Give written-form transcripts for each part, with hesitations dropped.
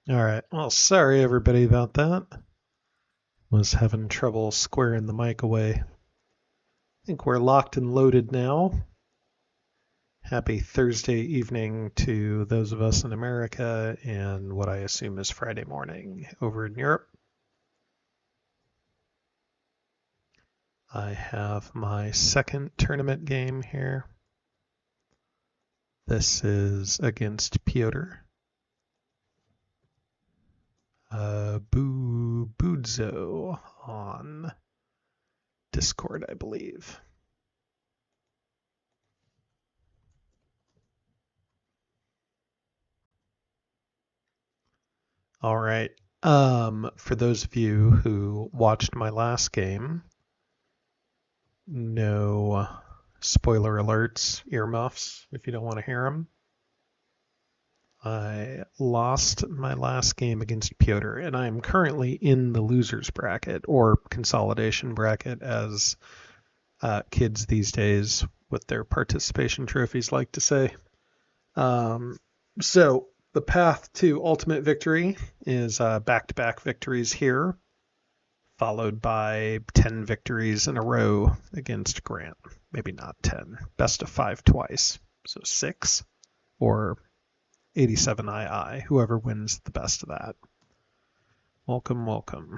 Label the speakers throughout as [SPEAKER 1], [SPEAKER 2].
[SPEAKER 1] All right. Well, sorry everybody about that. Was having trouble squaring the mic away. I think we're locked and loaded now. Happy Thursday evening to those of us in America and what I assume is Friday morning over in Europe. I have my second tournament game here. This is against Piotr. Budzo on Discord, I believe. All right. For those of you who watched my last game, no spoiler alerts, earmuffs, if you don't want to hear them. I lost my last game against Piotr, and I'm currently in the losers bracket, or consolidation bracket, as kids these days with their participation trophies like to say. So the path to ultimate victory is back-to-back victories here, followed by 10 victories in a row against Grant. Maybe not 10. Best of 5 twice. So 6 or 87 II, whoever wins the best of that. Welcome, welcome.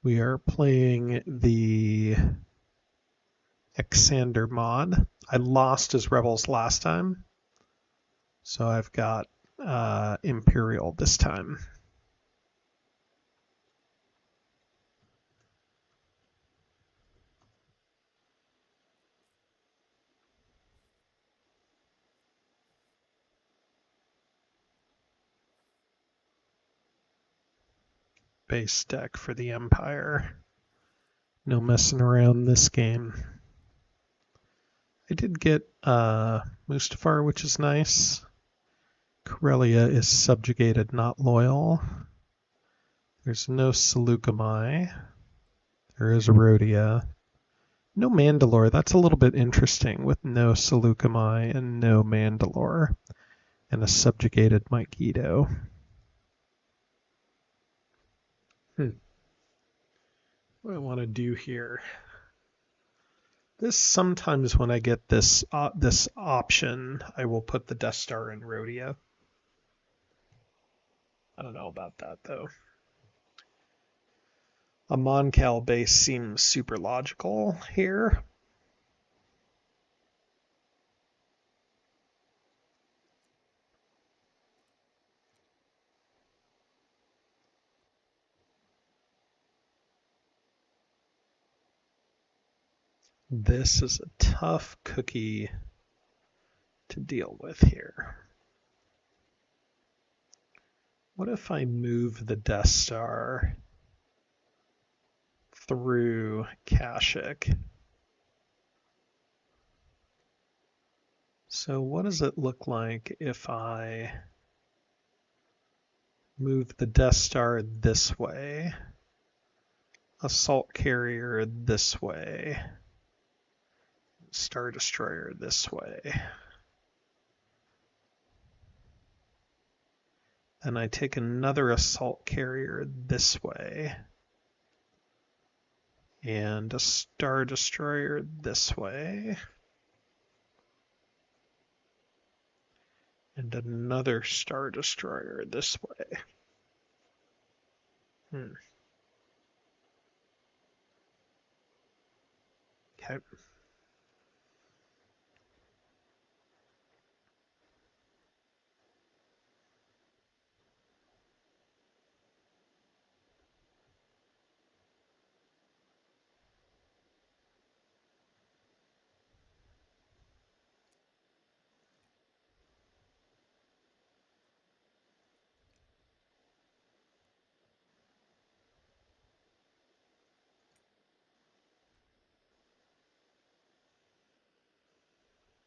[SPEAKER 1] We are playing the Xander mod. I lost as Rebels last time, so I've got Imperial this time. Base deck for the Empire. No messing around this game. I did get Mustafar, which is nice. Corellia is subjugated, not loyal. There's no Seleucami. There is Rhodia. No Mandalore. That's a little bit interesting with no Seleucami and no Mandalore. And a subjugated Mygeeto. What do I want to do here? This sometimes when I get this option, I will put the Death Star in Rhodia. I don't know about that though. A Moncal base seems super logical here. This is a tough cookie to deal with here. What if I move the Death Star through Kashyyyk? So what does it look like if I move the Death Star this way, Assault Carrier this way, Star Destroyer this way? Then I take another Assault Carrier this way, and a Star Destroyer this way, and another Star Destroyer this way. Okay.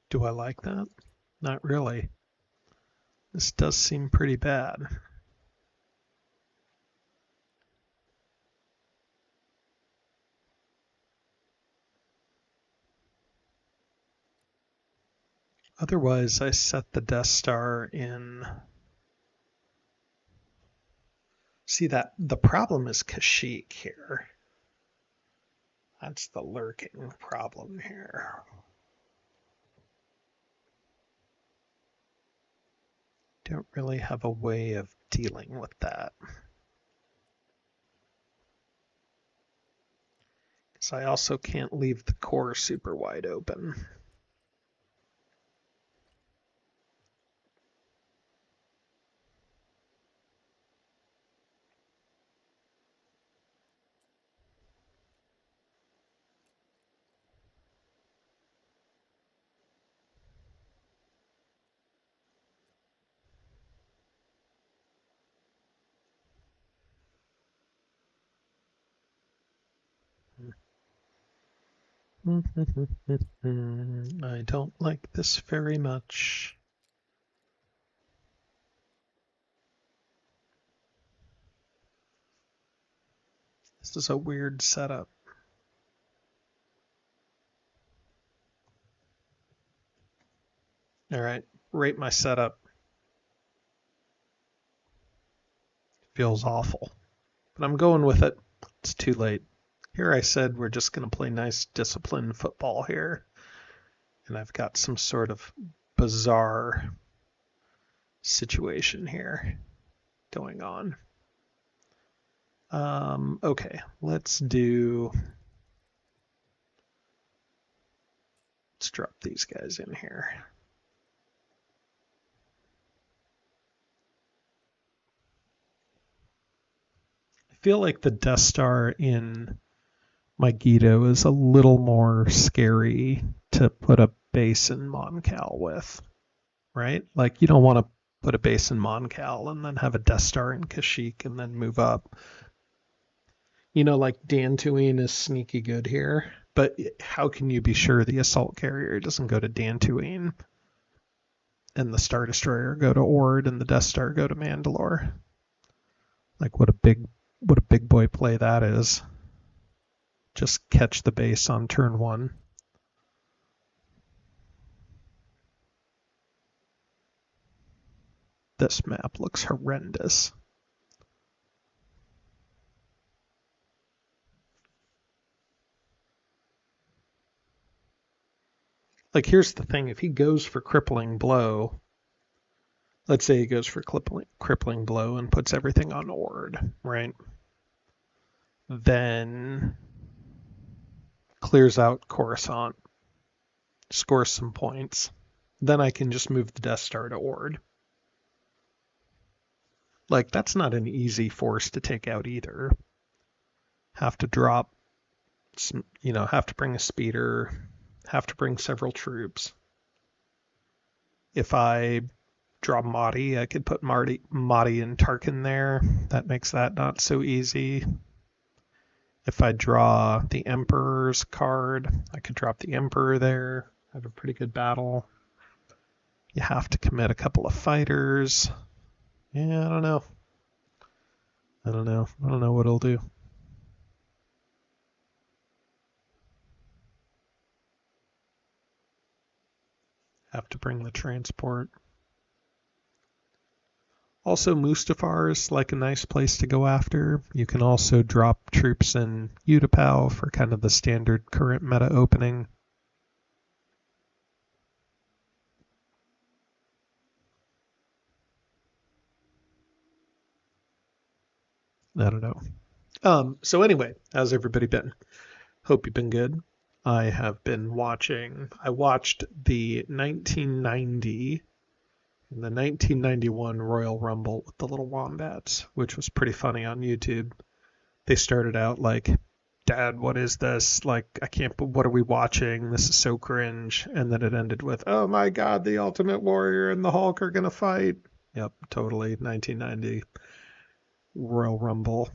[SPEAKER 1] Do I like that? Not really. This does seem pretty bad. Otherwise, I set the Death Star in. See that the problem is Kashyyyk here. That's the lurking problem here. Don't really have a way of dealing with that. Because I also can't leave the core super wide open. I don't like this very much. This is a weird setup. All right, rate my setup. Feels awful, but I'm going with it. It's too late. Here I said we're just going to play nice disciplined football here. And I've got some sort of bizarre situation here going on. Okay, let's drop these guys in here. I feel like the Death Star in my Guido is a little more scary to put a base in Moncal with, right? Like you don't want to put a base in Moncal and then have a Death Star in Kashyyyk and then move up. You know, like Dantooine is sneaky good here, but how can you be sure the assault carrier doesn't go to Dantooine and the Star Destroyer go to Ord and the Death Star go to Mandalore? Like what a big boy play that is. Just catch the base on turn 1. This map looks horrendous. Like here's the thing, if he goes for crippling blow, let's say he goes for crippling blow and puts everything on Ord, right? Then clears out Coruscant, scores some points. Then I can just move the Death Star to Ord. Like that's not an easy force to take out either. Have to drop some, have to bring a speeder, have to bring several troops. If I draw Mahdi, I could put Mahdi and Tarkin there. That makes that not so easy. If I draw the Emperor's card, I could drop the Emperor there. Have a pretty good battle. You have to commit a couple of fighters. Yeah, I don't know. I don't know what it'll do. Have to bring the transport. Also, Mustafar is like a nice place to go after. You can also drop troops in Utapau for kind of the standard current meta opening. I don't know. So anyway, how's everybody been? Hope you've been good. I have been I watched the 1990 and the 1991 Royal Rumble with the little wombats, which was pretty funny on YouTube. They started out like, Dad, what is this? Like, what are we watching? This is so cringe. And then it ended with, oh my God, the Ultimate Warrior and the Hulk are going to fight. Yep, totally. 1990 Royal Rumble.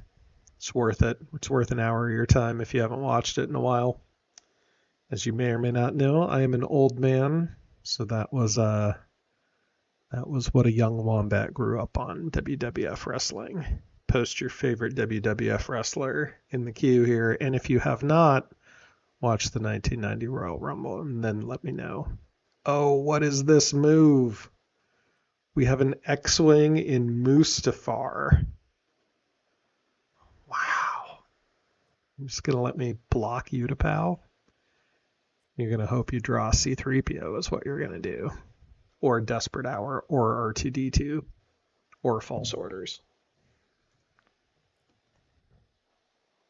[SPEAKER 1] It's worth it. It's worth an hour of your time if you haven't watched it in a while. As you may or may not know, I am an old man, so that was what a young wombat grew up on, WWF wrestling. Post your favorite WWF wrestler in the queue here, and if you have not, watch the 1990 Royal Rumble and then let me know. Oh, what is this move? We have an X-Wing in Mustafar. Wow. I'm just going to let me block Utapau. You're going to hope you draw C-3PO is what you're going to do. Or Desperate Hour, or R2-D2, or False Orders.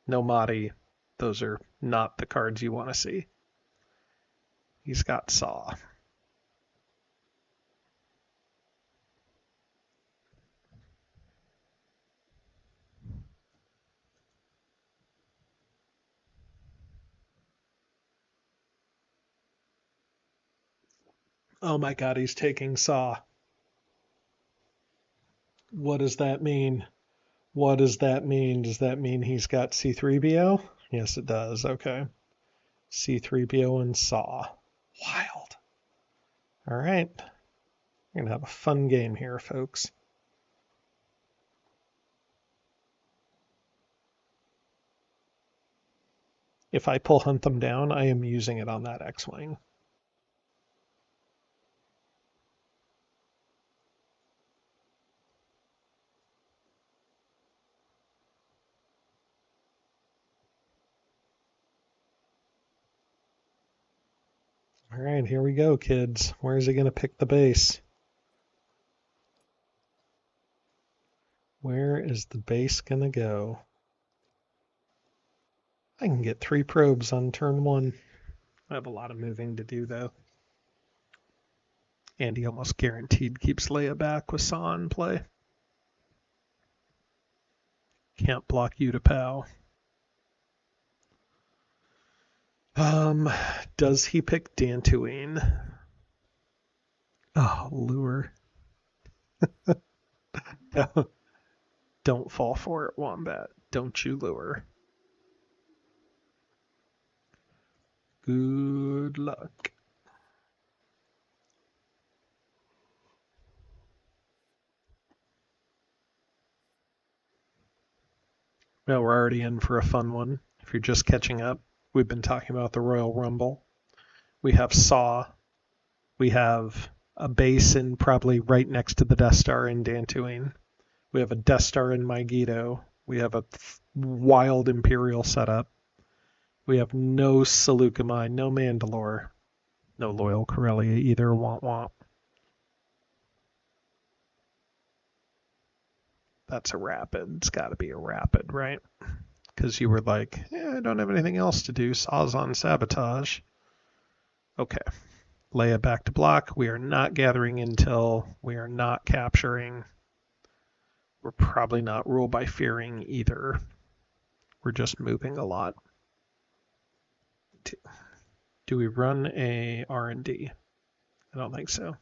[SPEAKER 1] No Mahdi. Those are not the cards you want to see. He's got Saw. Oh my god, he's taking Saw. What does that mean? What does that mean? Does that mean he's got C-3PO? Yes, it does. Okay. C-3PO and Saw. Wild. All right. We're going to have a fun game here, folks. If I pull Hunt Them Down, I am using it on that X-Wing. All right, here we go, kids. Where is he going to pick the base? Where is the base going to go? I can get 3 probes on turn 1. I have a lot of moving to do, though. And he almost guaranteed keeps Leia back with Saw in play. Can't block Utapau. Does he pick Dantooine? Oh, lure. Don't fall for it, Wombat. Don't you lure. Good luck. Well, we're already in for a fun one. If you're just catching up, we've been talking about the Royal Rumble. We have Saw. We have a basin probably right next to the Death Star in Dantooine. We have a Death Star in Megiddo. We have a wild Imperial setup. We have no Seleucami, no Mandalore, no Loyal Corellia either. Womp womp. That's a rapid. It's got to be a rapid, right? Because you were like, I don't have anything else to do. Saw's on sabotage. Okay. Leia back to block. We are not gathering intel. We are not capturing. We're probably not rule by fearing either. We're just moving a lot. Do we run a R&D? I don't think so.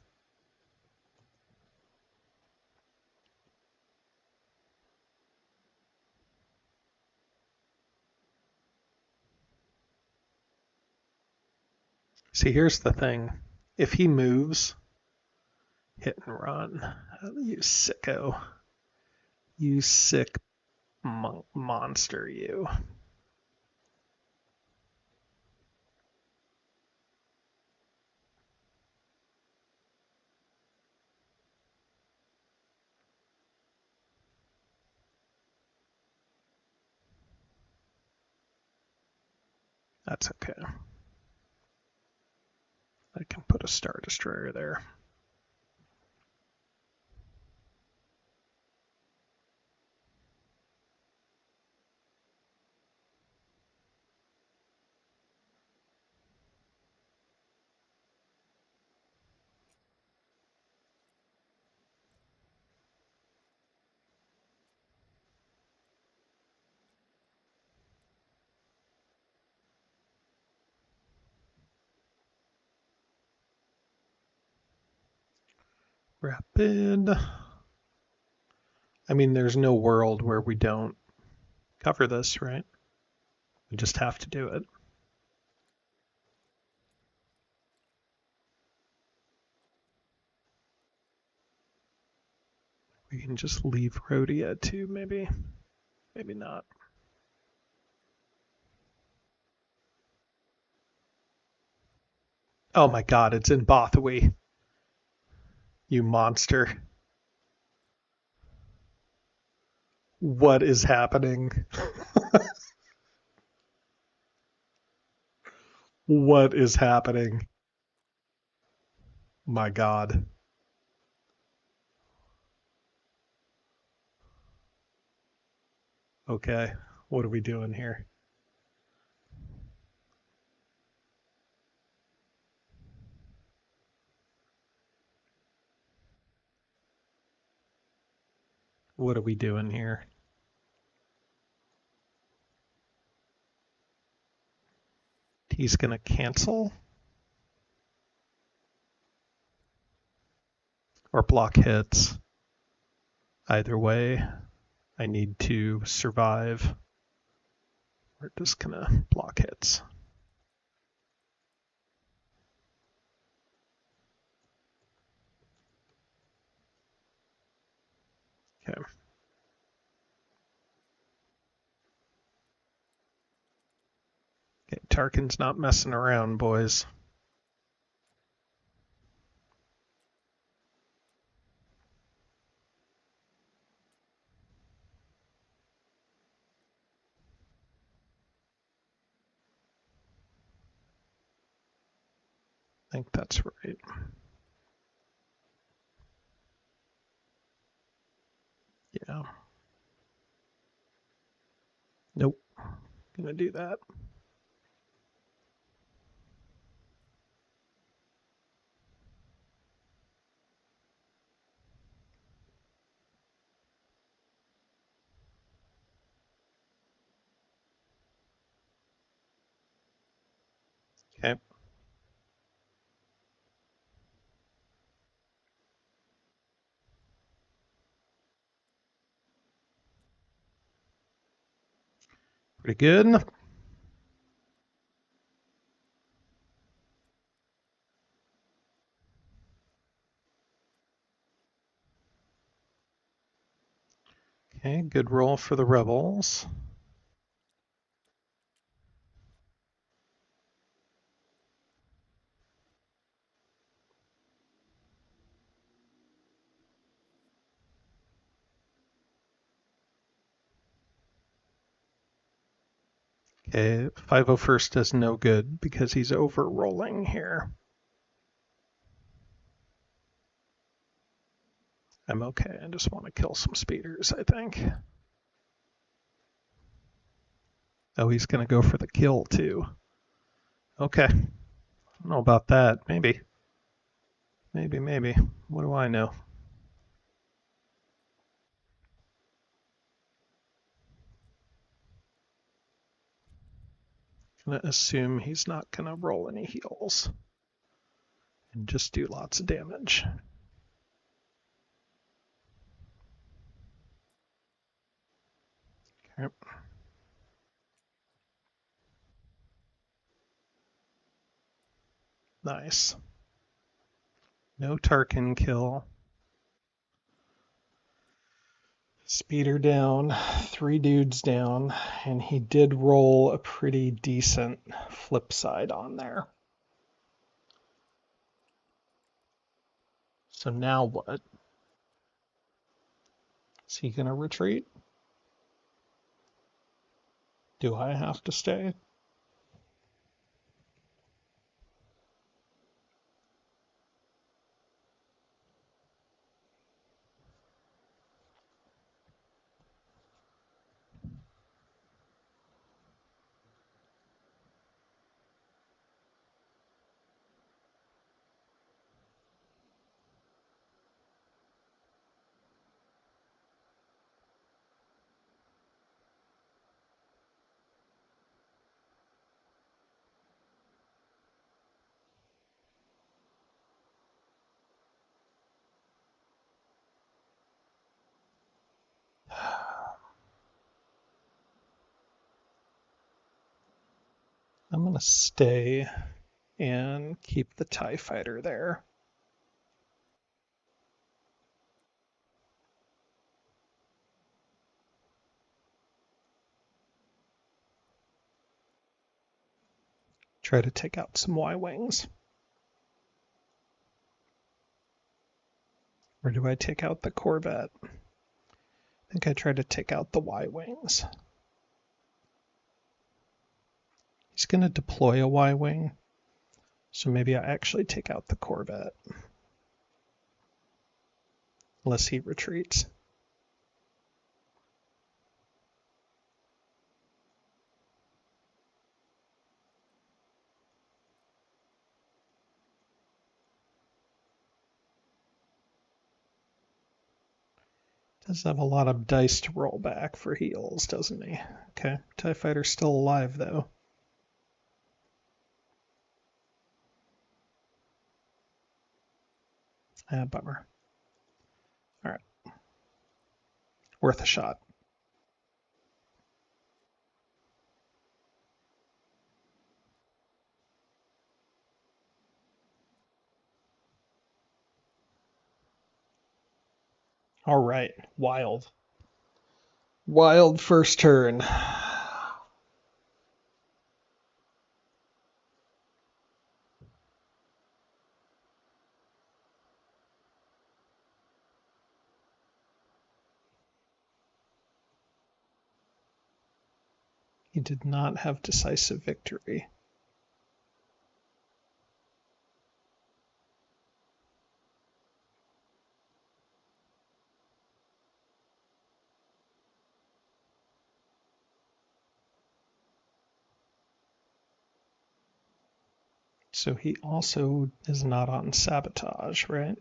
[SPEAKER 1] See, here's the thing. If he moves, hit and run. You sicko. You sick monster, you. That's okay. I can put a Star Destroyer there. Rapid. I mean, there's no world where we don't cover this, right? We just have to do it. We can just leave Rhodia too, maybe. Maybe not. Oh my god, it's in Bothawui. You monster. What is happening? What is happening? My god. Okay, what are we doing here? What are we doing here? He's going to cancel or block hits. Either way, I need to survive. We're just going to block hits. Okay. Okay, Tarkin's not messing around, boys. I think that's right. Yeah. Nope. Gonna do that. Okay. Pretty good. Okay, good roll for the rebels. Okay, 501st does no good because he's over rolling here. I'm okay. I just want to kill some speeders, I think. Oh, he's going to go for the kill, too. Okay. I don't know about that. Maybe. Maybe. What do I know? I'm going to assume he's not going to roll any heals and just do lots of damage. Okay. Nice. No Tarkin kill. Speeder down, 3 dudes down, and he did roll a pretty decent flip side on there. So now what? Is he going to retreat? Do I have to stay? I'm going to stay and keep the TIE fighter there. Try to take out some Y-Wings. Or do I take out the Corvette? I think I try to take out the Y-Wings. He's going to deploy a Y-Wing, so maybe I actually take out the Corvette. Unless he retreats. Does have a lot of dice to roll back for heals, doesn't he? Okay, TIE Fighter's still alive, though. Ah, bummer. All right. Worth a shot. All right. Wild. Wild first turn. He did not have decisive victory. So he also is not on sabotage, right?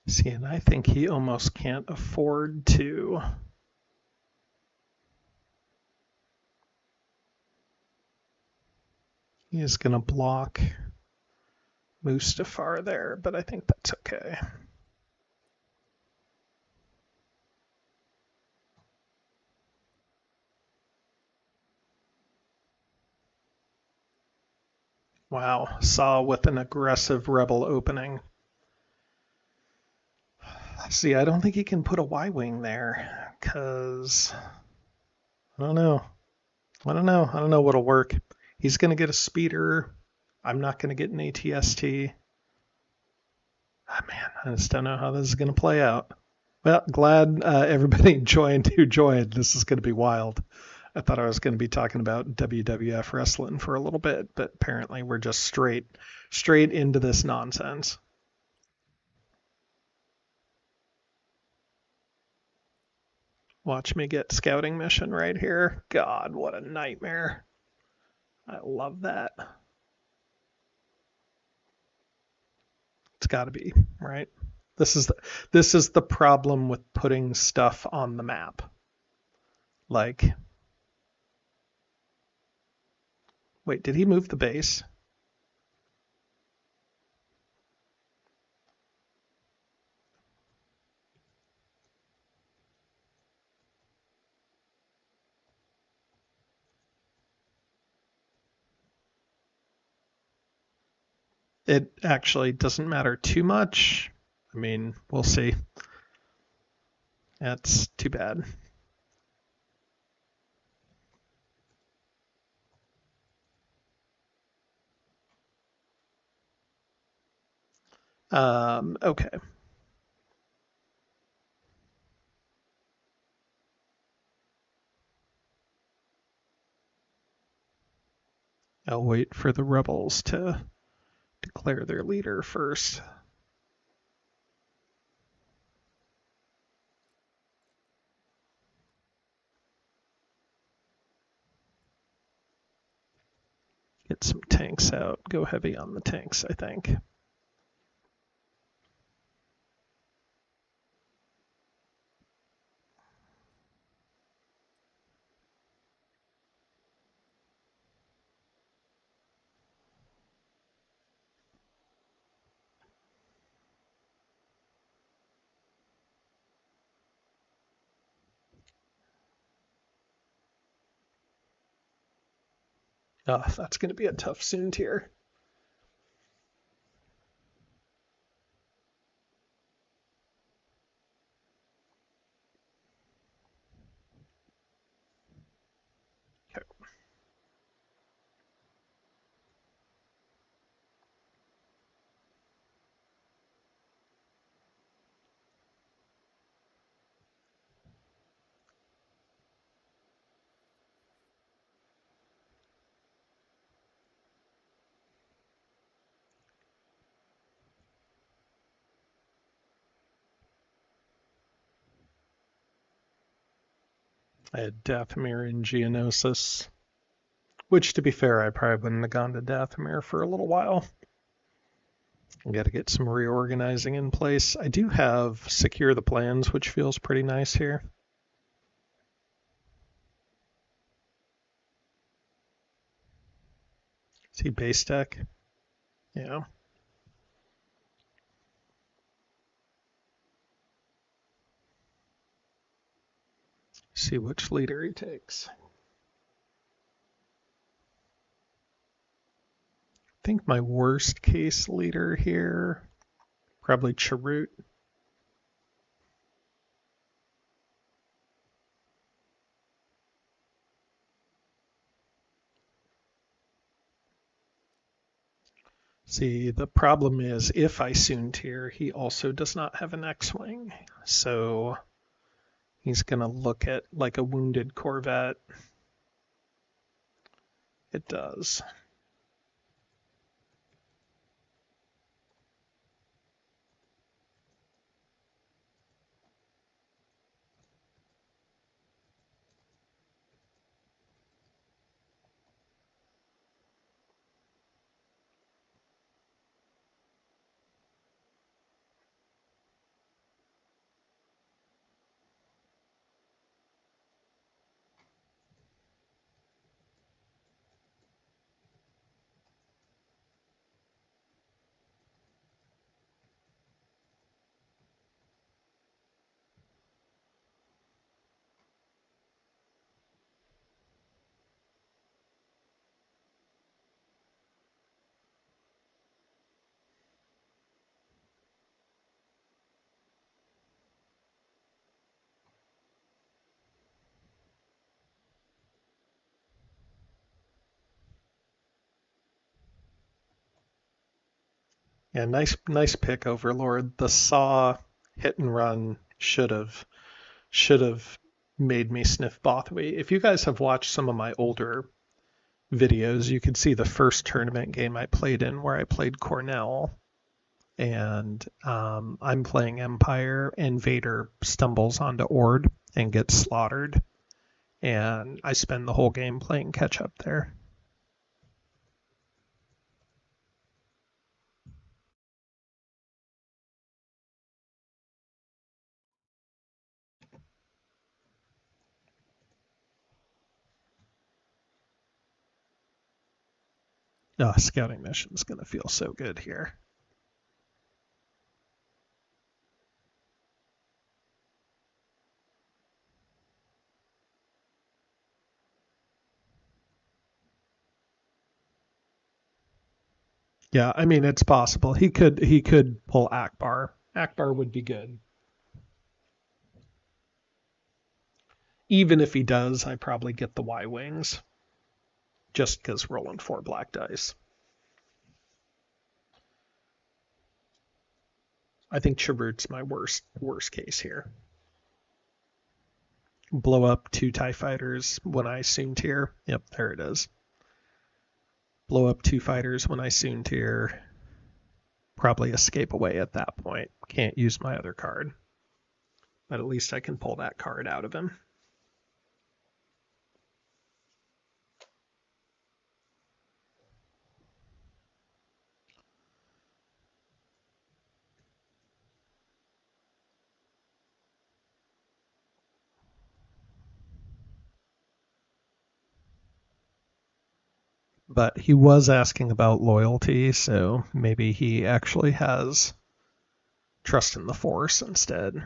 [SPEAKER 1] See, and I think he almost can't afford to. He is going to block Mustafar there, but I think that's okay. Wow, Saw with an aggressive rebel opening. See, I don't think he can put a Y-Wing there, because I don't know. I don't know what'll work. He's going to get a speeder. I'm not going to get an ATST. Oh, man, I just don't know how this is going to play out. Well, glad everybody joined who joined. This is going to be wild. I thought I was going to be talking about WWF wrestling for a little bit, but apparently we're just straight into this nonsense. Watch me get scouting mission right here. God, what a nightmare. I love that. It's got to be, right? This is the problem with putting stuff on the map. Like, wait, did he move the base? It actually doesn't matter too much. I mean, we'll see. That's too bad. Okay. I'll wait for the rebels to declare their leader first. get some tanks out. Go heavy on the tanks, I think. Oh, that's going to be a tough soon tier. Okay. I had Dathomir and Geonosis, which, to be fair, I probably wouldn't have gone to Dathomir for a little while. I got to get some reorganizing in place. I do have Secure the Plans, which feels pretty nice here. See base deck? Yeah. See which leader he takes. I think my worst case leader here, probably Chirrut. See, the problem is if I Soontir, he also does not have an X-Wing. So he's going to look at like a wounded Corvette. It does. Yeah, nice pick, Overlord. The Saw hit and run should have made me sniff Bothway. If you guys have watched some of my older videos, you can see the first tournament game I played in where I played Cornell, and I'm playing Empire, and Vader stumbles onto Ord and gets slaughtered, and I spend the whole game playing catch up there. Oh, scouting mission's gonna feel so good here. Yeah, I mean it's possible. He could pull Akbar. Akbar would be good. Even if he does, I probably get the Y wings. Just because rolling 4 black dice. I think Chirrut's my worst case here. Blow up 2 TIE fighters when I Soontir. Yep, there it is. Blow up 2 fighters when I Soontir. Probably escape away at that point. Can't use my other card. But at least I can pull that card out of him. But he was asking about loyalty, so maybe he actually has trust in the Force instead.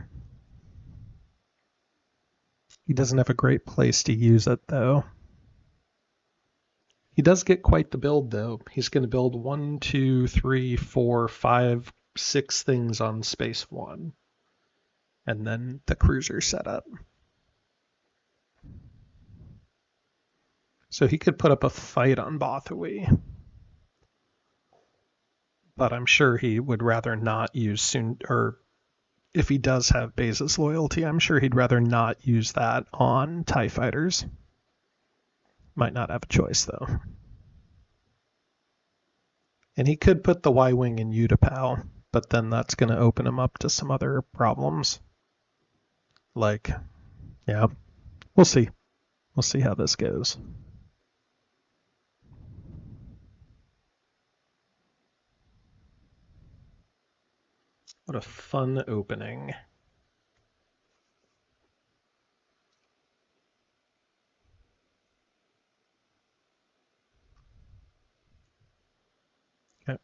[SPEAKER 1] He doesn't have a great place to use it, though. He does get quite the build, though. He's going to build 1, 2, 3, 4, 5, 6 things on Space 1. And then the cruiser setup. So he could put up a fight on Bothui. But I'm sure he would rather not use soon, or if he does have Baze's loyalty, I'm sure he'd rather not use that on TIE fighters. Might not have a choice, though. And he could put the Y-Wing in Utapau, but then that's going to open him up to some other problems. Like, yeah, we'll see. We'll see how this goes. What a fun opening. Okay.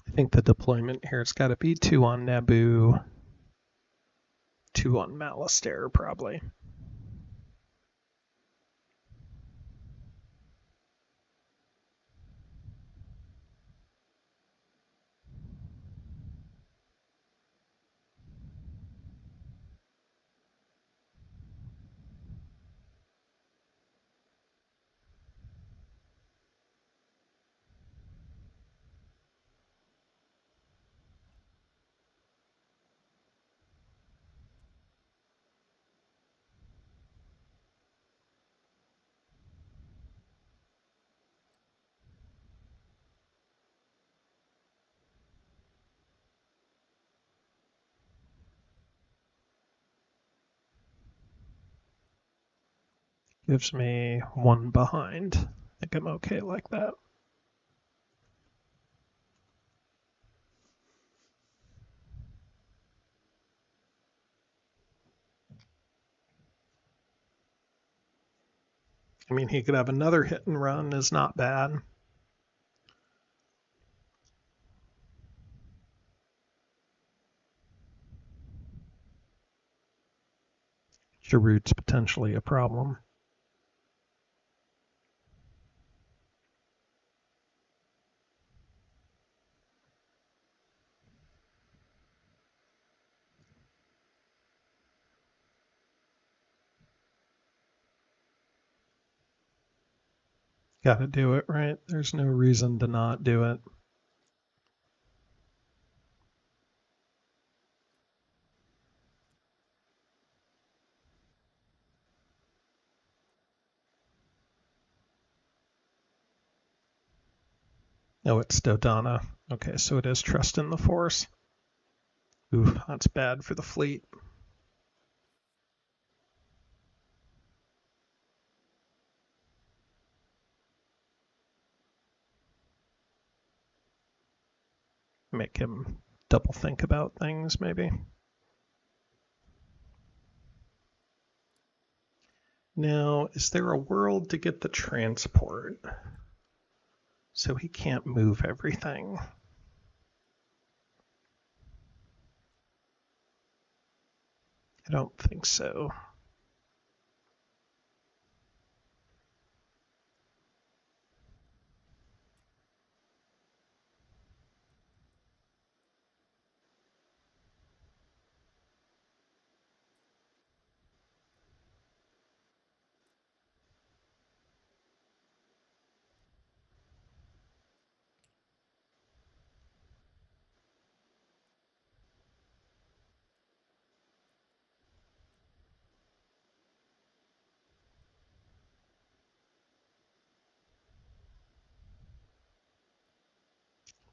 [SPEAKER 1] I think the deployment here has got to be 2 on Naboo, 2 on Malastare, probably. Gives me 1 behind. I think I'm okay like that. I mean, he could have another hit and run is not bad. Giroud's potentially a problem. Got to do it, right? There's no reason to not do it. Oh, it's Dodonna. Okay, so it is trust in the Force. Ooh, that's bad for the fleet. Make him double think about things, maybe. Now, is there a world to get the transport so he can't move everything? I don't think so.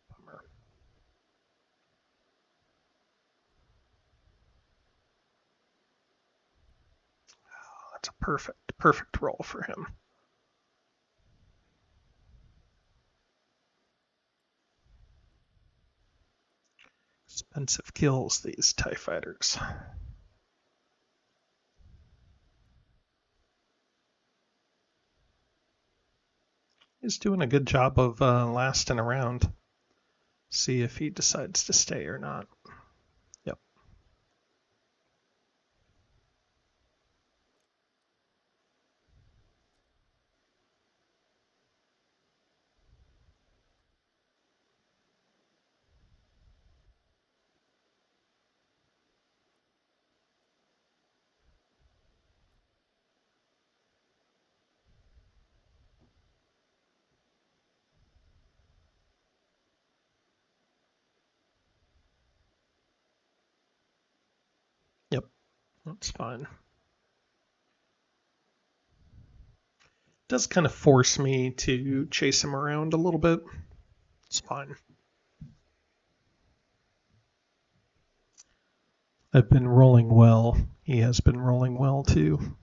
[SPEAKER 1] Bummer. Oh, that's a perfect role for him. Expensive kills, these TIE fighters. He's doing a good job of lasting around. See if he decides to stay or not. Yep. Yep. That's fine. Does kind of force me to chase him around a little bit. It's fine. I've been rolling well. He has been rolling well too.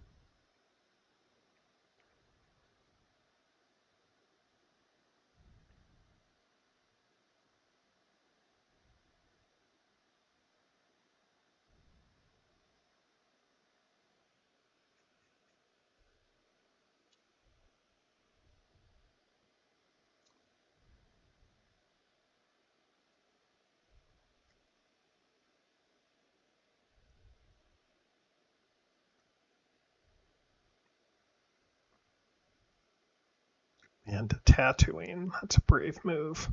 [SPEAKER 1] And Tatooine, that's a brave move.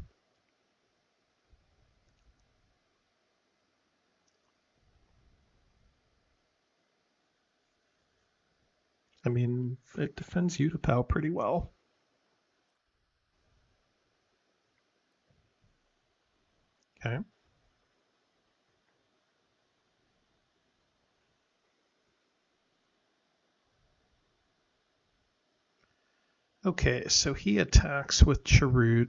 [SPEAKER 1] I mean, it defends Utapau pretty well. Okay. Okay, so he attacks with Chirrut.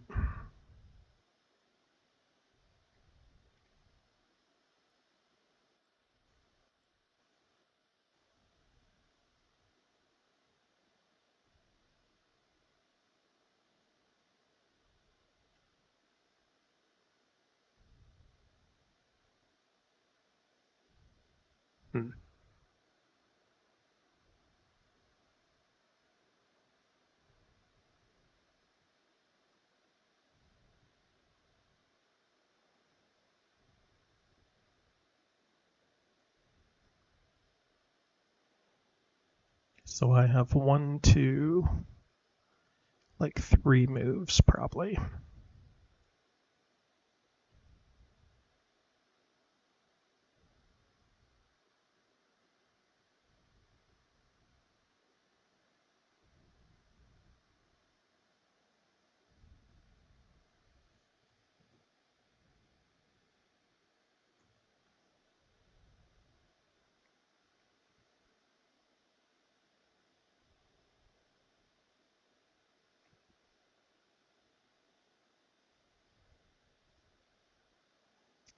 [SPEAKER 1] Hmm. So I have 1, 2, like 3 moves probably.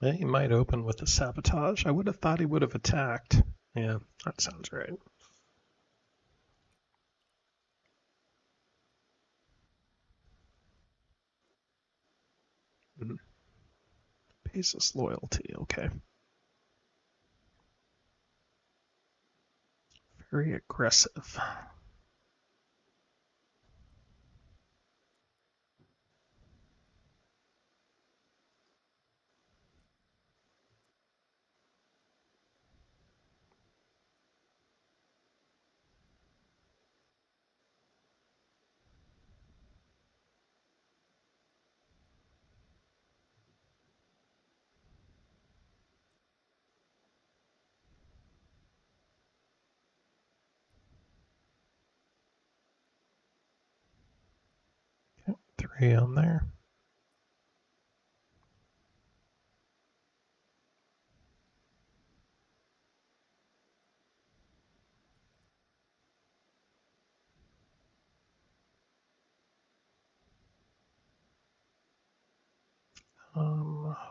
[SPEAKER 1] Yeah, he might open with a sabotage. I would have thought he would have attacked. Yeah, that sounds right. Mm. Basis loyalty, okay. Very aggressive. Okay, 3 on there.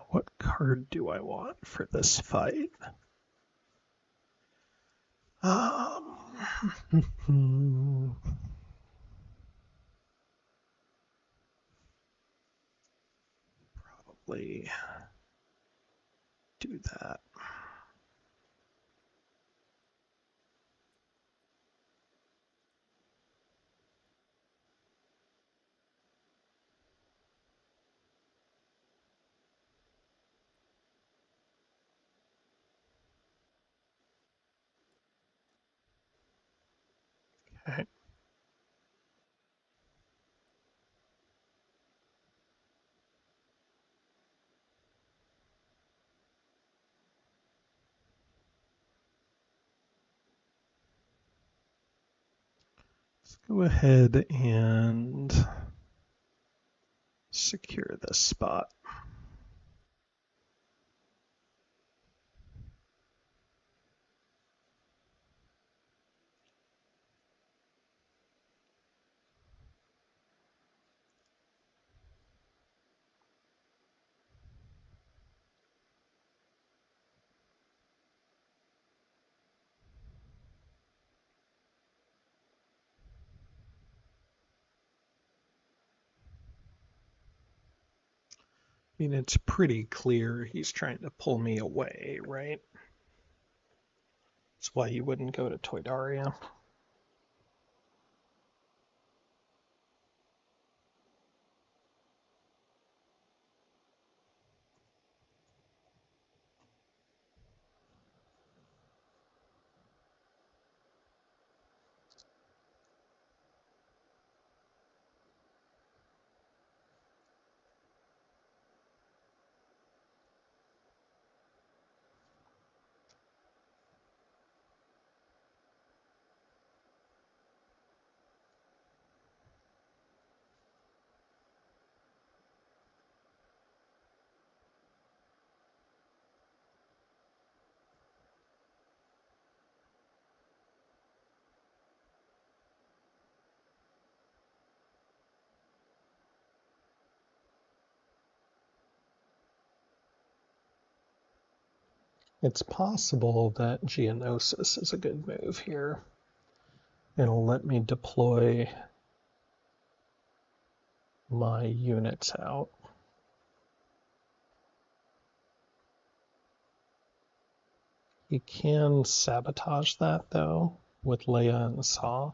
[SPEAKER 1] What card do I want for this fight? Probably do that. Okay. Let's go ahead and secure this spot. I mean, it's pretty clear he's trying to pull me away, right? That's why he wouldn't go to Toydaria. It's possible that Geonosis is a good move here. It'll let me deploy my units out. You can sabotage that, though, with Leia and Saw.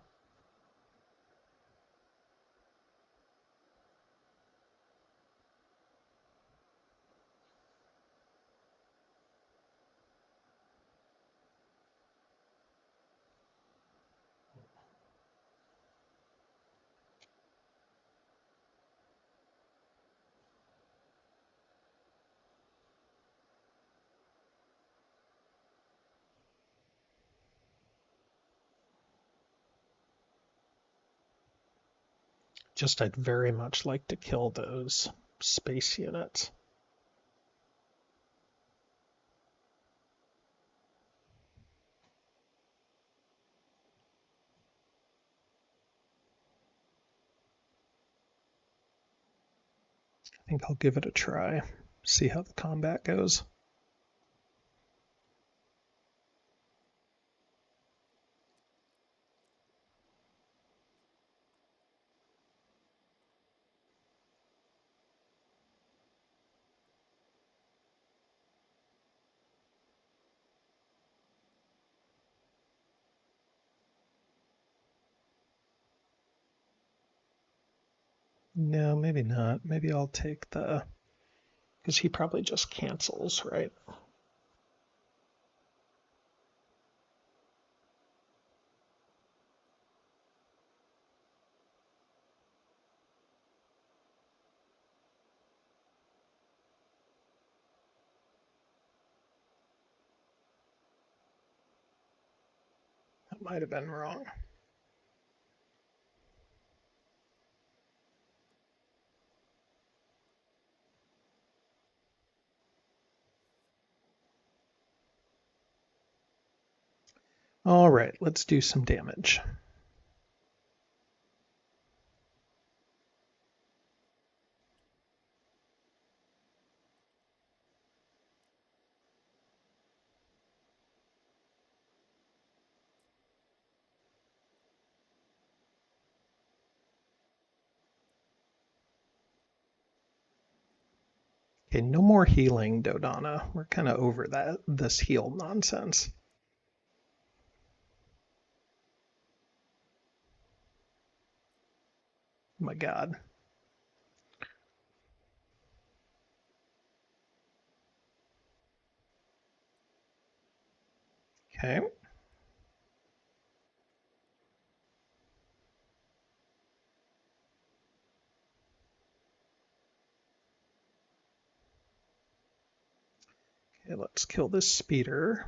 [SPEAKER 1] Just I'd very much like to kill those space units. I think I'll give it a try, see how the combat goes. No, maybe not. Maybe I'll take the... because he probably just cancels, right? That might have been wrong. All right, let's do some damage. Okay, no more healing, Dodonna. We're kind of over this heal nonsense. Oh my God. Okay. Okay, let's kill this speeder.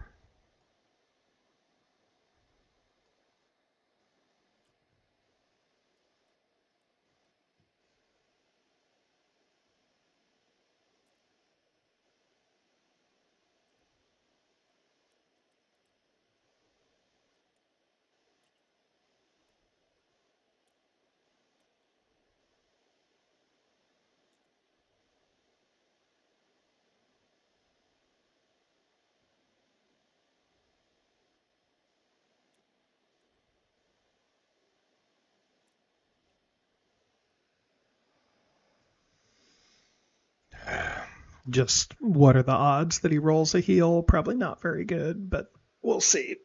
[SPEAKER 1] Just what are the odds that he rolls a heal? Probably not very good, but we'll see.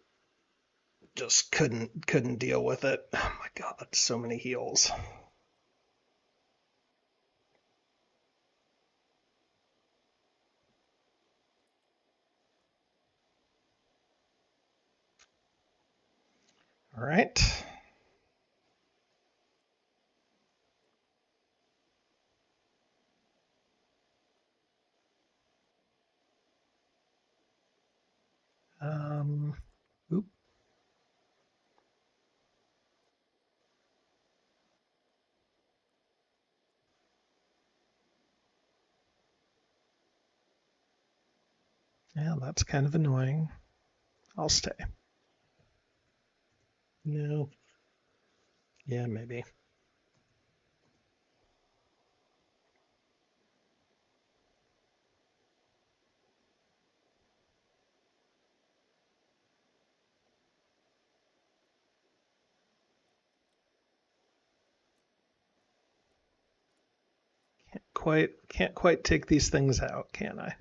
[SPEAKER 1] Just couldn't deal with it. Oh my god, so many heals. All right. Oop. Yeah, that's kind of annoying. I'll stay. No. Yeah, maybe. Can't quite take these things out, can I?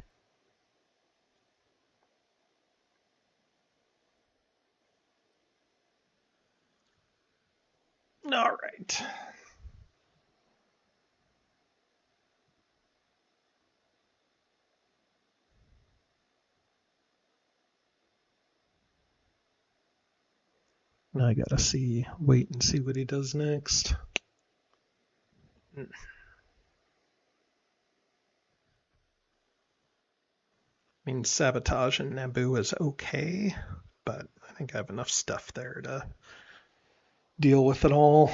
[SPEAKER 1] All right. Now I gotta wait and see what he does next. I mean, Sabotage and Naboo is okay, but I think I have enough stuff there to deal with it all.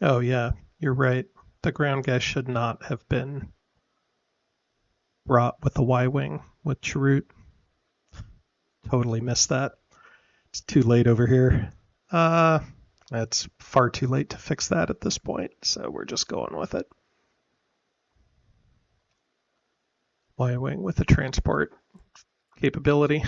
[SPEAKER 1] Oh, yeah, you're right. The ground guy should not have been brought with the Y-Wing with Chirrut. Totally missed that. It's too late over here. It's far too late to fix that at this point, so we're just going with it. Y-Wing with the transport capability.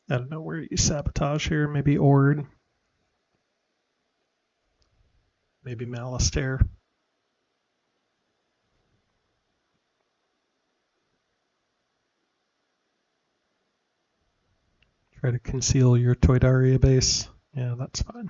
[SPEAKER 1] I don't know where you sabotage here. Maybe Ord. Maybe Malastare. Try to conceal your Toydaria base. Yeah, that's fine.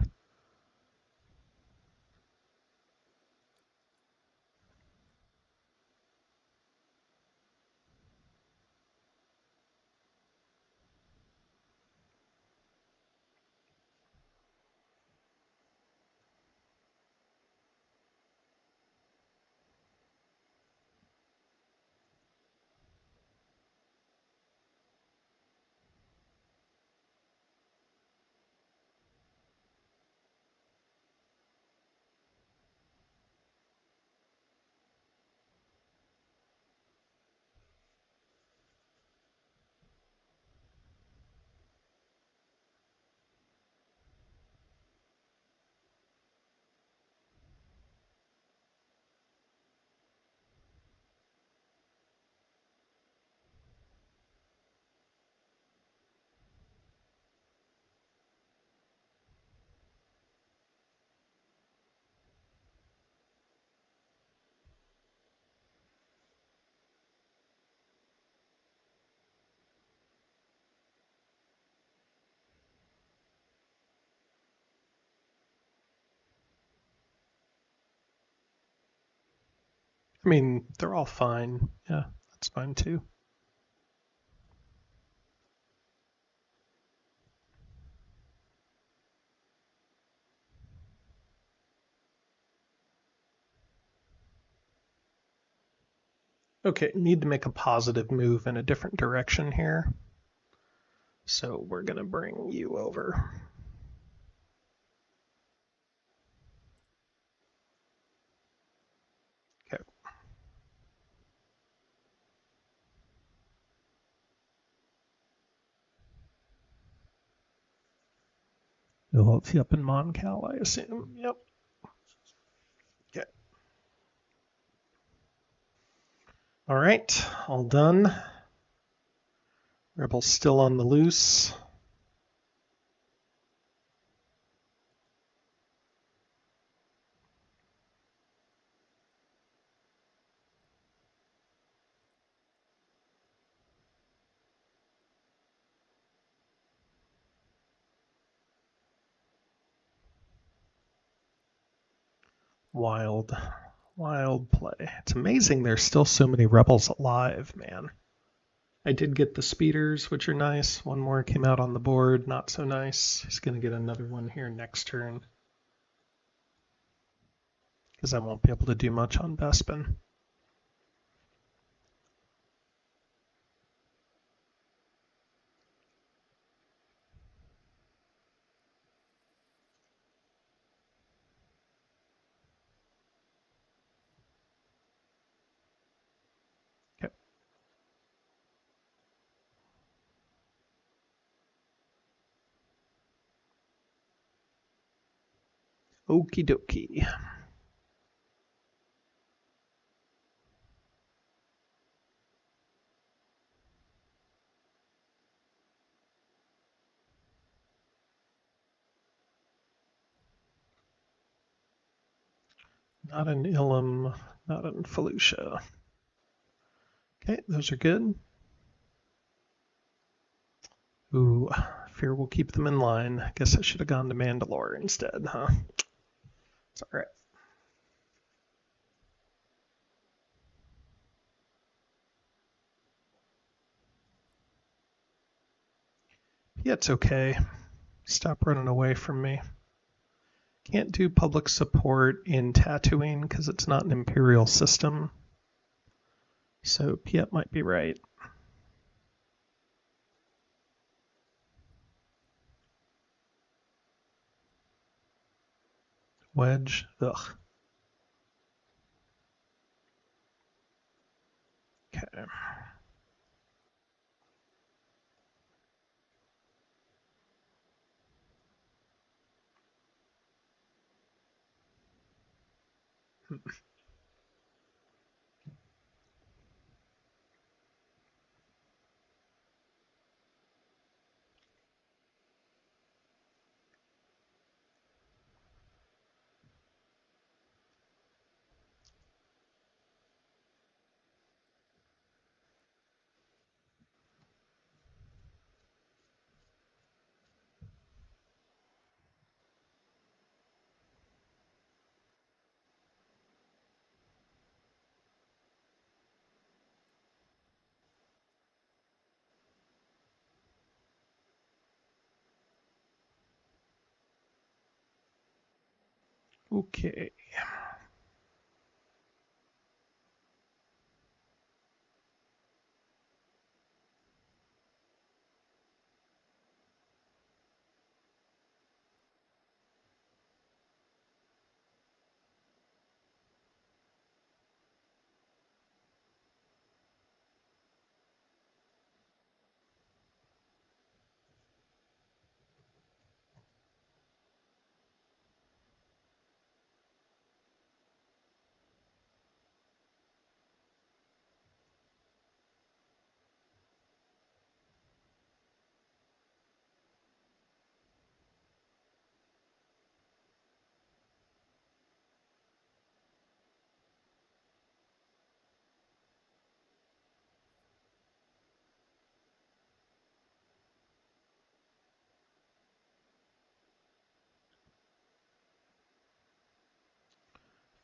[SPEAKER 1] I mean, they're all fine. Yeah, that's fine too. Okay, need to make a positive move in a different direction here. So we're going to bring you over. Okay. You'll help you up in Moncal, I assume. Yep. Okay. All right, all done. Rebel's still on the loose. Wild, wild play. It's amazing there's still so many rebels alive, man. I did get the speeders, which are nice. One more came out on the board, not so nice. He's going to get another one here next turn. Because I won't be able to do much on Bespin. Okay. Okie dokie. Not an Ilum, not an Felucia. Okay, those are good. Ooh, fear will keep them in line. I guess I should have gone to Mandalore instead, huh? It's all right. Yeah, it's okay. Stop running away from me. Can't do public support in Tatooine because it's not an Imperial system. So Piet might be right. Wedge, ugh. Okay. Okay.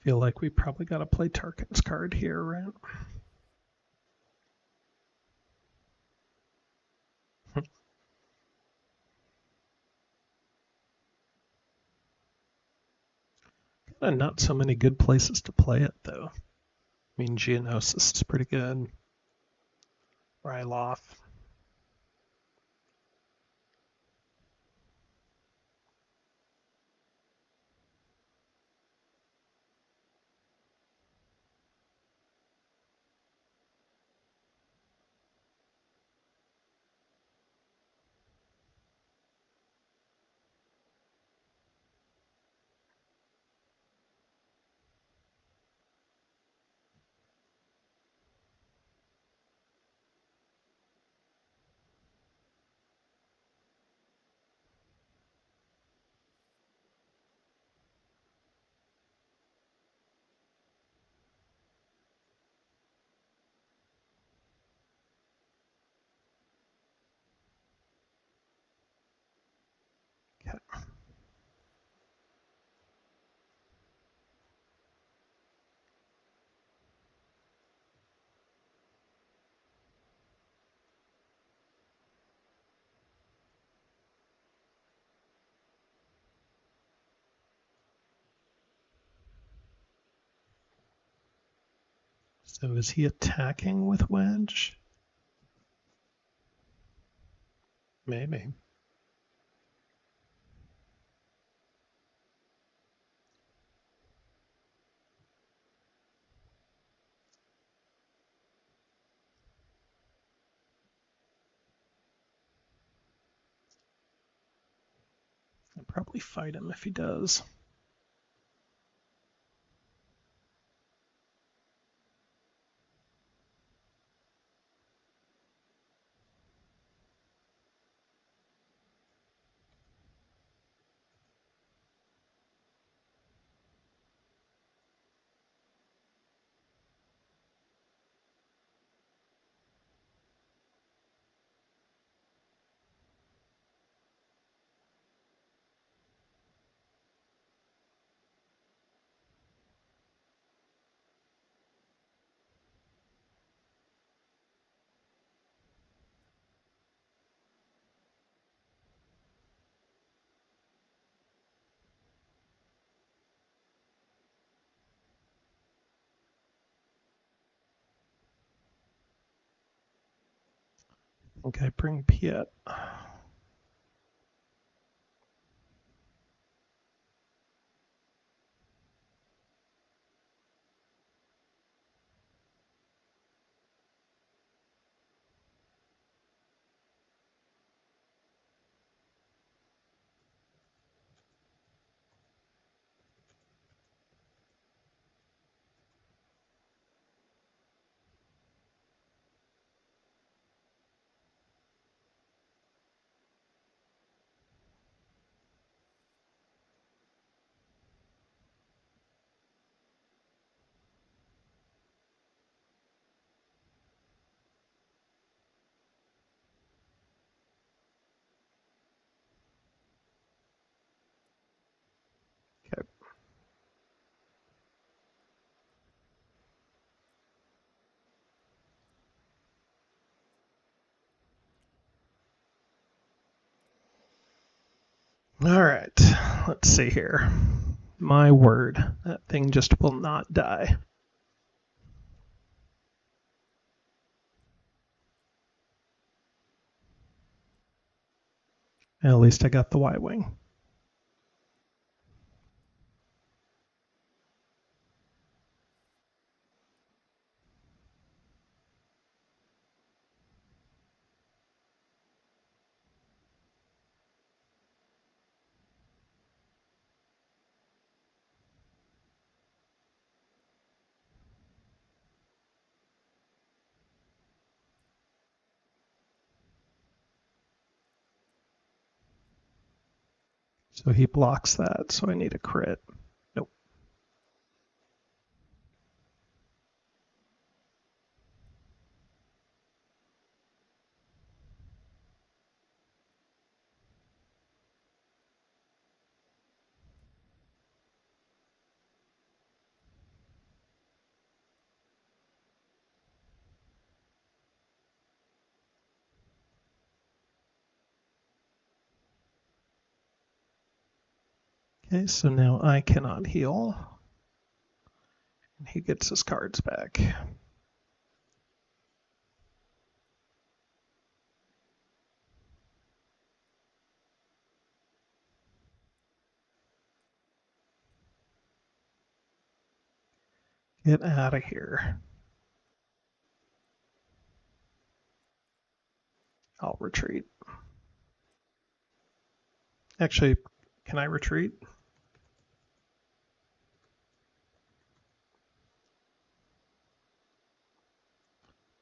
[SPEAKER 1] feel like we probably got to play Tarkin's card here, right? Not so many good places to play it, though. I mean, Geonosis is pretty good. Ryloth. Okay. So is he attacking with Wedge? Maybe. I'll probably fight him if he does. Okay, bring Piet. Okay. All right, let's see here. My word, that thing just will not die. At least I got the Y-Wing. So he blocks that, so I need a crit. Nope. Okay, so now I cannot heal. And he gets his cards back. Get out of here. I'll retreat. Actually, can I retreat?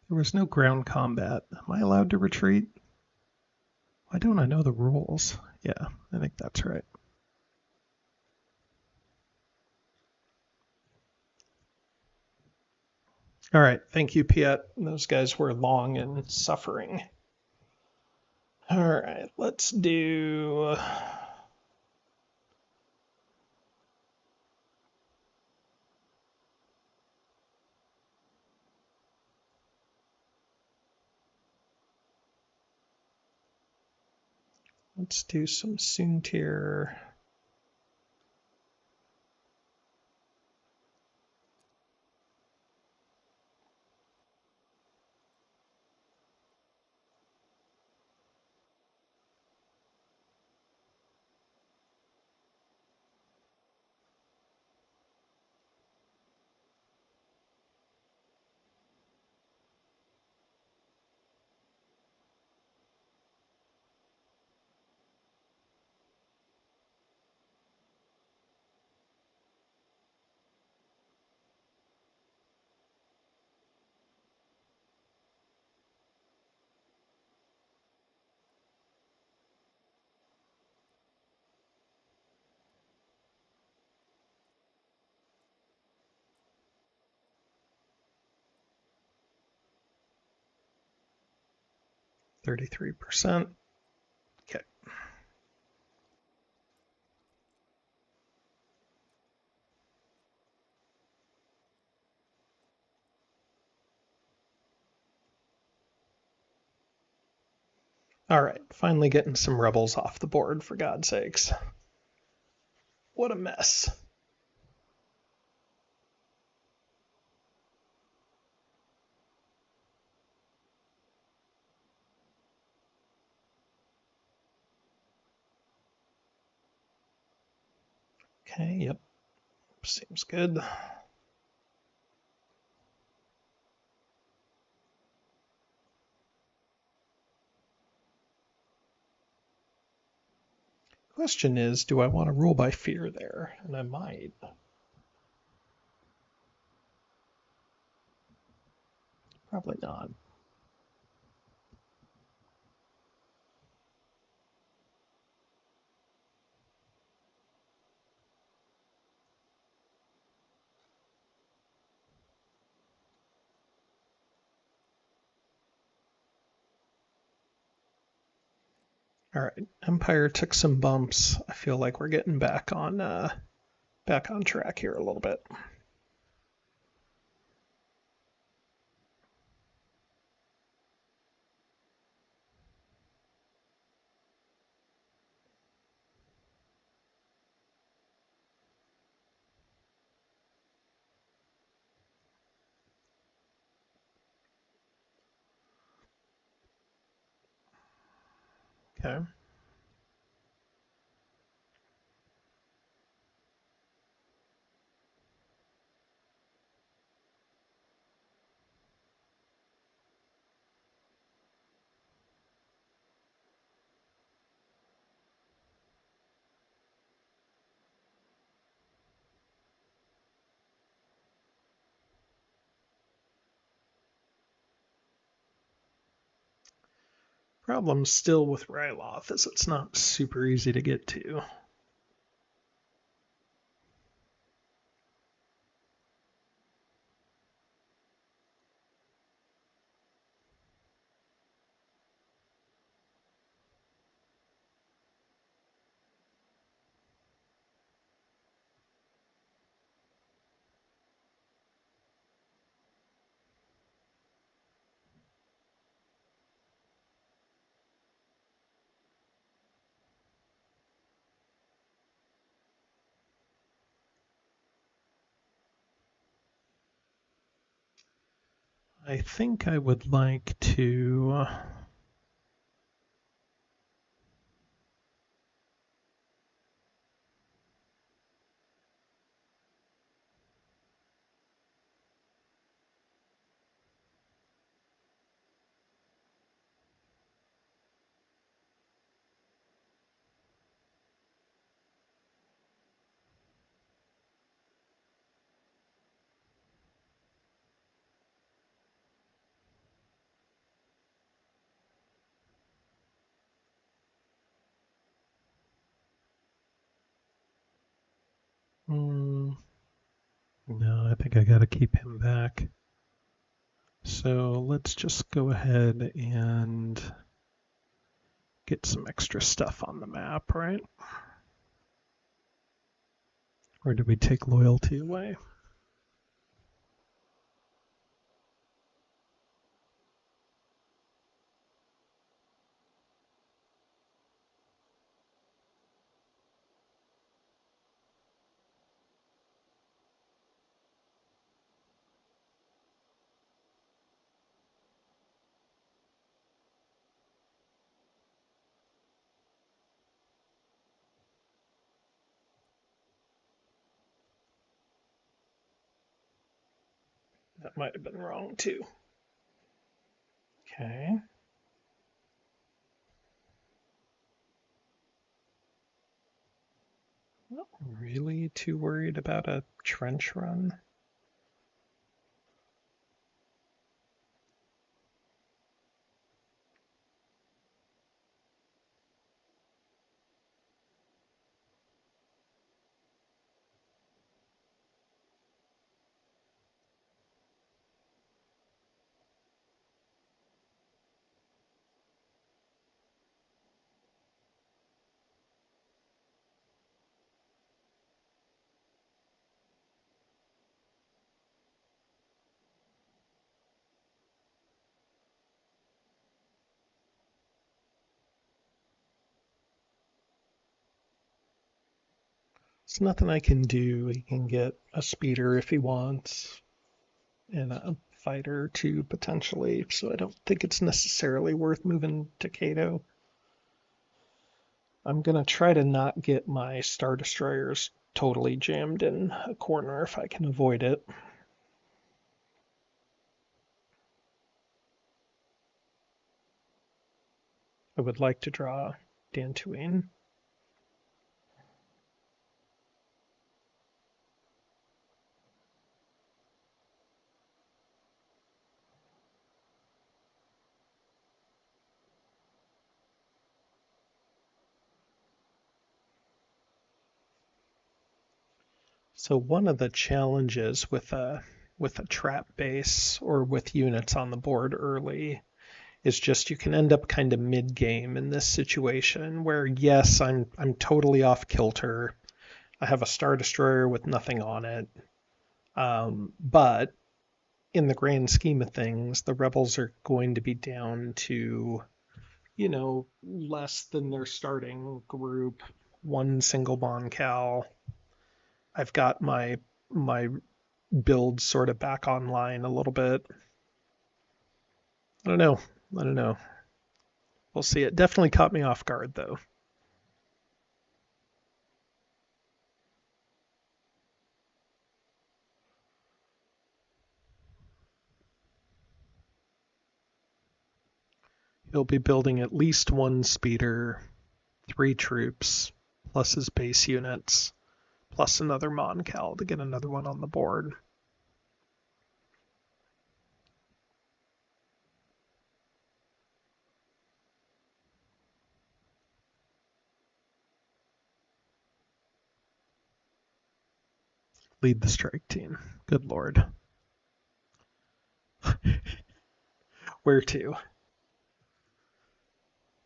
[SPEAKER 1] There was no ground combat. Am I allowed to retreat? Why don't I know the rules? Yeah, I think that's right. All right, thank you, Piet. Those guys were long and suffering. All right, let's do... Let's do some Soontir. %. Okay. All right, finally getting some rebels off the board, for God's sakes. What a mess. Okay, yep, seems good. Question is, do I want to rule by fear there? And I might. Probably not. All right, Empire took some bumps. I feel like we're getting back on track here a little bit. Okay. Problem still with Ryloth is it's not super easy to get to. I think I would like to no, I think I got to keep him back. So let's just go ahead and get some extra stuff on the map, right? Or do we take loyalty away? That might have been wrong too. Okay. Not really too worried about a trench run. There's nothing I can do. He can get a speeder if he wants, and a fighter too, potentially. So I don't think it's necessarily worth moving to Cato. I'm going to try to not get my Star Destroyers totally jammed in a corner if I can avoid it. I would like to draw Dantooine. So one of the challenges with a trap base or with units on the board early is just you can end up kind of mid game in this situation where yes, I'm totally off kilter. I have a Star Destroyer with nothing on it. But in the grand scheme of things, the rebels are going to be down to, less than their starting group, one single Bon Cal. I've got my build sort of back online a little bit. I don't know. I don't know. We'll see. It definitely caught me off guard though. He'll be building at least one speeder, 3 troops, plus his base units, plus another Mon Cal to get another one on the board. Lead the strike team. Good lord. Where to?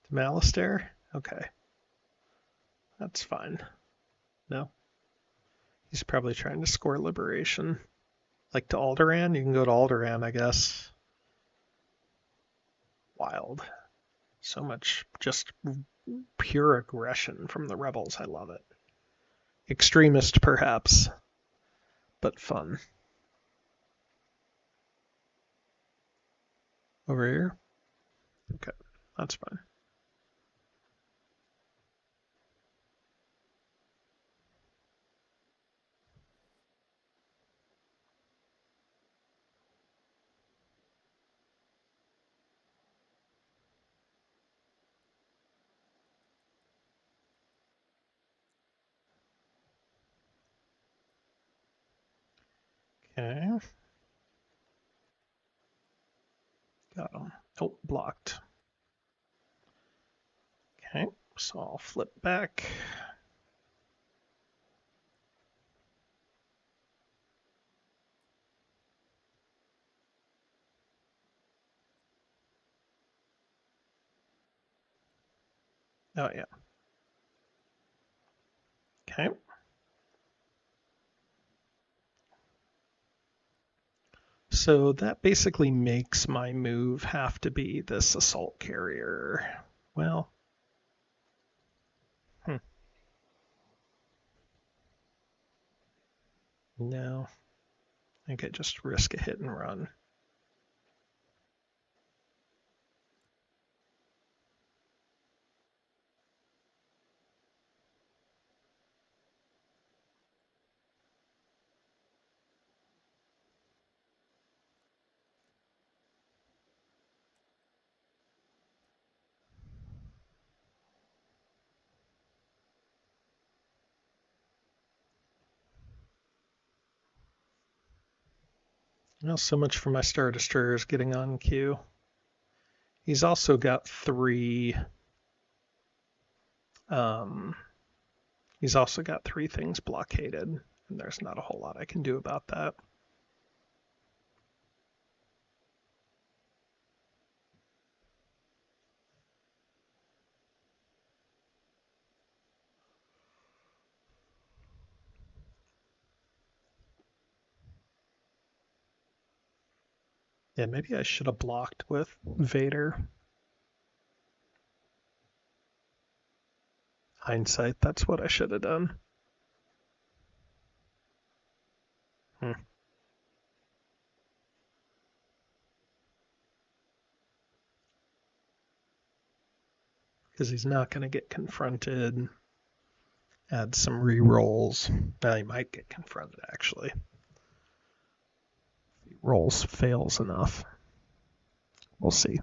[SPEAKER 1] To Malastare? Okay. That's fine. No? He's probably trying to score liberation. Like to Alderaan? You can go to Alderaan, I guess. Wild. So much just pure aggression from the rebels. I love it. Extremist, perhaps, but fun. Over here? Okay, that's fine. Okay. Got him. Oh, blocked. Okay, so I'll flip back. Oh, yeah. Okay. So that basically makes my move have to be this assault carrier. Well, no. I think I just risk a hit and run. Well, so much for my Star Destroyers getting on queue. He's also got three. He's also got three things blockaded, and there's not a whole lot I can do about that. Yeah, maybe I should have blocked with Vader. Hindsight, that's what I should have done. Because he's not going to get confronted. Add some re-rolls. Now he might get confronted, actually. If he rolls fails enough. We'll see.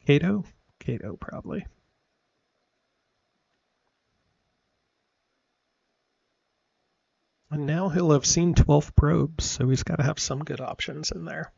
[SPEAKER 1] Kato? Kato, probably. And now he'll have seen 12 probes, so he's got to have some good options in there.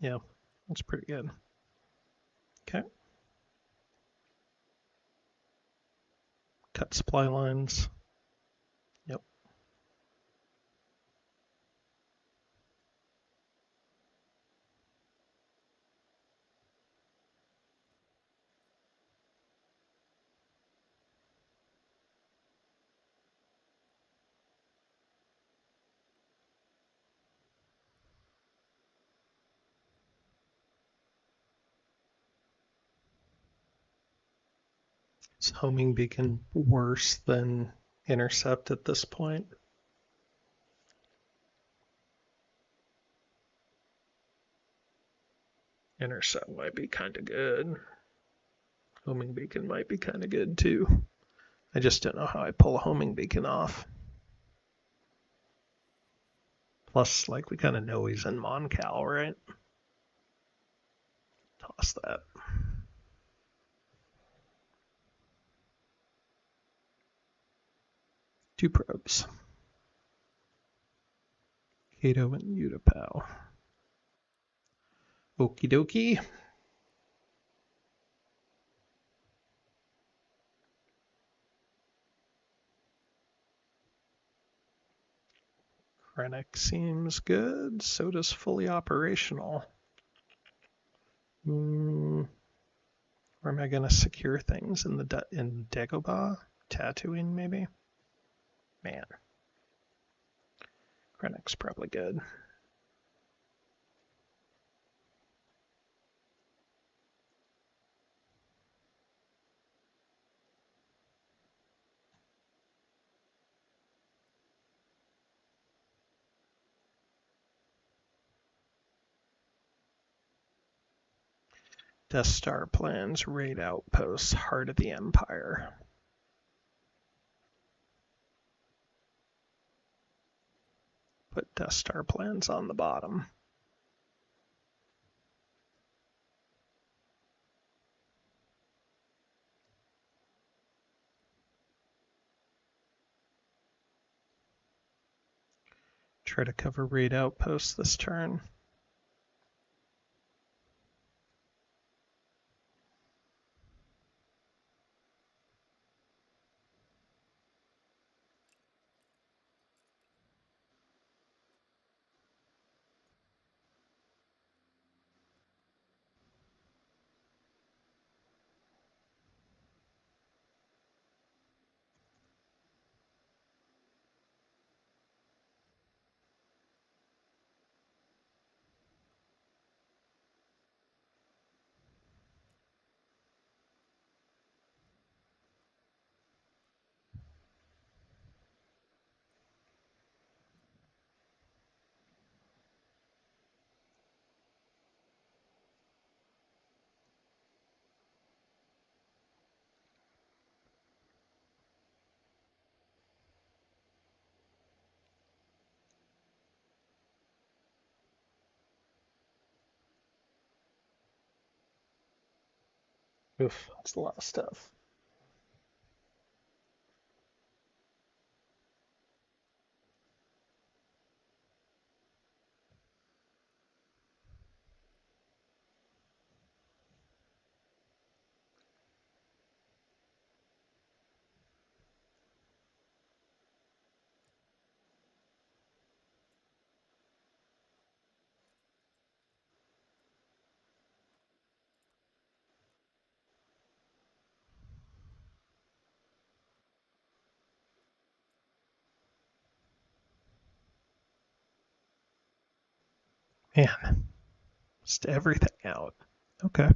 [SPEAKER 1] Yeah, that's pretty good. Okay. Cut supply lines. Yep. Is homing beacon worse than intercept at this point? Intercept might be kind of good. Homing beacon might be kind of good too. I just don't know how I pull a homing beacon off. Plus, like, we kind of know he's in Moncal, right? Toss that. Two probes. Kato and Utapau. Okie dokie. Krennic seems good. So does fully operational. Where am I going to secure things? In Dagobah? Tatooine, maybe? Man. Krennic's probably good. Death Star plans, raid outposts, heart of the Empire. Put Death Star plans on the bottom. Try to cover raid outposts this turn. Oof, that's a lot of stuff. Man, just everything out. Okay.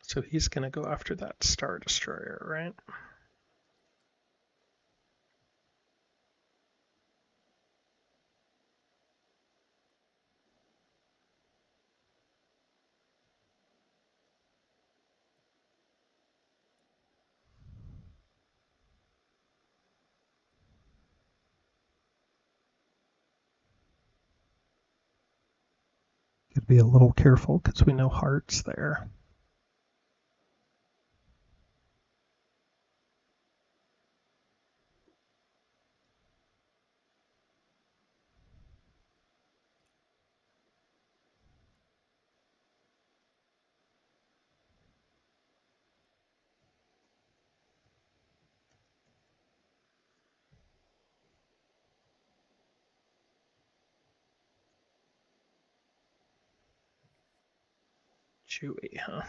[SPEAKER 1] So he's going to go after that Star Destroyer, right? Could be a little careful because we know Heart's there. Chewy, huh?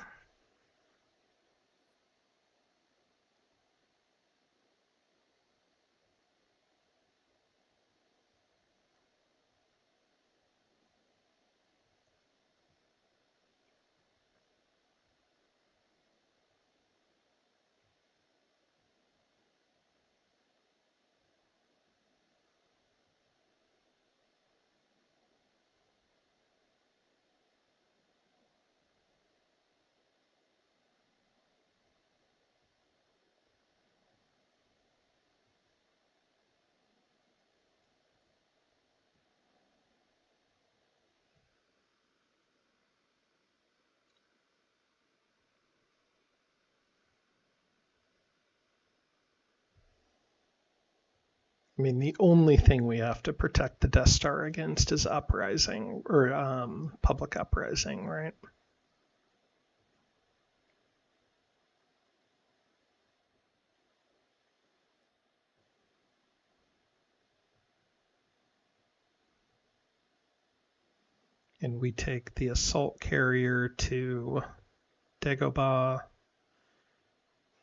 [SPEAKER 1] I mean, the only thing we have to protect the Death Star against is uprising, or public uprising, right? And we take the assault carrier to Dagobah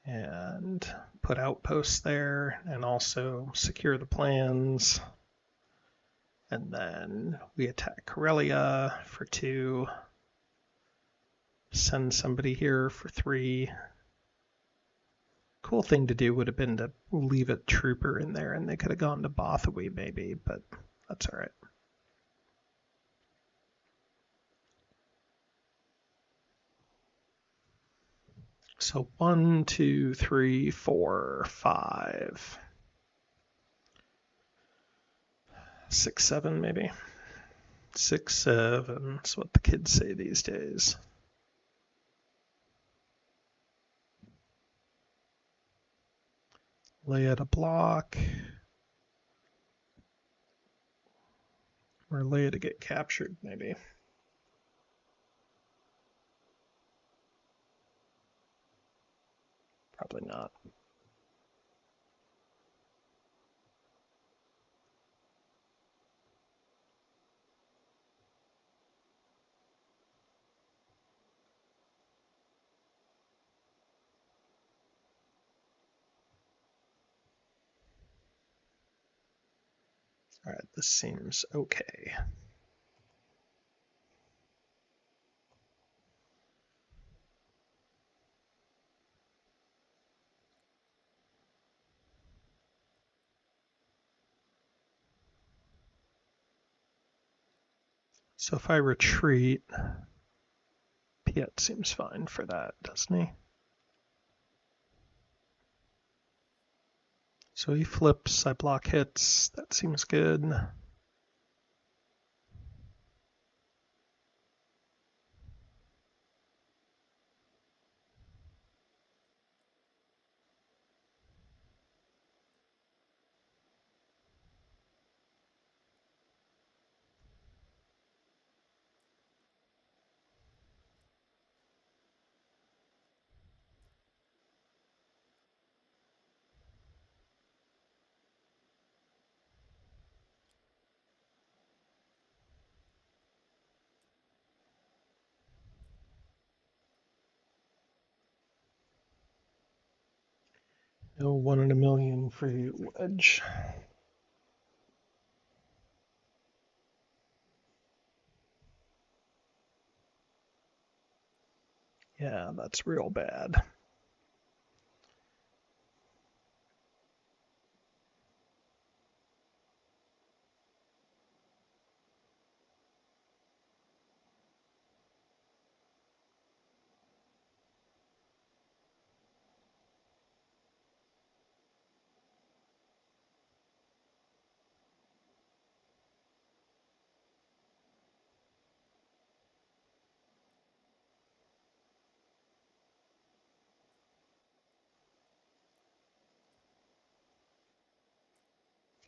[SPEAKER 1] and put outposts there and also secure the plans. And then we attack Corellia for 2, send somebody here for 3. Cool thing to do would have been to leave a trooper in there and they could have gone to Bothawi maybe, but that's all right. So 1, 2, 3, 4, 5, 6, 7 maybe. 6, 7. That's what the kids say these days. Leia to block. Or Leia to get captured, maybe. Probably not. All right, this seems okay. So if I retreat, Piet seems fine for that, doesn't he? So he flips, I block hits, that seems good. No 1 in a million for you, Wedge. Yeah, that's real bad.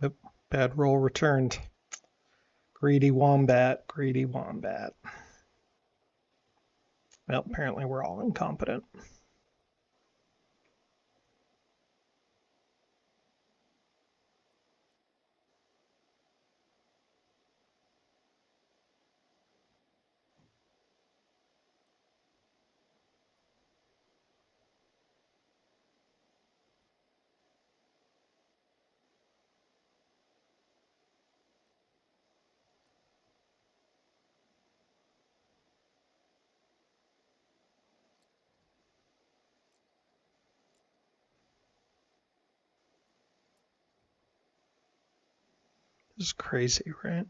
[SPEAKER 1] Nope, bad roll returned. Greedy Wombat, greedy Wombat. Well, apparently we're all incompetent. This is crazy, right?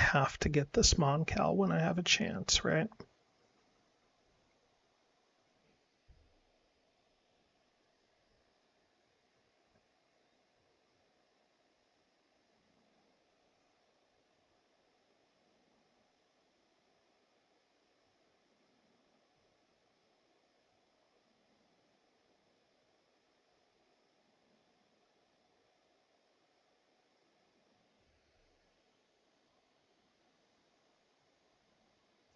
[SPEAKER 1] have to get this Moncal when I have a chance, right?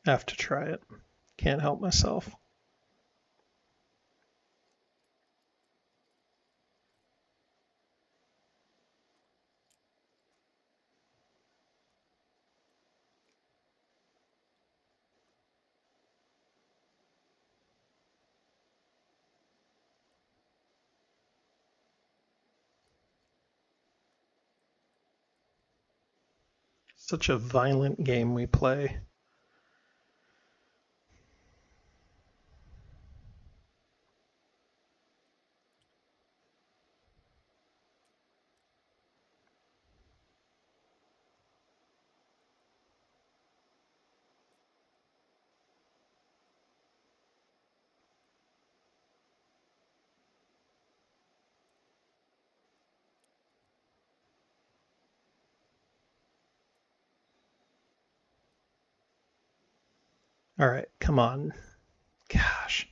[SPEAKER 1] I have to try it. Can't help myself. Such a violent game we play. All right, come on. Gosh.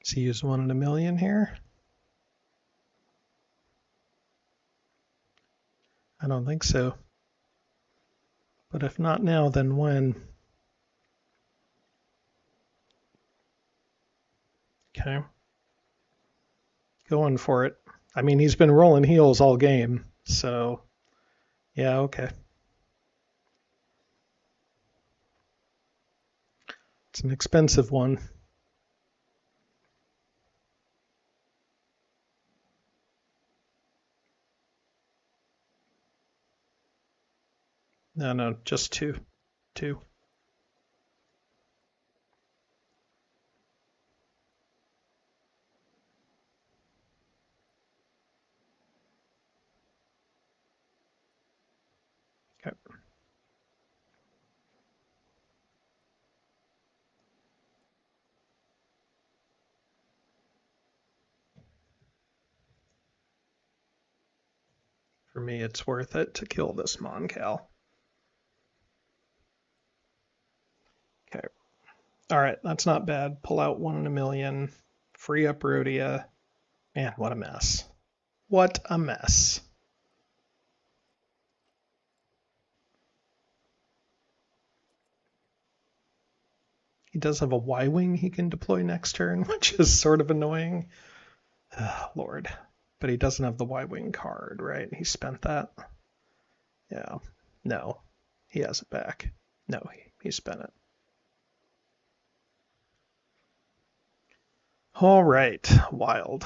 [SPEAKER 1] Does he use 1 in a million here? I don't think so. But if not now, then when? Okay. Going for it. I mean, he's been rolling heels all game, so yeah, okay. It's an expensive one. No, just 2. 2. Okay. For me, it's worth it to kill this Moncal. Okay. All right, that's not bad. Pull out 1 in a million. Free up Rhodia. Man, what a mess. What a mess. He does have a Y-Wing he can deploy next turn, which is sort of annoying. Oh, Lord. But he doesn't have the Y-Wing card, right? He spent that. Yeah. No. He has it back. No, he spent it. All right. Wild.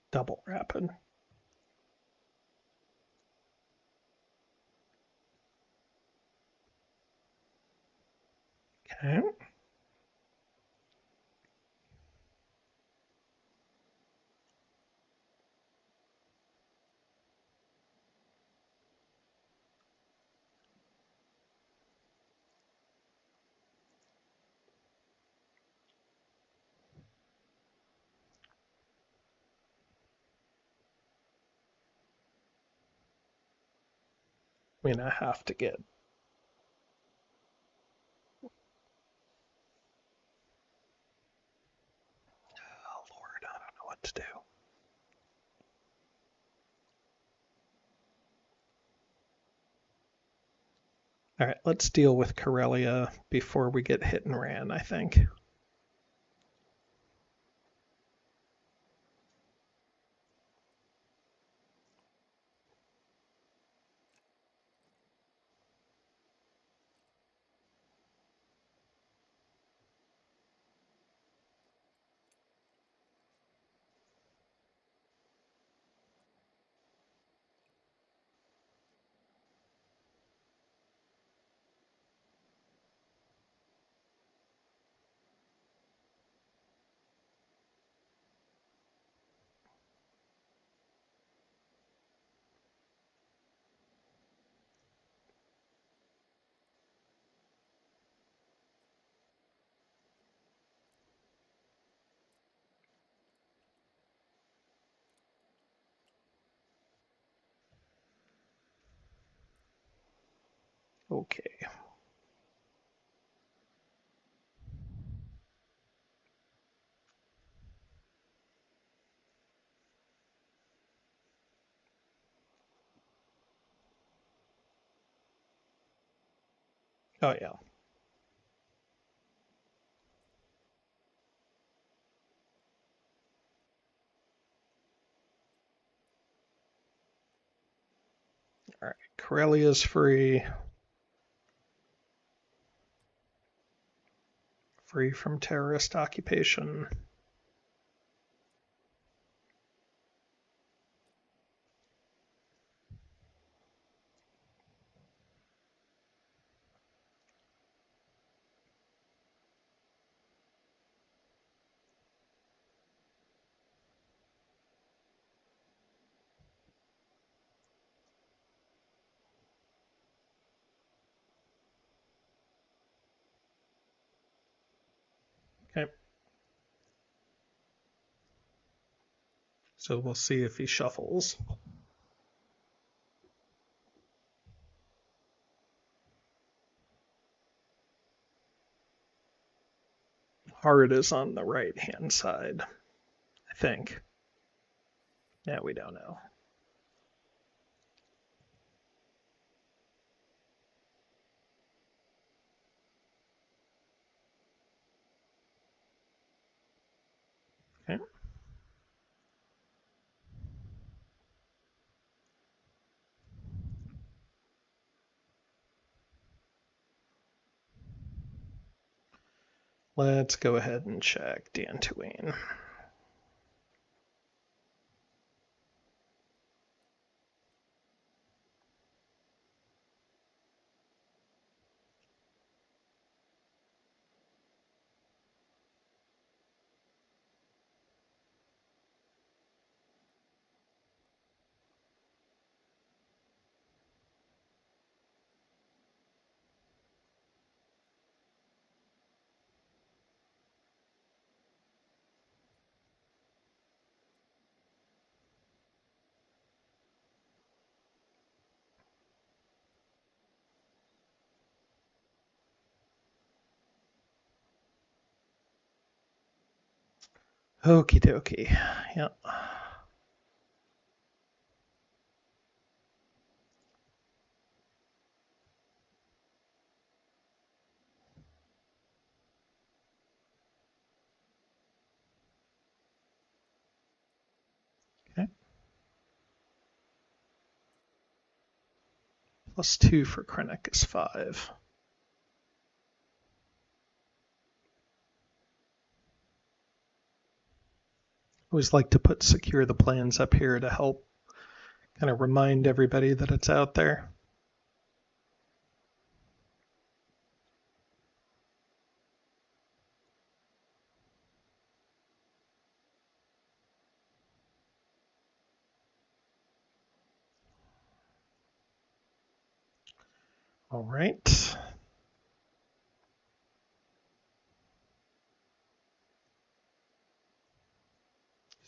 [SPEAKER 1] Double rapid. Okay. I mean, I have to get. Oh, Lord, I don't know what to do. All right, let's deal with Corellia before we get hit and ran, I think. Okay. Oh yeah. All right. Corellia's free. Free from terrorist occupation. Okay. So we'll see if he shuffles. Heart is on the right hand side, I think. Yeah, we don't know. Okay. Let's go ahead and check Dantooine. Okie dokie. Yep. Okay. +2 for Krennic is 5. Always like to put secure the plans up here to help kind of remind everybody that it's out there. All right.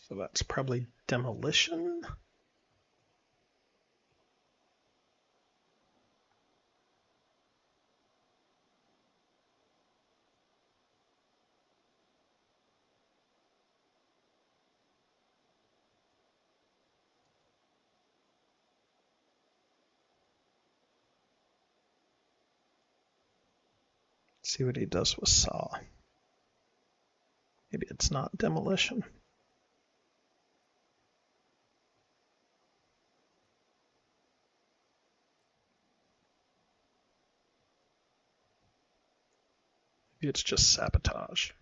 [SPEAKER 1] So that's probably demolition. See what he does with Saw. Maybe it's not demolition. Maybe it's just sabotage.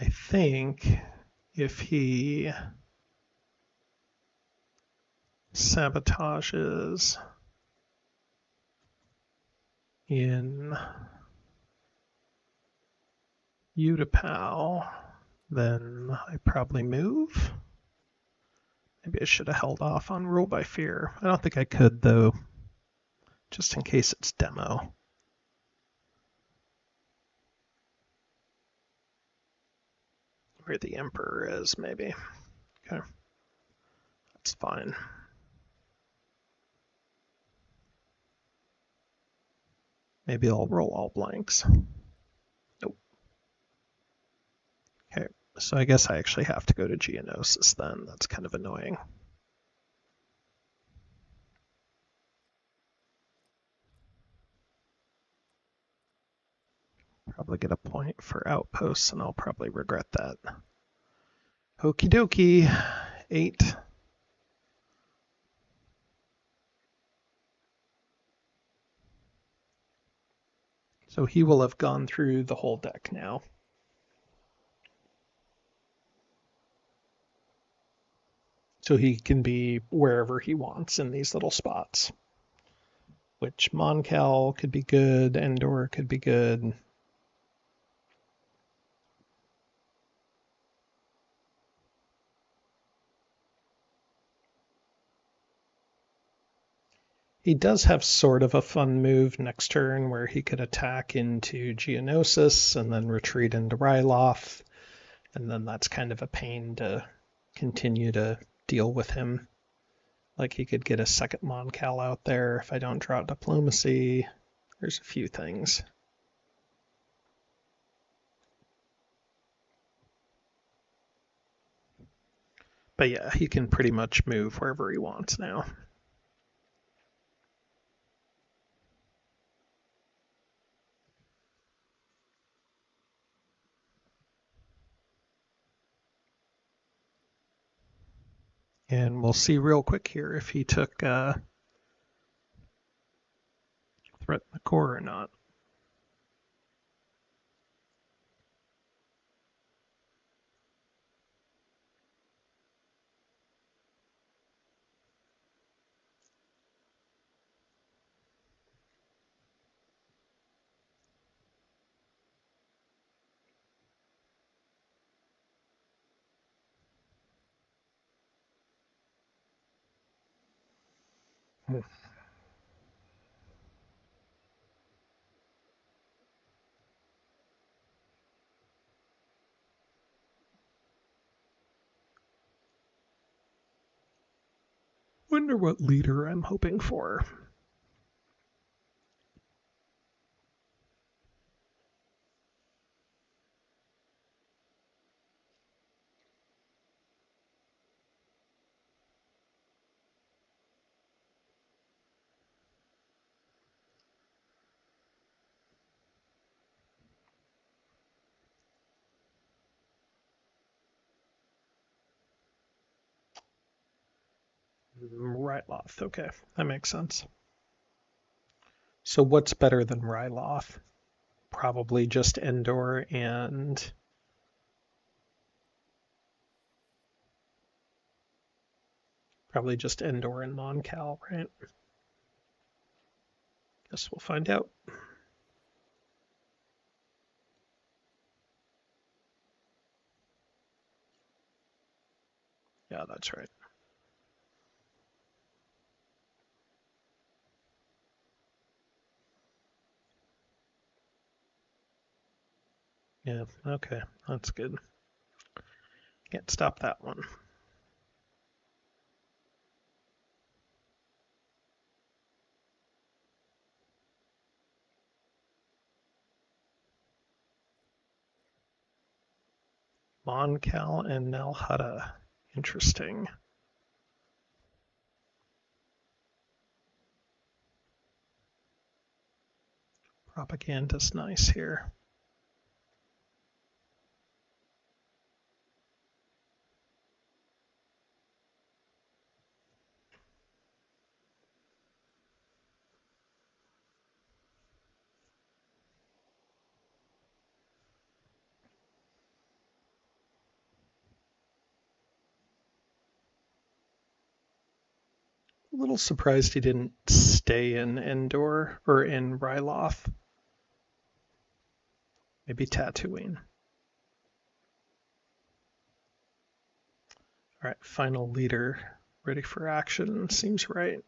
[SPEAKER 1] I think if he sabotages in Utapau, then I probably move. Maybe I should have held off on Rule by Fear. I don't think I could, though, just in case it's demo. Where the Emperor is, maybe. Okay, that's fine. Maybe I'll roll all blanks. Nope. Okay, so I guess I actually have to go to Geonosis then. That's kind of annoying. Probably get a point for Outposts, and I'll probably regret that. Okie dokie. 8. So he will have gone through the whole deck now. So he can be wherever he wants in these little spots. Which Moncal could be good, Endor could be good. He does have sort of a fun move next turn where he could attack into Geonosis and then retreat into Ryloth. And then that's kind of a pain to continue to deal with him. Like he could get a second Moncal out there if I don't draw Diplomacy. There's a few things. But yeah, he can pretty much move wherever he wants now. And we'll see real quick here if he took Threaten the Core or not. Wonder what leader I'm hoping for. Ryloth, okay, that makes sense. So what's better than Ryloth? Probably just Endor and probably just Endor and Moncal, right? Guess we'll find out. Yeah, that's right. Yeah, okay, that's good. Can't stop that one. Moncal and Nalhutta. Interesting. Propaganda's nice here. A little surprised he didn't stay in Endor or in Ryloth. Maybe Tatooine. All right, final leader, ready for action, seems right.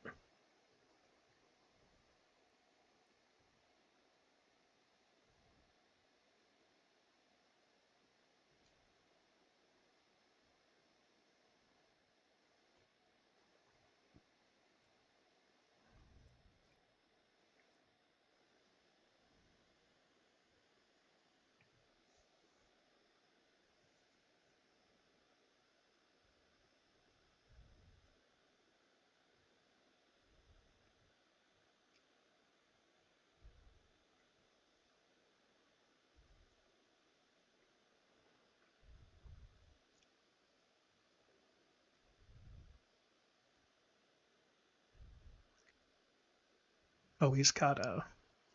[SPEAKER 1] Oh, he's got a,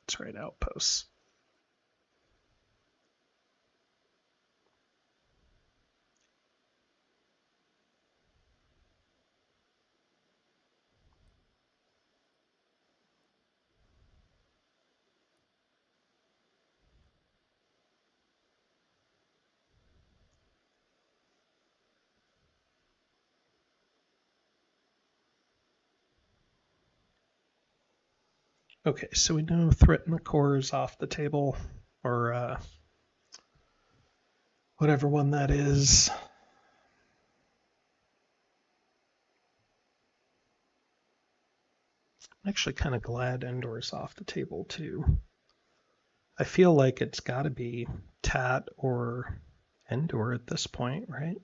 [SPEAKER 1] that's right, outposts. Okay, so we know threaten the core is off the table, or whatever one that is. I'm actually kind of glad Endor's off the table too. I feel like it's got to be Tat or Endor at this point, right?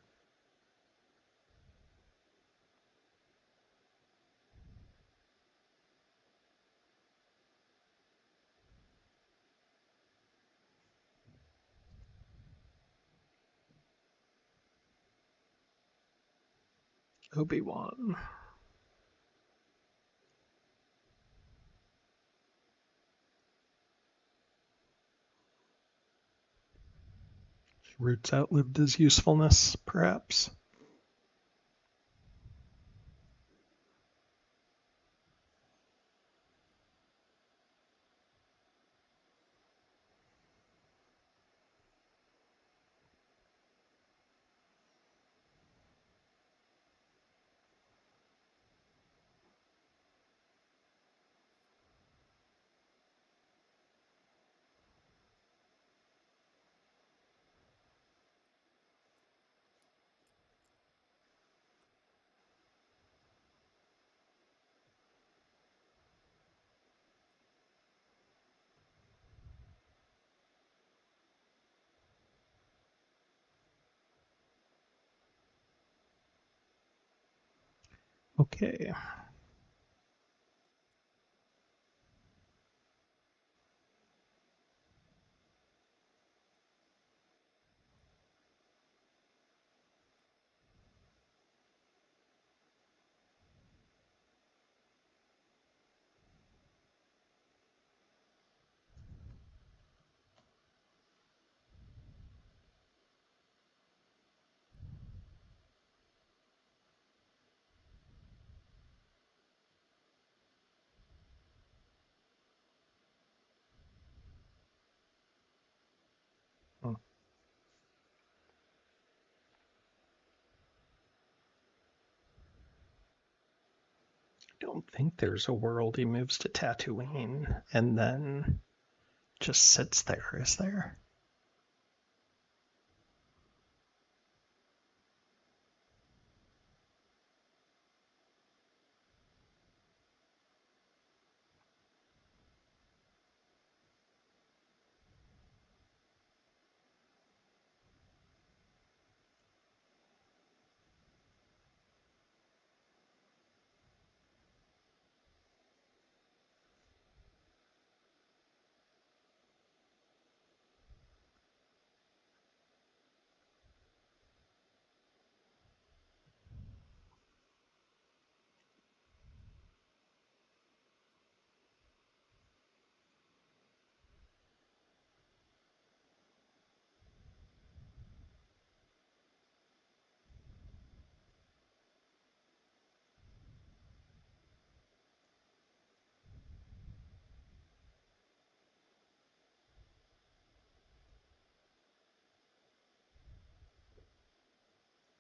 [SPEAKER 1] Obi-Wan. Roots outlived his usefulness, perhaps. Okay. I don't think there's a world he moves to Tatooine and then just sits there, is there?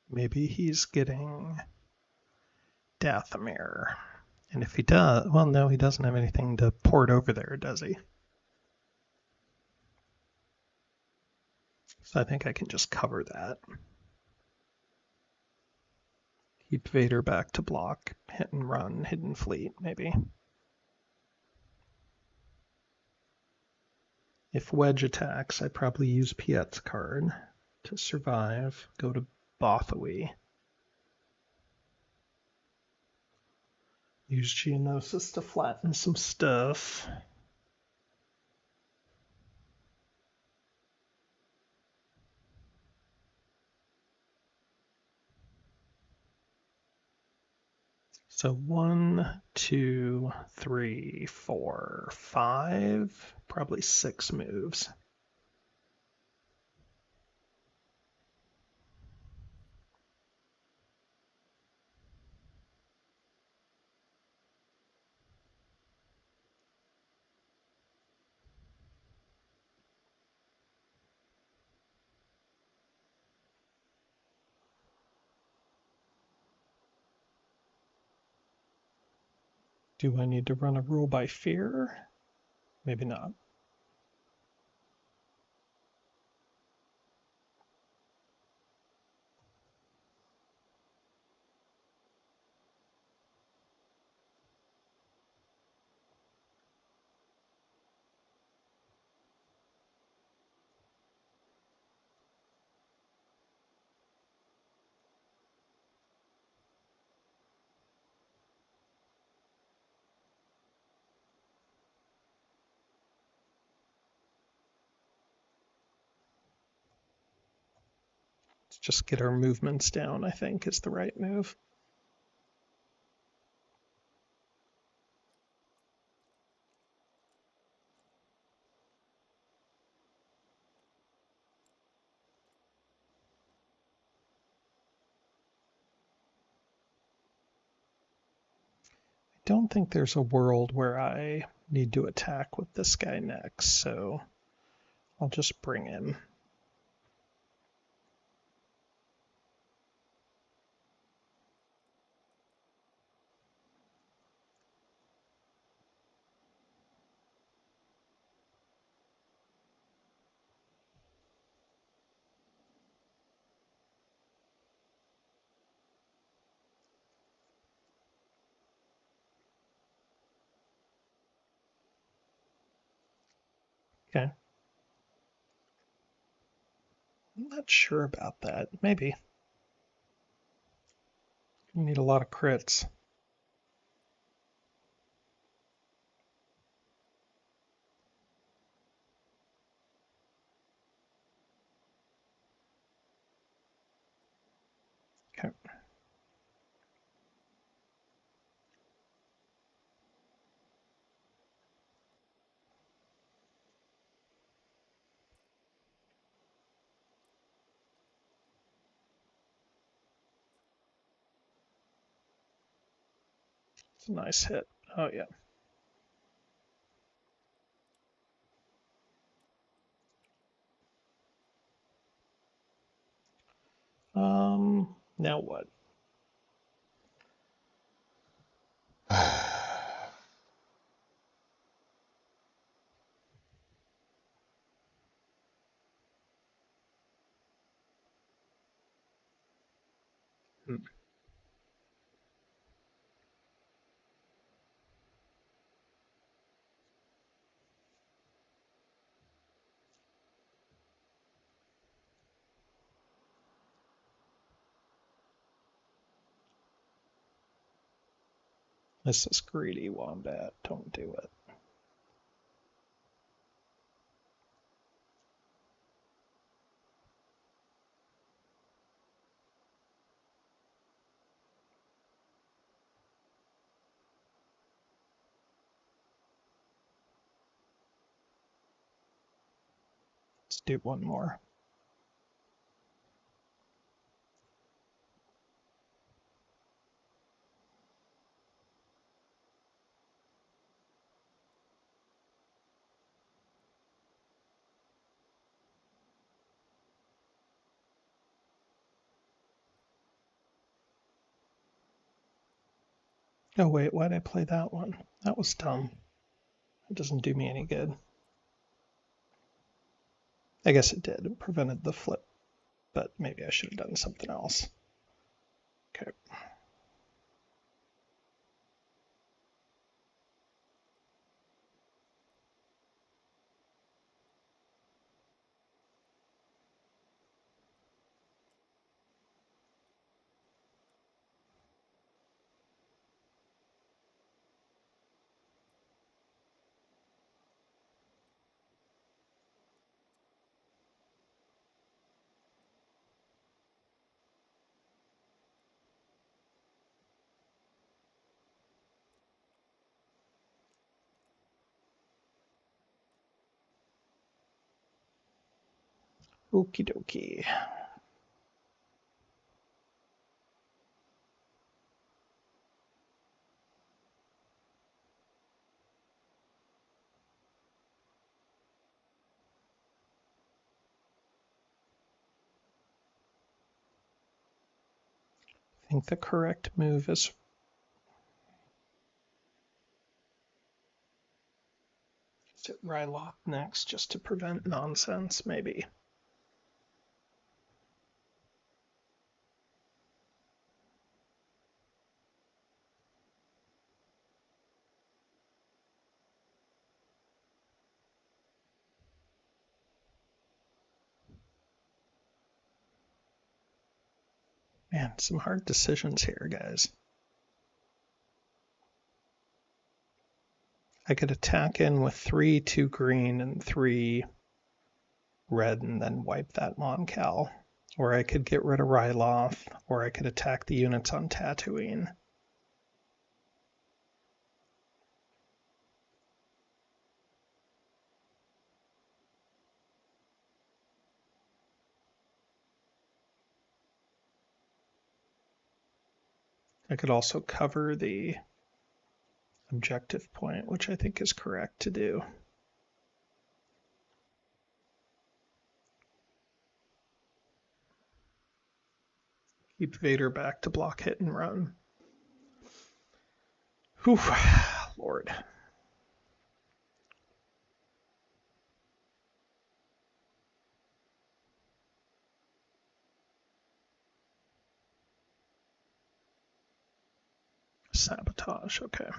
[SPEAKER 1] Maybe he's getting Dathomir. And if he does, well, no, he doesn't have anything to port over there, does he? So I think I can just cover that. Keep Vader back to block, hit and run, hidden fleet, maybe. If Wedge attacks, I probably use Piet's card to survive, go to Bothawi. Use Geonosis to flatten some stuff. So 1, 2, 3, 4, 5, probably 6 moves. Do I need to run a rule by fear? Maybe not. Let's just get our movements down, I think, is the right move. I don't think there's a world where I need to attack with this guy next, so I'll just bring him. Okay. I'm not sure about that. Maybe. You need a lot of crits. Okay. It's a nice hit. Oh, yeah. Now what? This is greedy, Wombat. Don't do it. Let's do one more. Oh wait, why'd I play that one? That was dumb. It doesn't do me any good. I guess it did. It prevented the flip, but maybe I should have done something else. Okay. Okie dokie. I think the correct move is it Ryloth next, just to prevent nonsense, maybe. Man, some hard decisions here, guys. I could attack in with 3, 2 green, and 3 red, and then wipe that Moncal. Or I could get rid of Ryloth, or I could attack the units on Tatooine. I could also cover the objective point, which I think is correct to do. Keep Vader back to block hit and run. Whew, Lord. Sabotage, okay.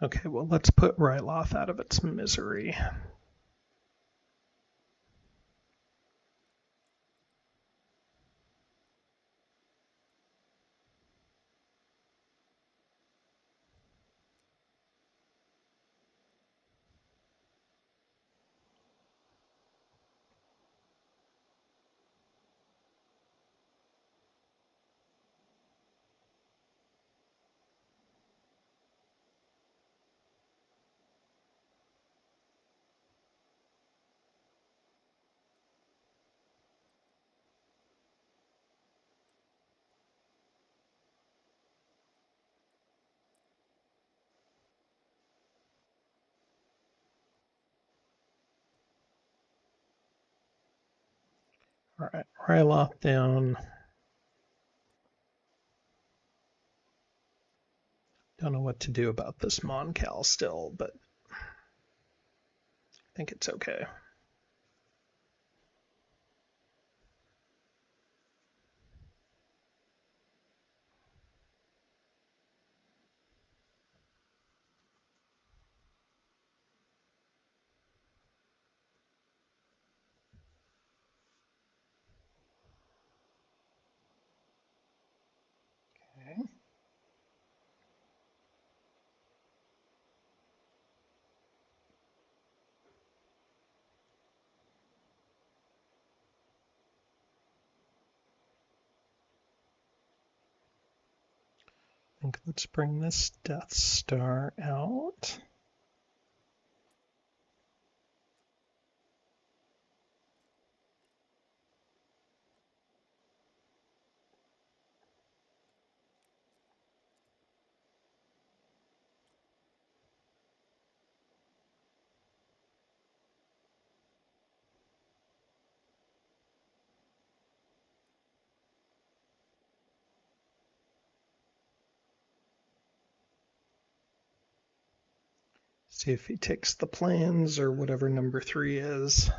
[SPEAKER 1] Okay, well, let's put Ryloth out of its misery. All right, Ryloth down. Don't know what to do about this Moncal still, but I think it's okay. Okay. I think let's bring this Death Star out. See if he takes the plans or whatever number 3 is.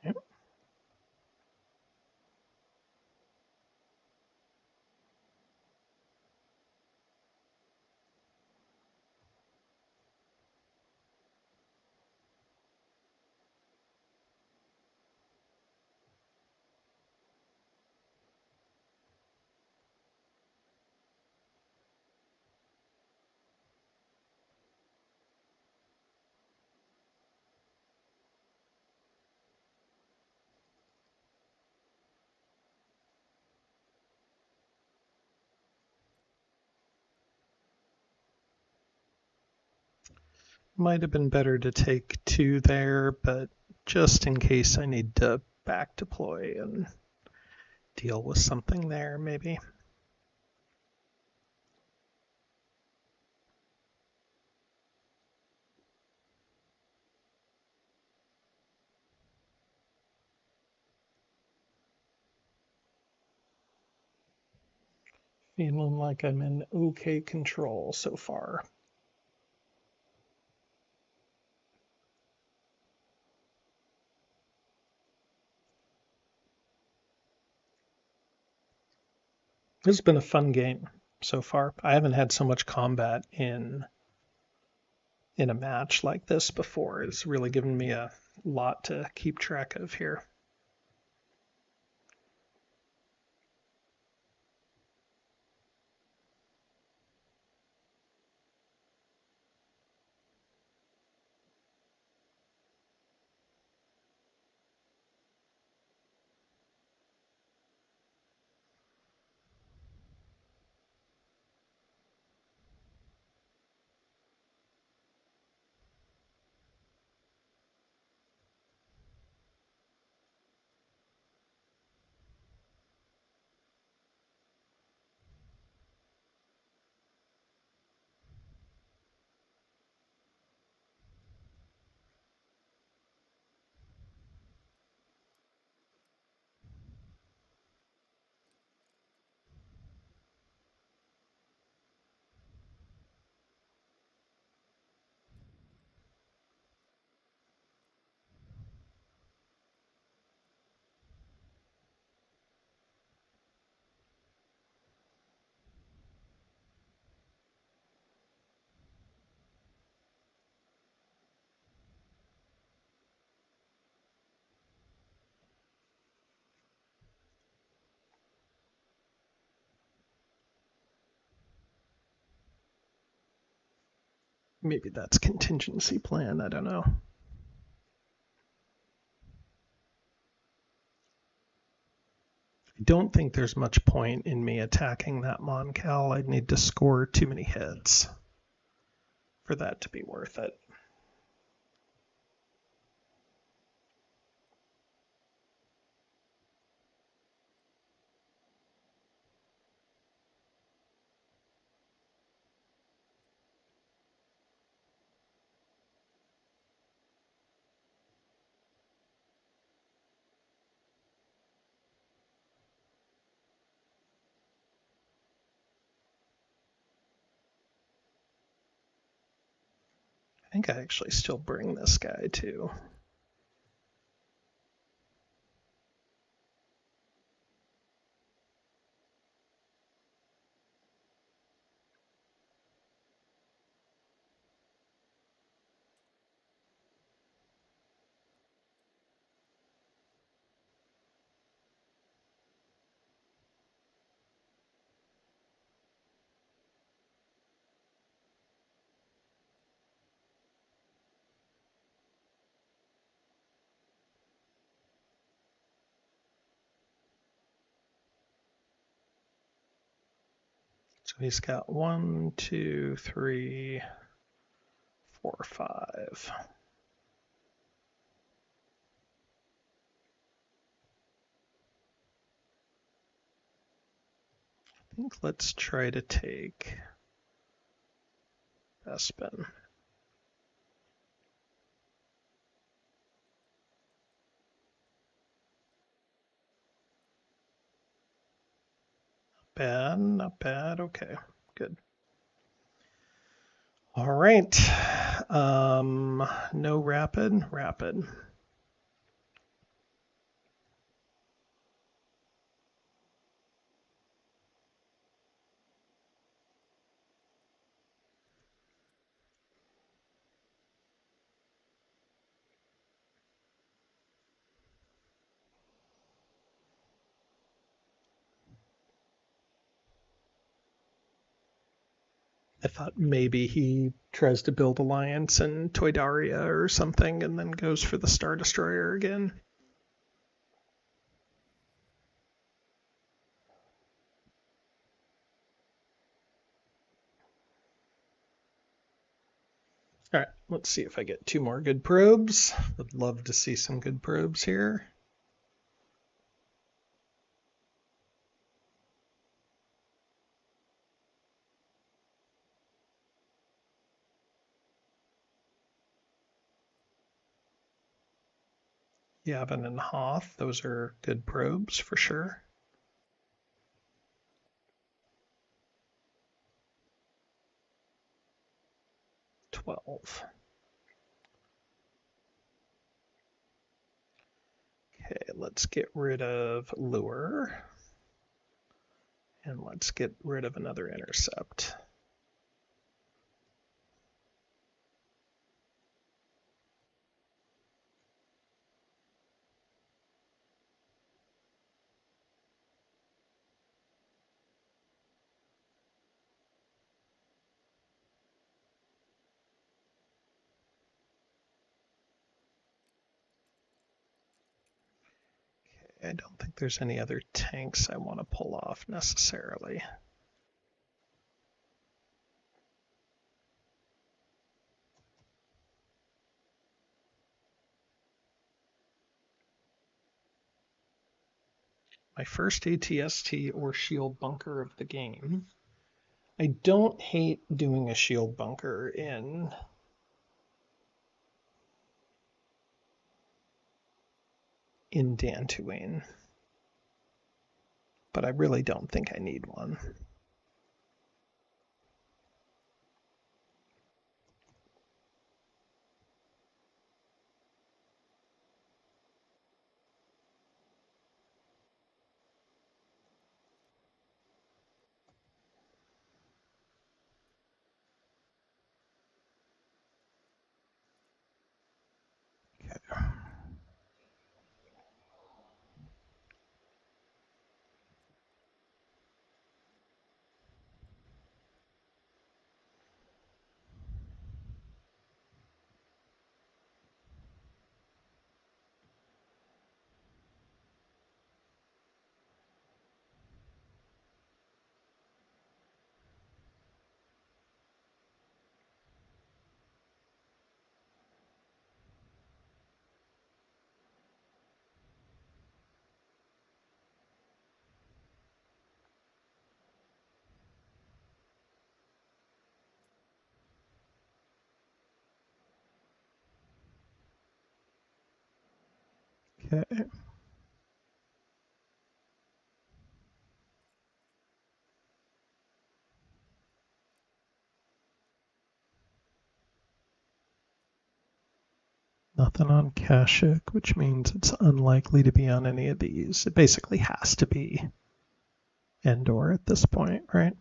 [SPEAKER 1] Okay. Might have been better to take 2 there, but just in case I need to back deploy and deal with something there, maybe. Feeling like I'm in okay control so far. This has been a fun game so far. I haven't had so much combat in a match like this before. It's really given me a lot to keep track of here. Maybe that's contingency plan, I don't know. I don't think there's much point in me attacking that Moncal. I'd need to score too many hits for that to be worth it. I think I actually still bring this guy too. So he's got 1, 2, 3, 4, 5. I think let's try to take Bespin. Bad, not bad. Okay, good. All right. No rapid, rapid. I thought maybe he tries to build alliance in Toydaria or something and then goes for the Star Destroyer again. All right, let's see if I get 2 more good probes. Would love to see some good probes here. Yavin and Hoth, those are good probes for sure. 12. Okay, let's get rid of Lure. And let's get rid of another intercept. I don't think there's any other tanks I want to pull off necessarily. My first ATST or shield bunker of the game. I don't hate doing a shield bunker in Dantooine, but I really don't think I need one. Okay. Nothing on Kashyyyk, which means it's unlikely to be on any of these. It basically has to be Endor at this point, right?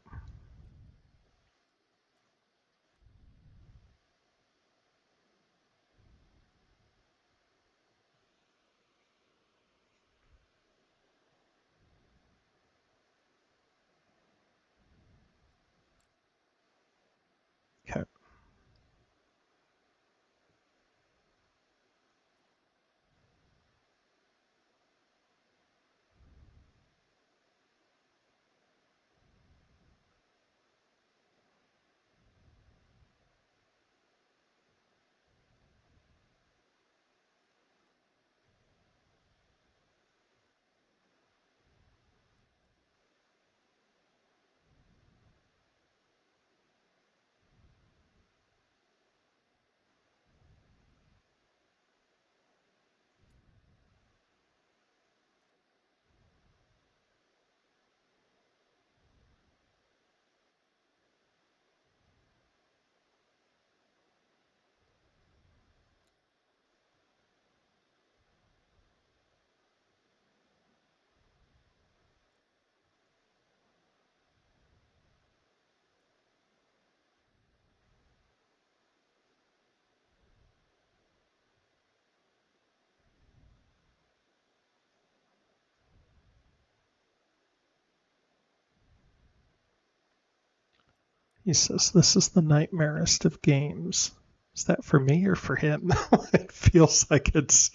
[SPEAKER 1] Okay. He says this is the nightmarest of games. Is that for me or for him? It feels like it's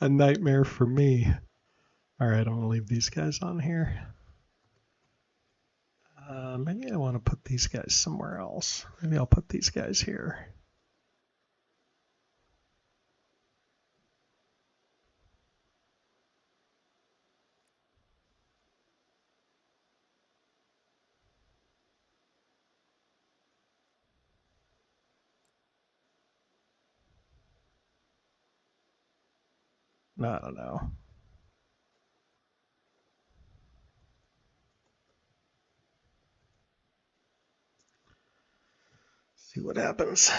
[SPEAKER 1] a nightmare for me. All right, I'm going to leave these guys on here. Maybe I want to put these guys somewhere else. Maybe I'll put these guys here. No, I don't know. See what happens.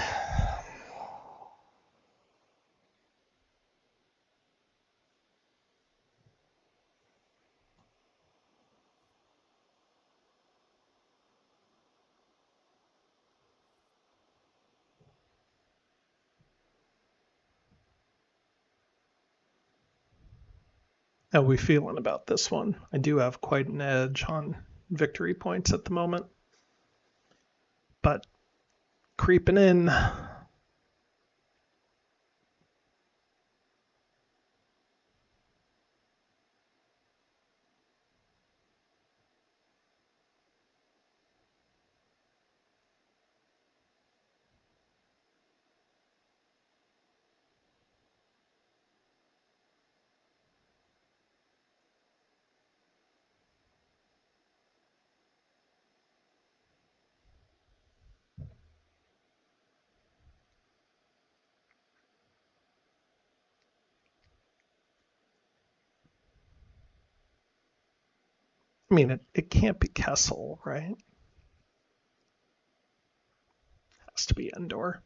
[SPEAKER 1] How are we feeling about this one? I do have quite an edge on victory points at the moment. But creeping in. I mean, it can't be Kessel, right? It has to be Endor.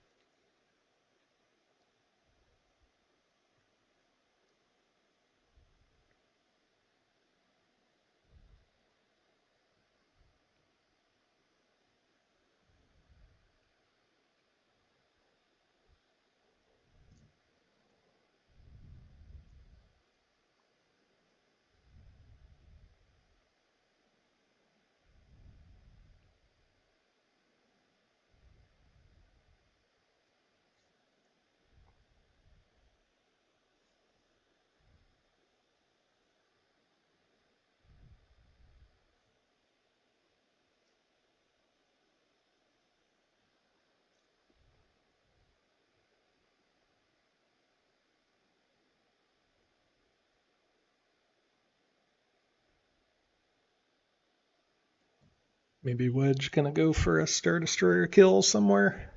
[SPEAKER 1] Maybe Wedge gonna go for a Star Destroyer kill somewhere?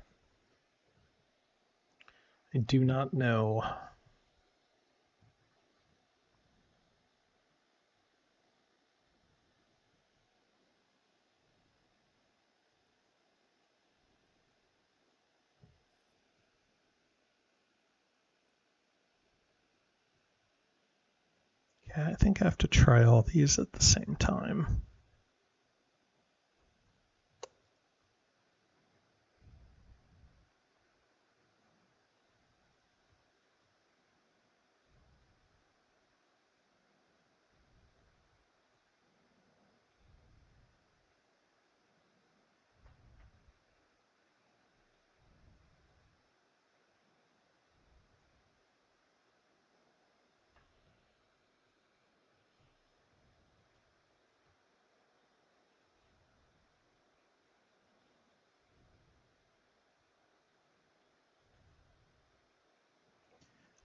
[SPEAKER 1] I do not know. Yeah, I think I have to try all these at the same time.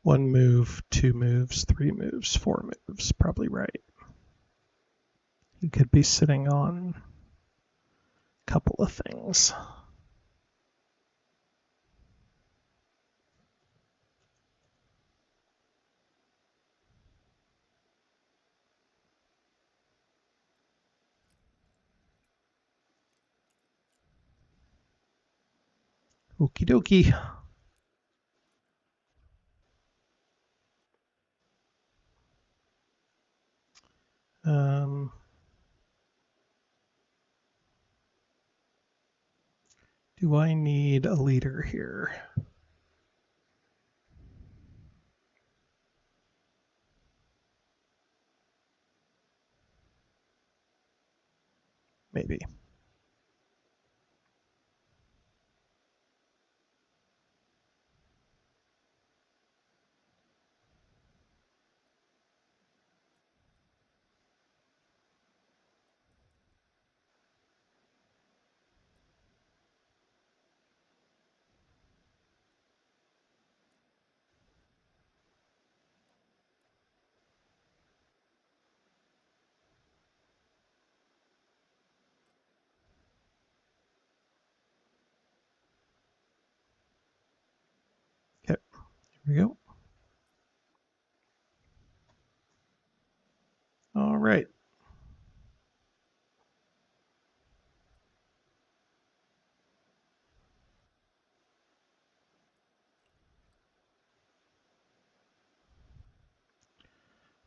[SPEAKER 1] One move, two moves, three moves, four moves. Probably right. He could be sitting on a couple of things. Okie dokie. Do I need a leader here? Maybe. we go. All right.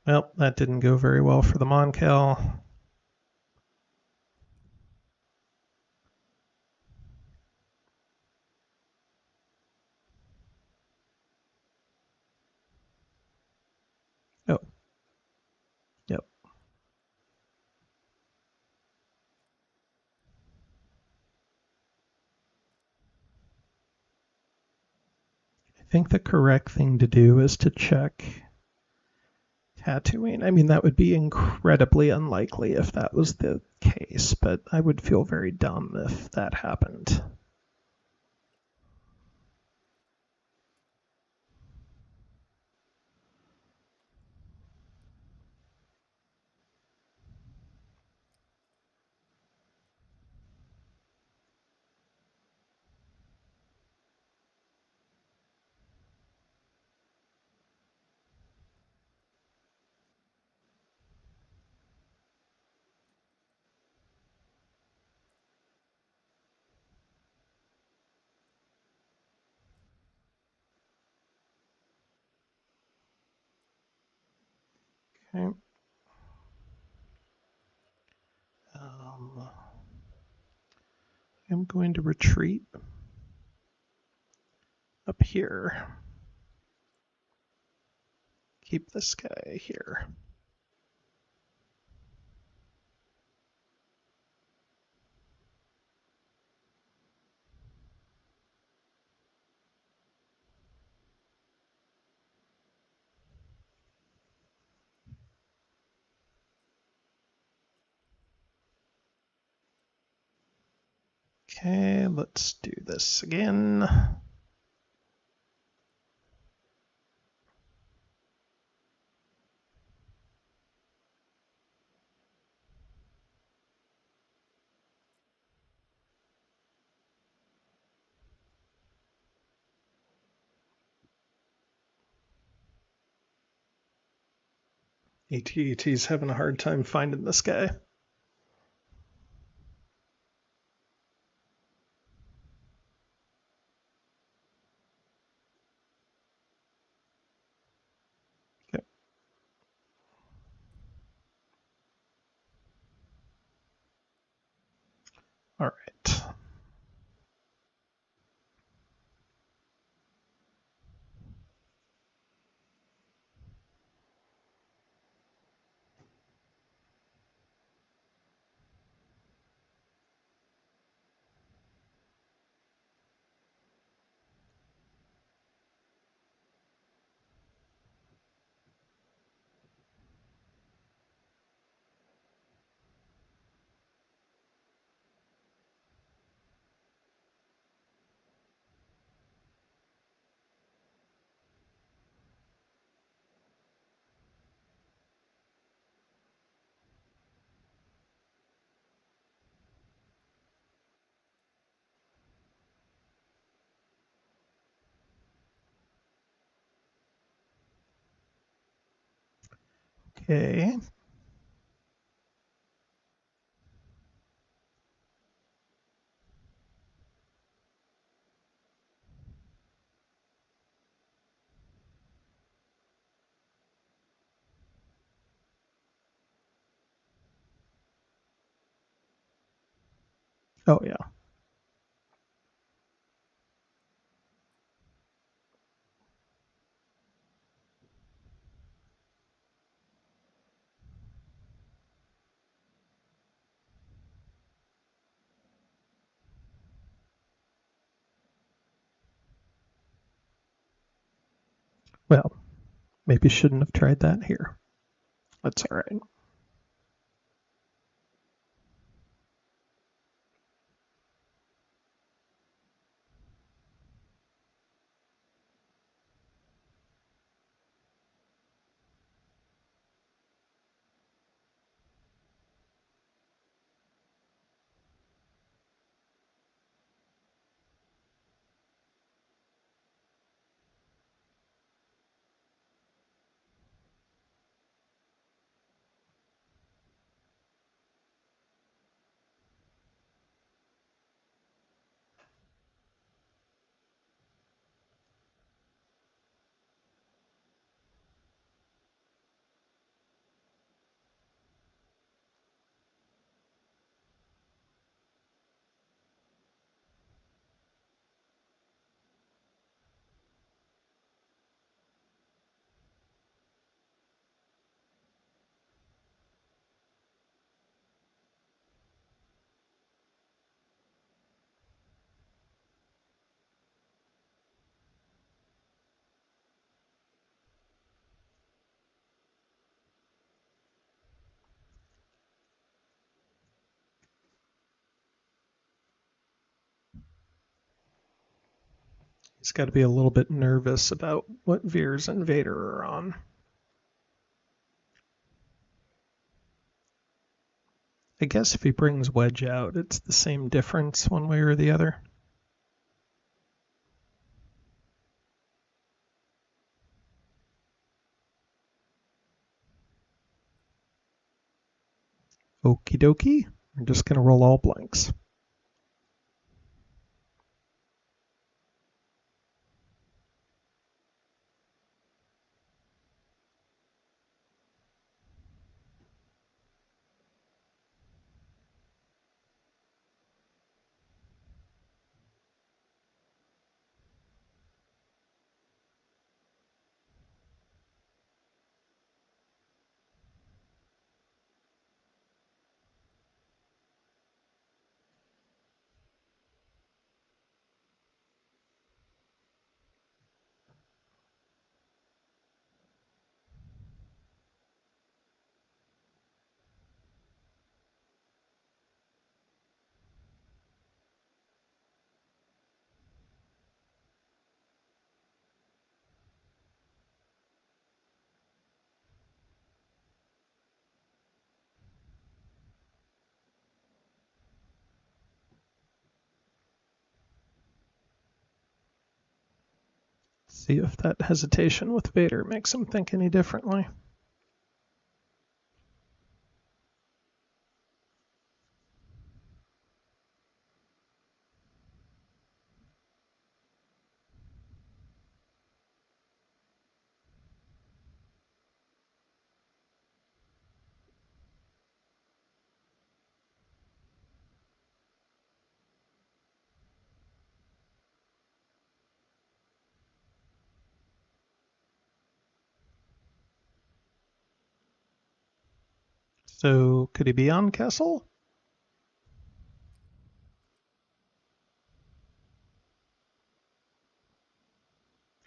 [SPEAKER 1] Well, that didn't go very well for the Moncal. Oh, yep. I think the correct thing to do is to check Tatooine. I mean, that would be incredibly unlikely if that was the case, but I would feel very dumb if that happened. Okay. I'm going to retreat up here. Keep this guy here. Okay, let's do this again. AT&T's having a hard time finding this guy. Okay. All right. Okay. Oh, yeah. Well, maybe shouldn't have tried that here. That's all right. He's got to be a little bit nervous about what Veers and Vader are on. I guess if he brings Wedge out, it's the same difference one way or the other. Okie dokie. We're just going to roll all blanks. See if that hesitation with Vader makes him think any differently. So could he be on Kessel?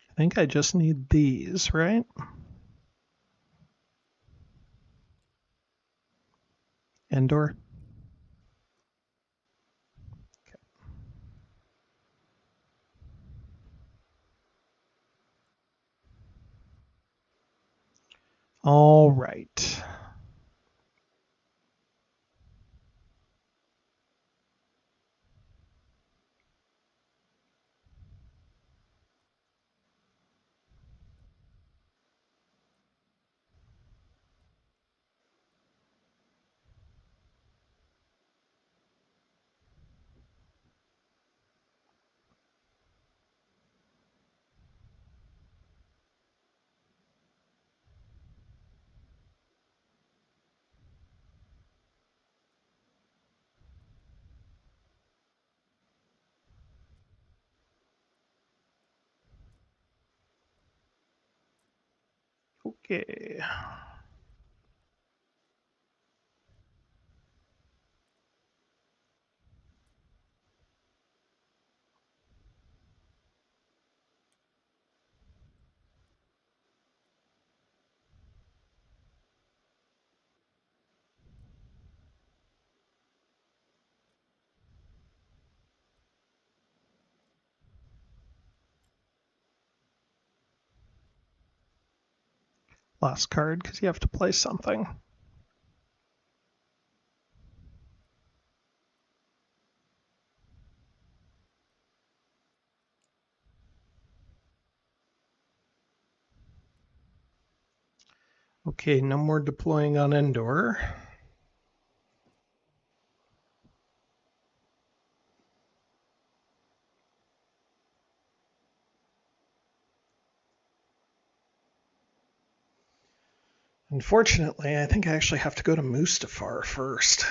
[SPEAKER 1] I think I just need these, right? Endor. Okay. All right. Okay. Last card because you have to play something. Okay, no more deploying on Endor. Unfortunately, I think I actually have to go to Mustafar first.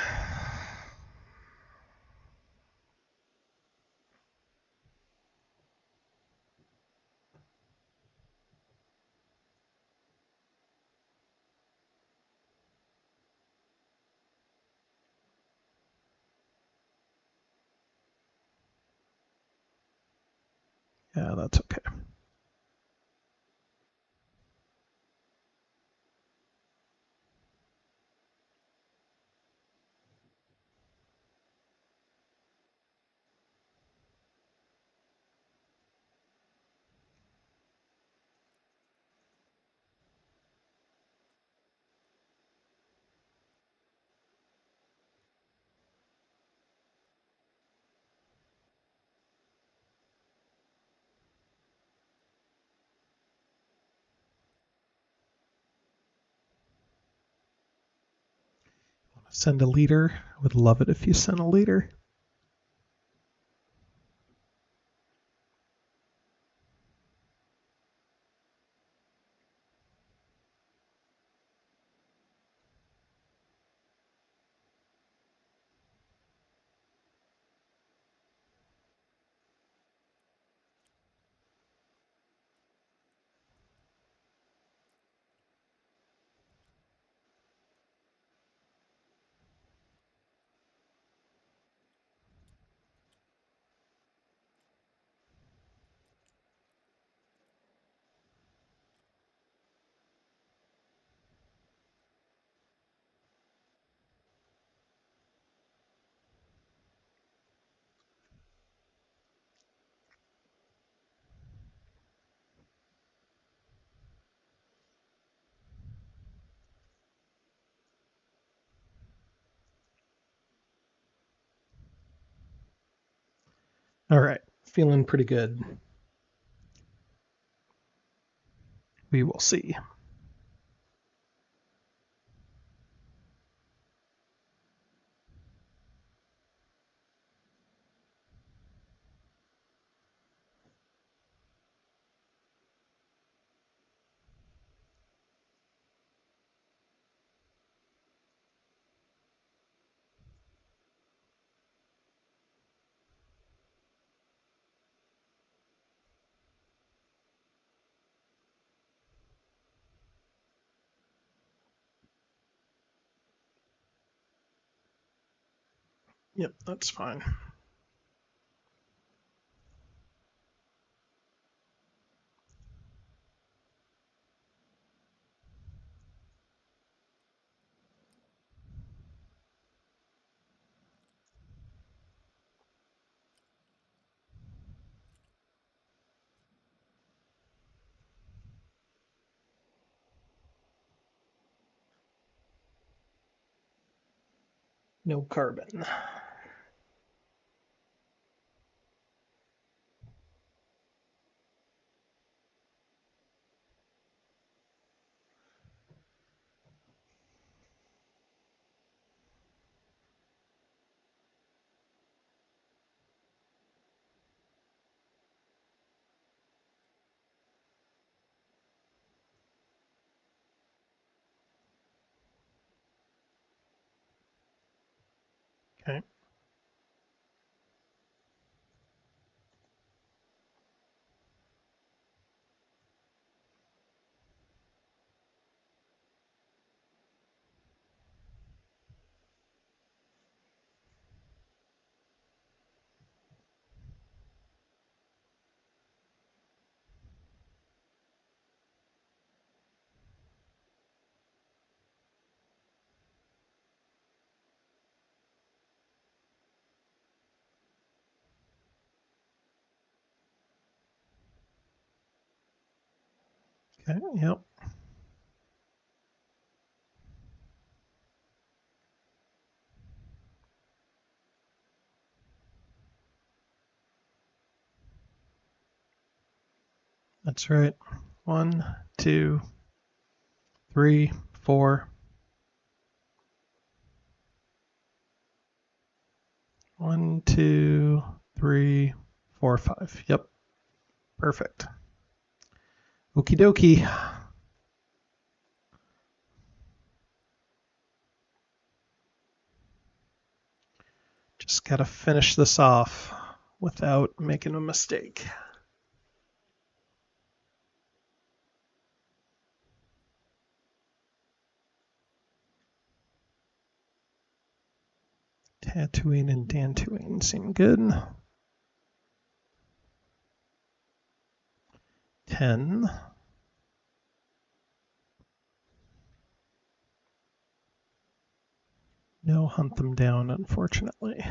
[SPEAKER 1] Yeah, that's okay. Send a leader. I would love it if you sent a leader. All right, feeling pretty good. We will see. Yep, that's fine. No carbon. Okay. Okay, yep. That's right. 1, 2, 3, 4. 1, 2, 3, 4, 5. Yep. Perfect. Okie dokie. Just got to finish this off without making a mistake. Tatooine and Dantooine seem good. 10. No, hunt them down, unfortunately.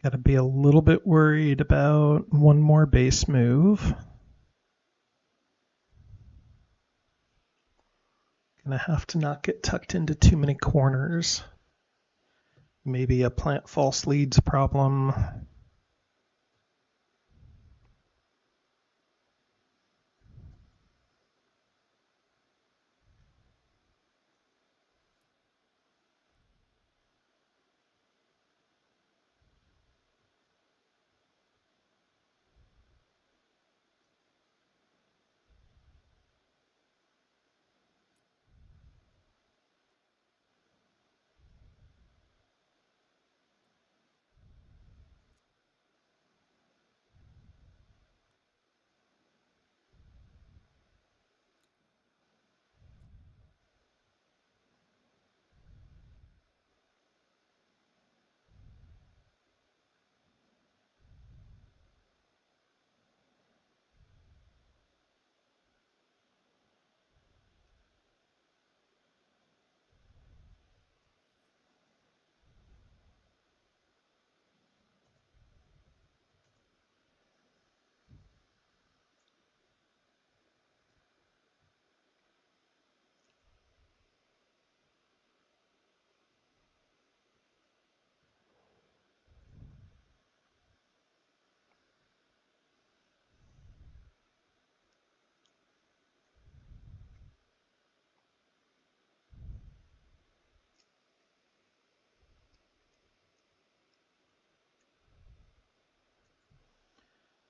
[SPEAKER 1] Got to be a little bit worried about one more base move. Gonna have to not get tucked into too many corners. Maybe a plant false leads problem.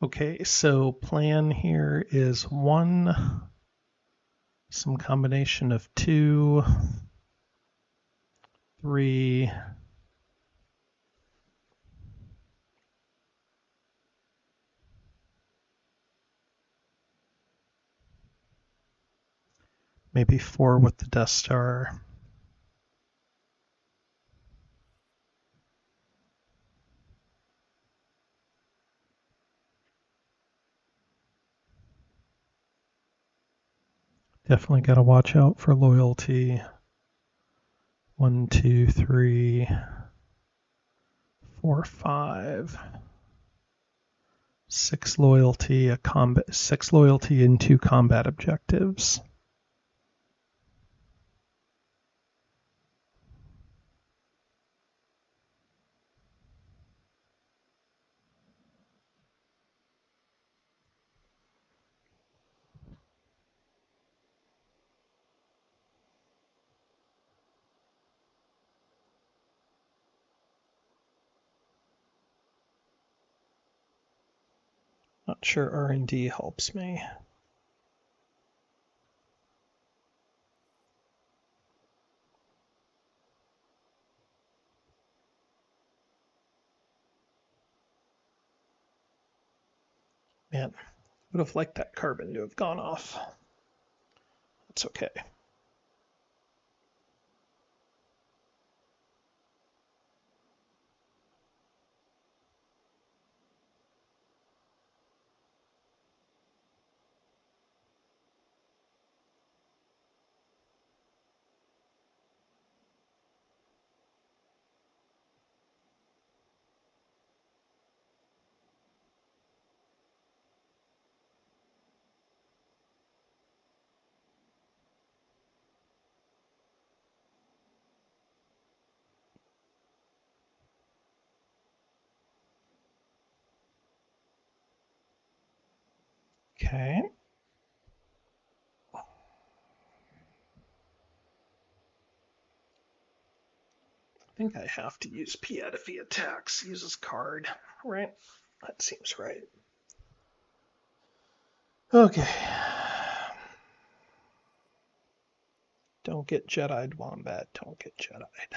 [SPEAKER 1] Okay, so plan here is 1, some combination of 2, 3, maybe 4 with the Death Star. Definitely got to watch out for loyalty. 1, 2, 3, 4, 5. 6 loyalty, 6 loyalty and 2 combat objectives. Not sure R&D helps me. Man, would have liked that carbon to have gone off. That's okay. Okay. I think I have to use Piet if he attacks, uses card, right? That seems right. Okay. Don't get Jedi'd, Wombat. Don't get Jedi'd.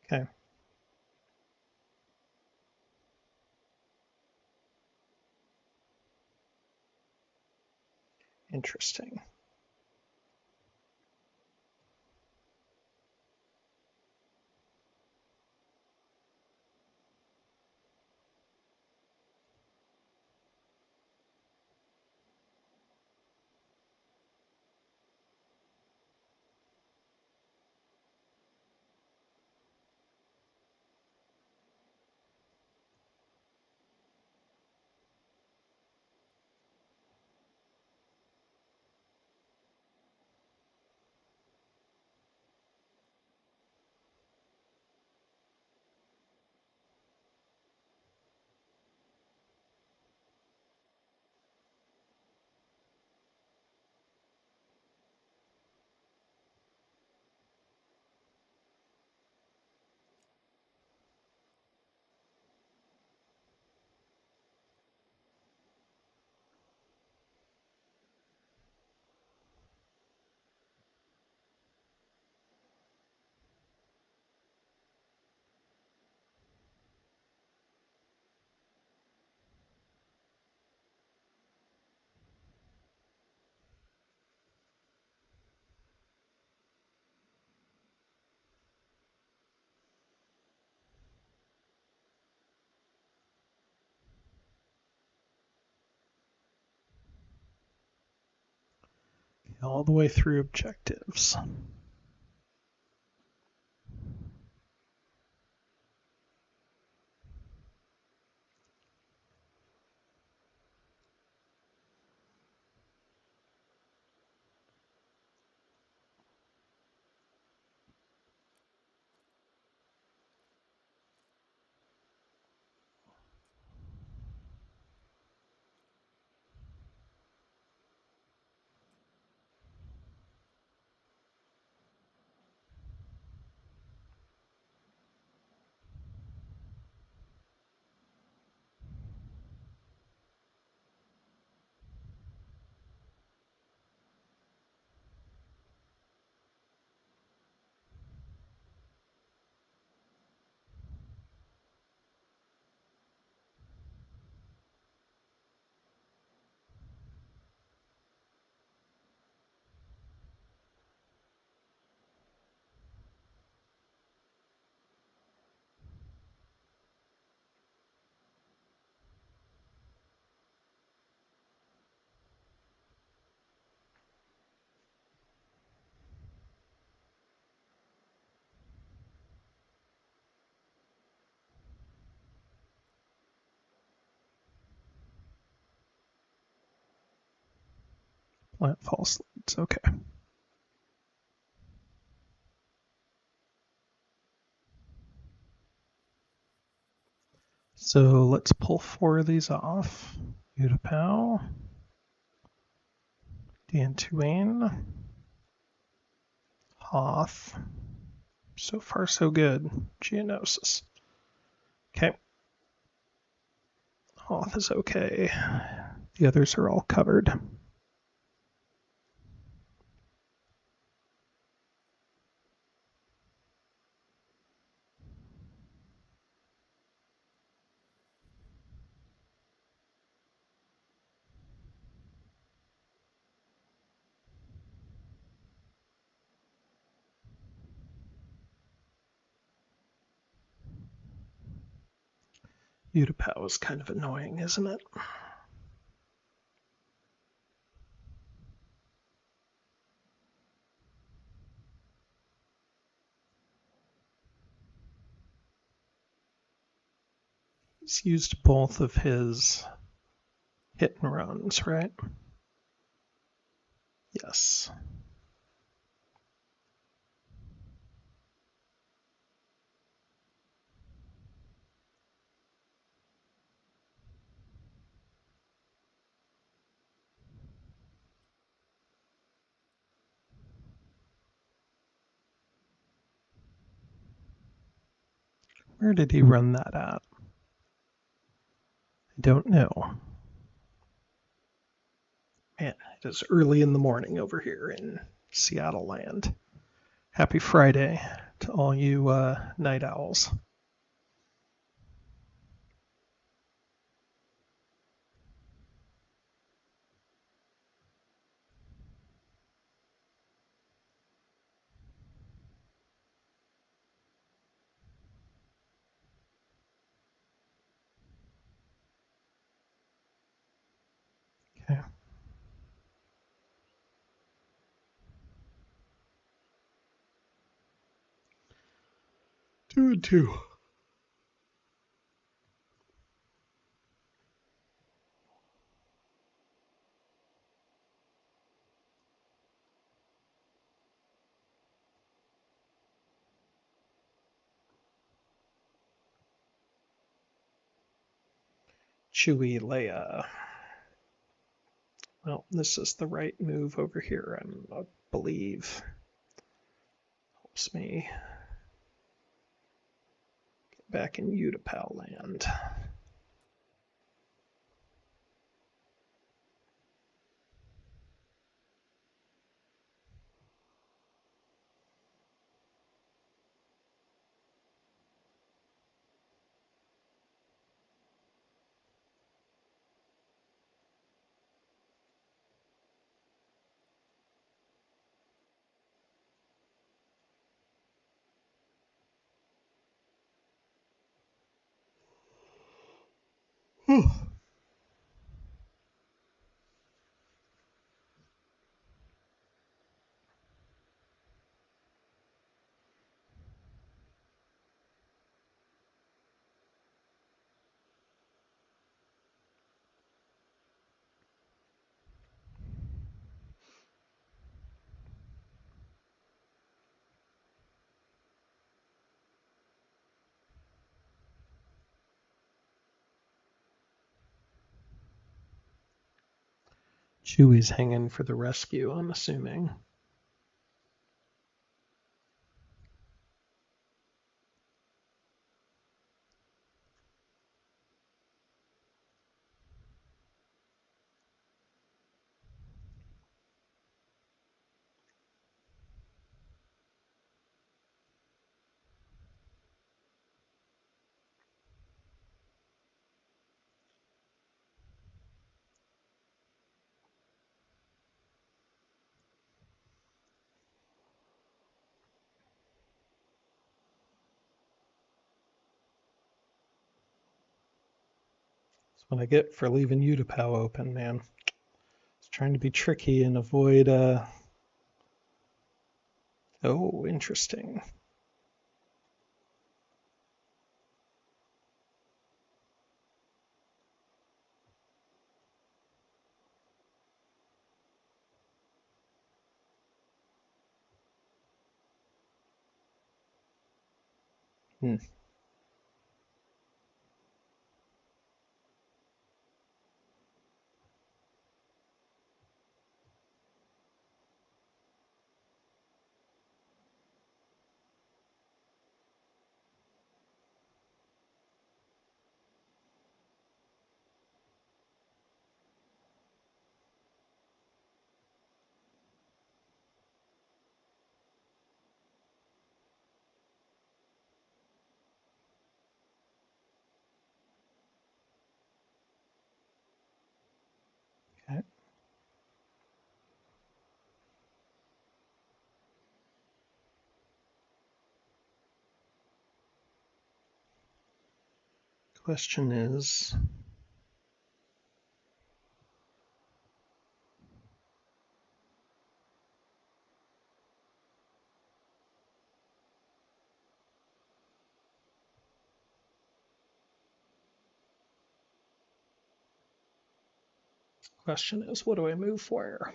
[SPEAKER 1] Okay. Interesting. All the way through objectives. Plant false leads. Okay. So let's pull 4 of these off. Utapau, Dantooine, Hoth. So far, so good. Geonosis. Okay. Hoth is okay. The others are all covered. Utapau is kind of annoying, isn't it? He's used both of his hit and runs, right? Yes. Where did he run that at? I don't know. Man, it is early in the morning over here in Seattle land. Happy Friday. to all you night owls. Okay. 2 and 2. Chewy Leia. Well, this is the right move over here, I believe. Helps me get back in Utapau land. Chewy's hanging for the rescue, I'm assuming. That's what I get for leaving Utapau open, man. It's trying to be tricky and avoid. Oh, interesting. Hmm. Okay. Question is. Question is, what do I move for?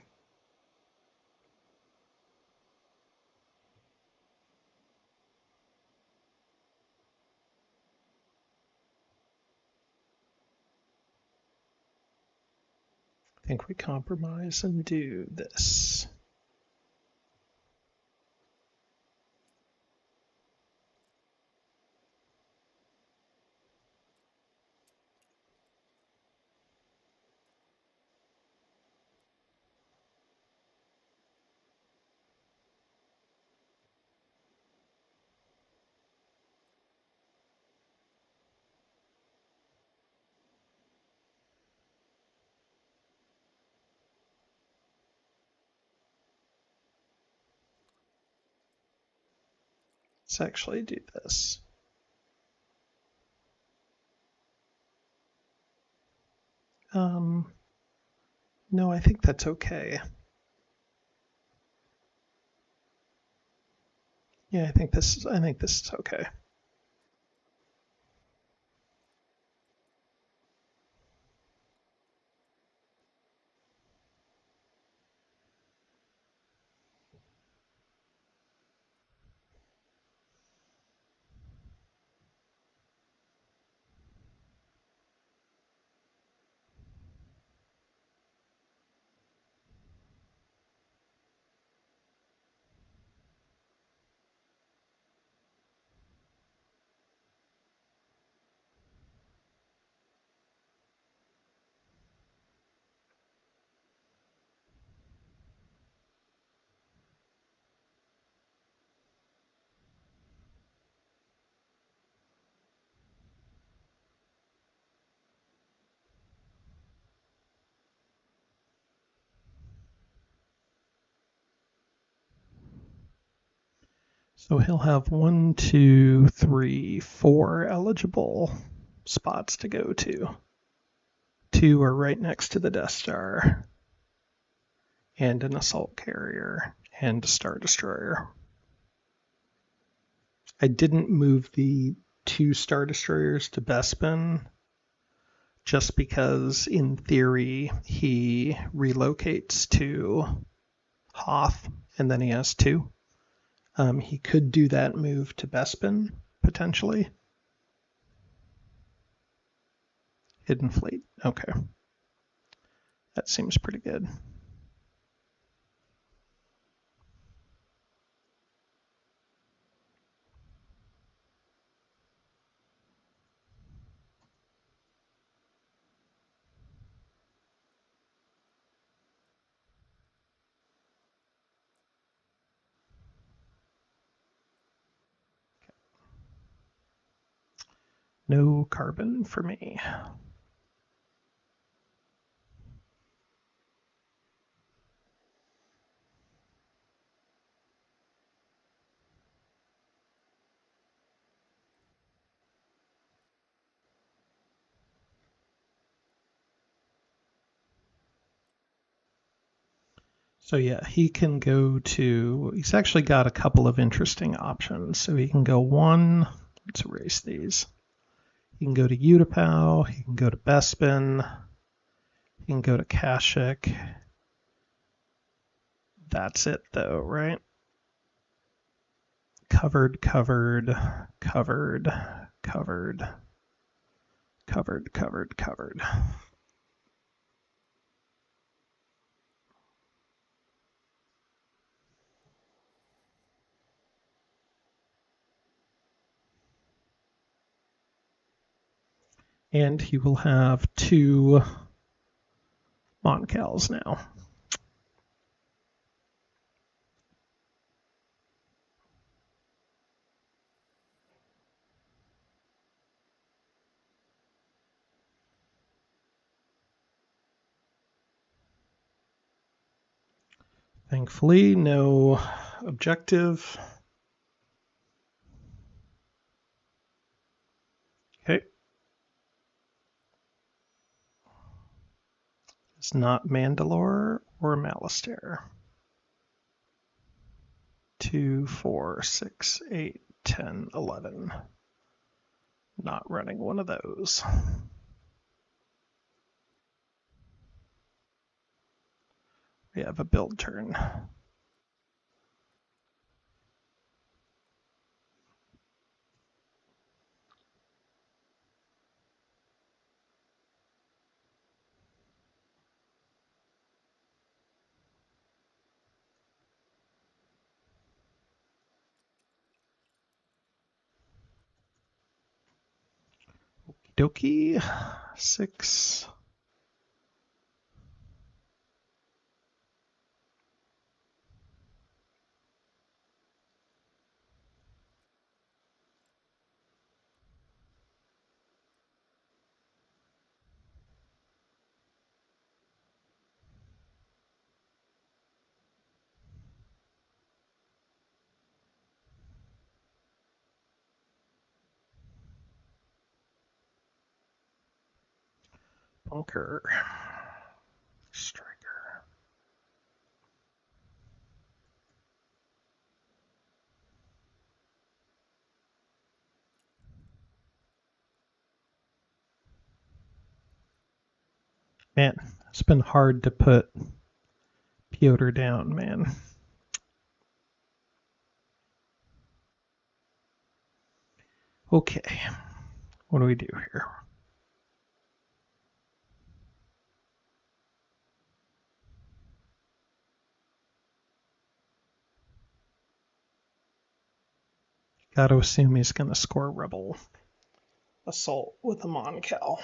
[SPEAKER 1] I think we compromise and do this. Let's actually do this. No, I think that's okay. Yeah, I think this is okay. So he'll have 1, 2, 3, 4 eligible spots to go to. 2 are right next to the Death Star, and an assault carrier, and a Star Destroyer. I didn't move the 2 Star Destroyers to Bespin just because, in theory, he relocates to Hoth, and then he has 2. He could do that move to Bespin, potentially. Hidden Fleet. Okay. That seems pretty good. No carbon for me. So yeah, he can go to, he's actually got a couple of interesting options. So he can go 1, let's erase these. He can go to Utapau, he can go to Bespin, he can go to Kashyyyk. That's it though, right? Covered, covered, covered, covered, covered, covered, covered. And he will have 2 Moncals now. Thankfully, no objective. Okay. It's not Mandalore or Malastare. 2, 4, 6, 8, 10, 11. Not running one of those. We have a build turn. Okie dokie. 6. Bunker. Striker. Man, it's been hard to put Piotr down, man. Okay, what do we do here? Gotta assume he's gonna score Rebel Assault with a Moncal.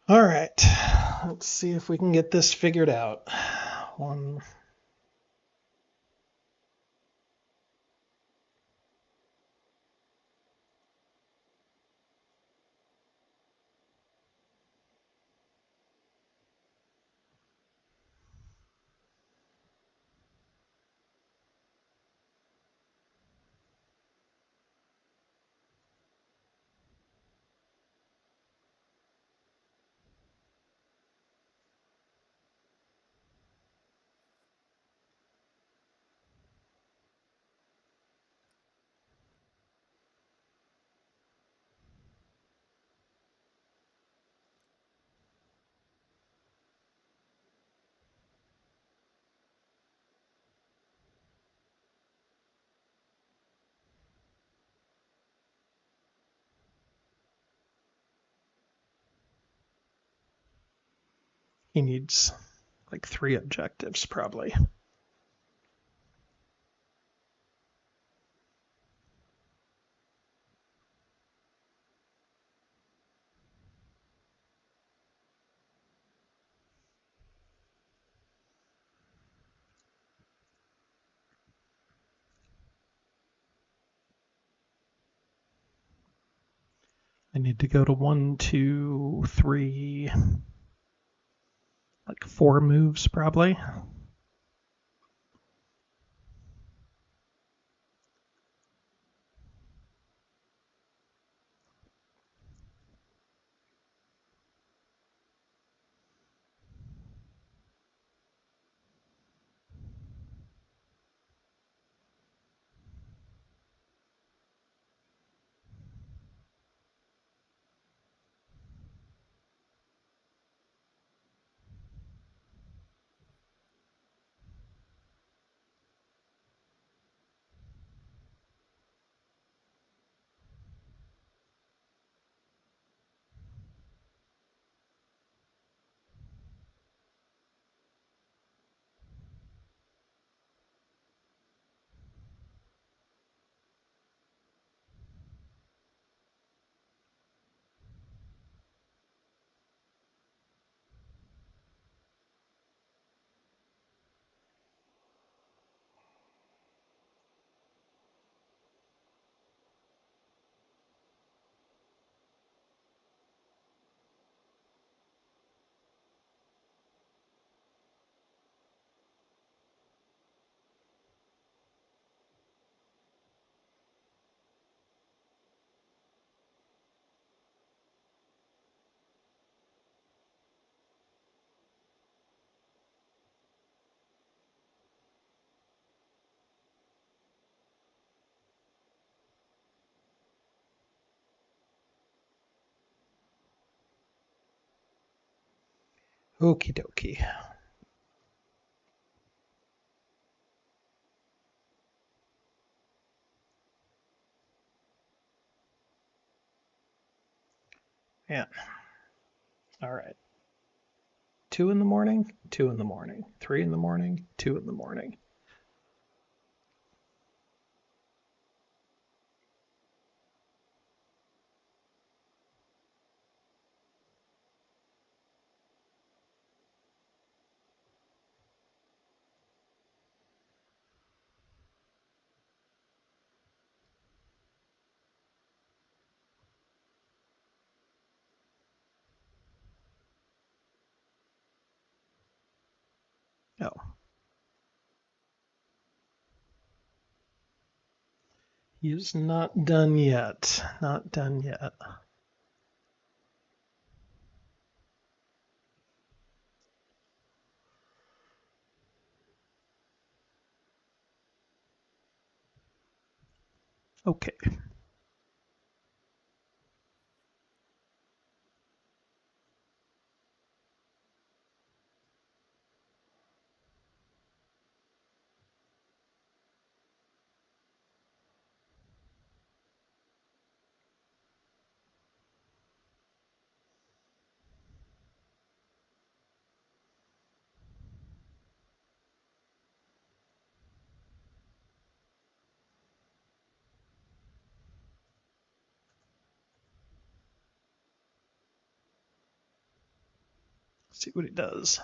[SPEAKER 1] All right, let's see if we can get this figured out. One. He needs like 3 objectives, probably. I need to go to 1, 2, 3, like 4 moves, probably. Okie dokie. Yeah. All right. 2 in the morning, 2 in the morning, 3 in the morning, 2 in the morning. Oh. He is not done yet. Not done yet. Okay. See what he does.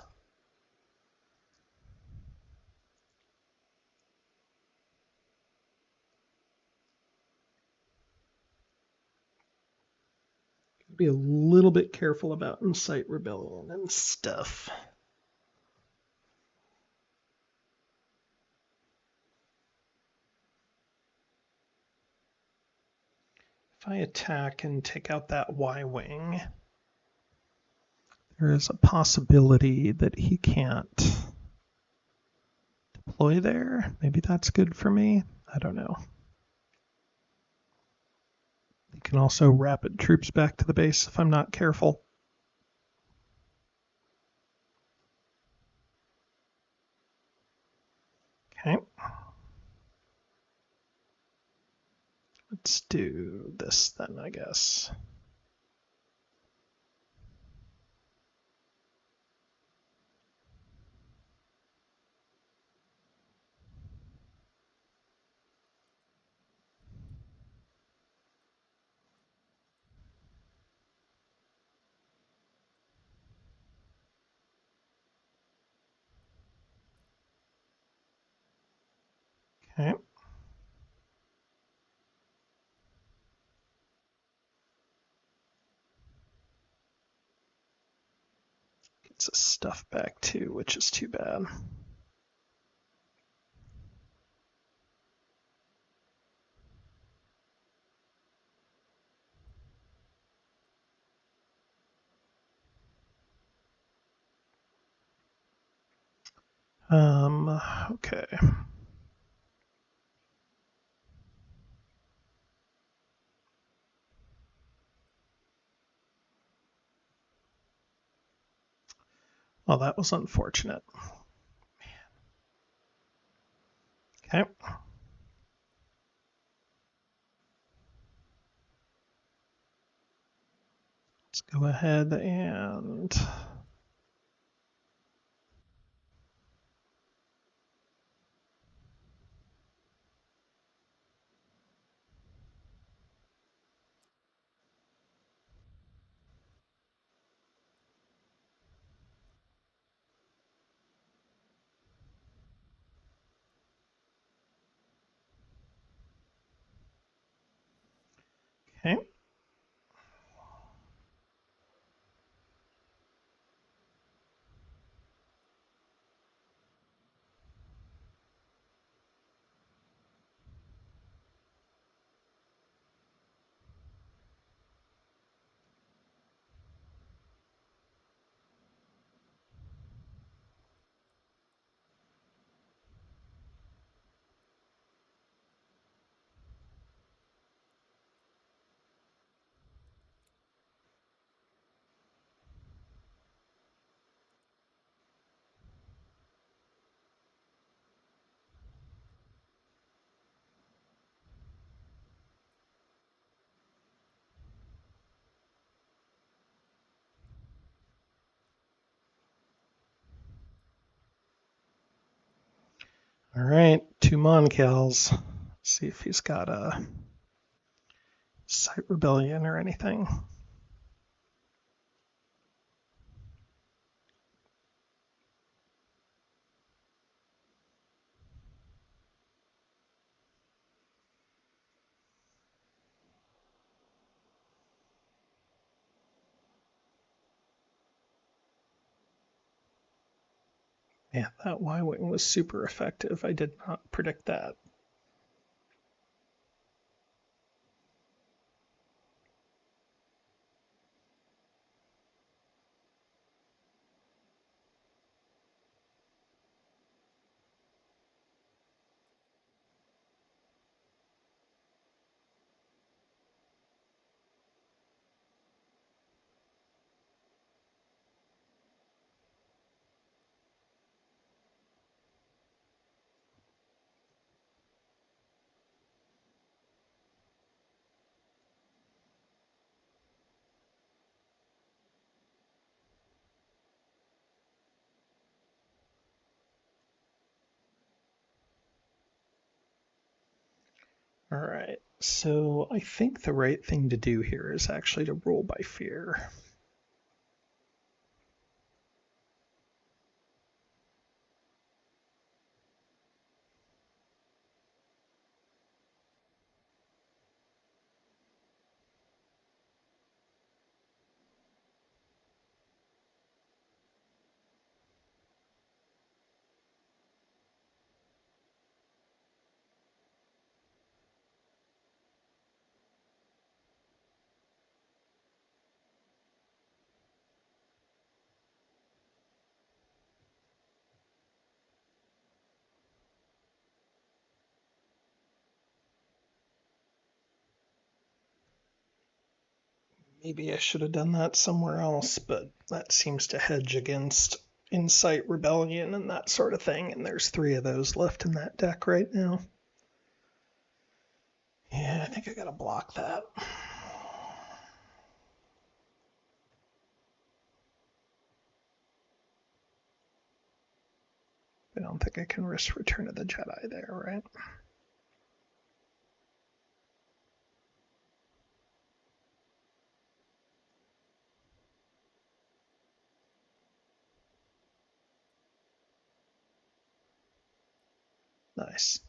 [SPEAKER 1] Be a little bit careful about incite rebellion and stuff. If I attack and take out that Y-wing, there is a possibility that he can't deploy there. Maybe that's good for me. I don't know. He can also rapid troops back to the base if I'm not careful. Okay. Let's do this then, I guess. Okay. Gets his stuff back too, which is too bad. Okay. Well, that was unfortunate. Okay. Let's go ahead and okay. All right, 2 Moncals. See if he's got a Site Rebellion or anything. Yeah, that Y-Wing was super effective. I did not predict that. All right, so I think the right thing to do here is actually to rule by fear. Maybe I should have done that somewhere else, but that seems to hedge against Insight Rebellion and that sort of thing, and there's 3 of those left in that deck right now. Yeah, I think I gotta block that. I don't think I can risk Return of the Jedi there, right? Nice.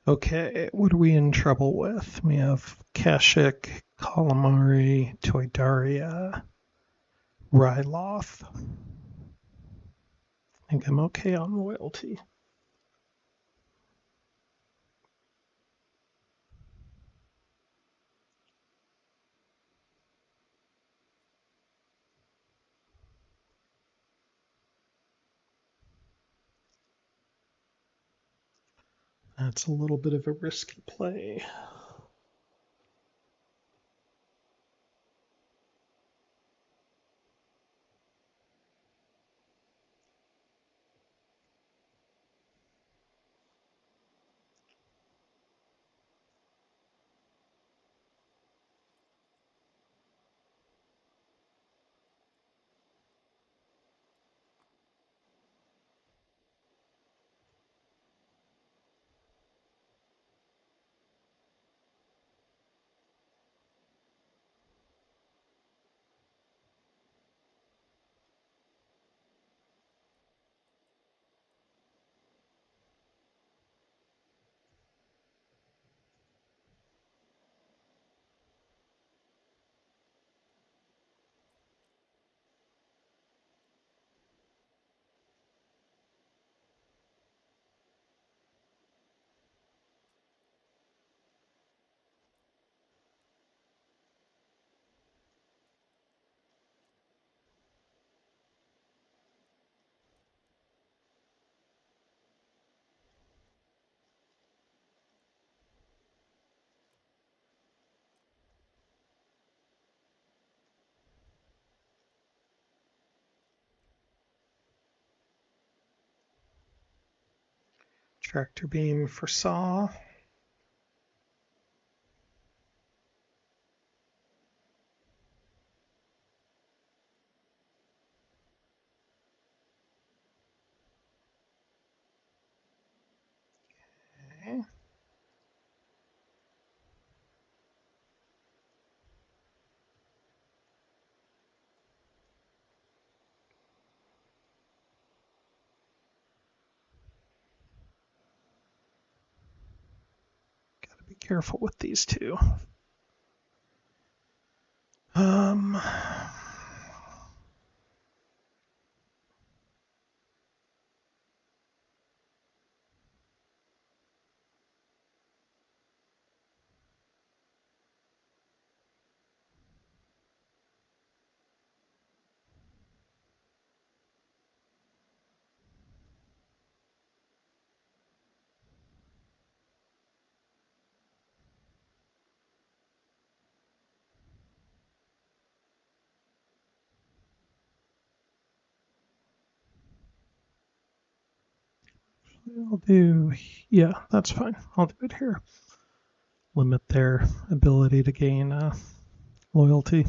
[SPEAKER 1] Okay, what are we in trouble with? We have Kashyyyk, Calamari, Toydaria, Ryloth. I think I'm okay on loyalty. That's a little bit of a risky play. Tractor beam for saw. Okay. Gotta be careful with these two. Um, 'll do, that's fine. I'll do it here. Limit their ability to gain loyalty.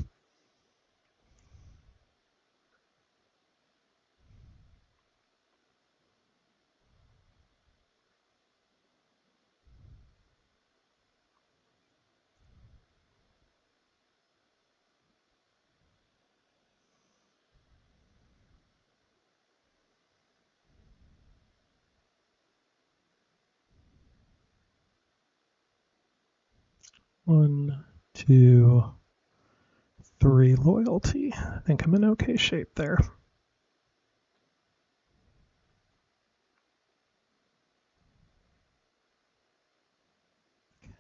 [SPEAKER 1] One, two, three loyalty. I think I'm in okay shape there.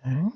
[SPEAKER 1] Okay.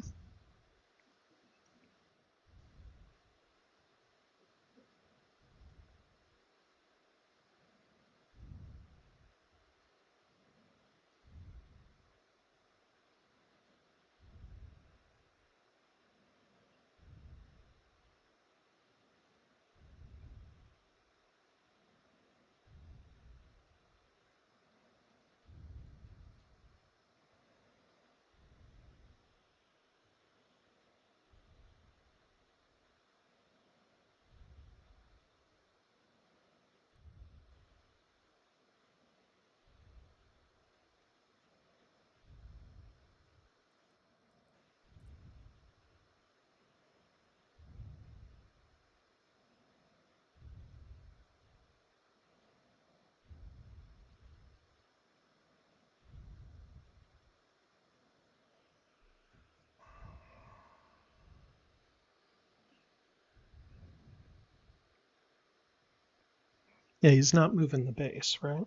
[SPEAKER 1] Yeah, he's not moving the base, right?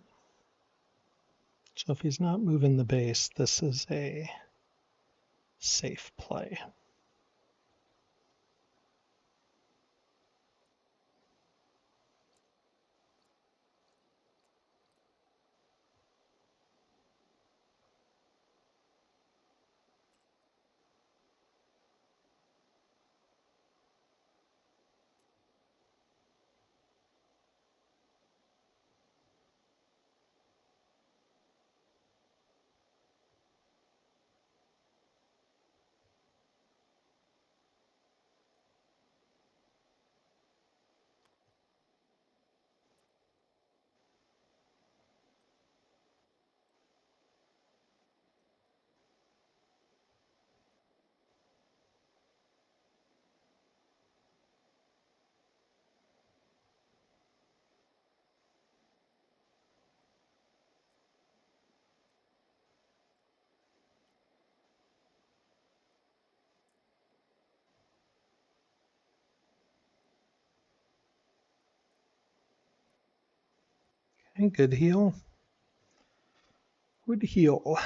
[SPEAKER 1] So if he's not moving the base, this is a safe play. Okay, good heal. Good heal.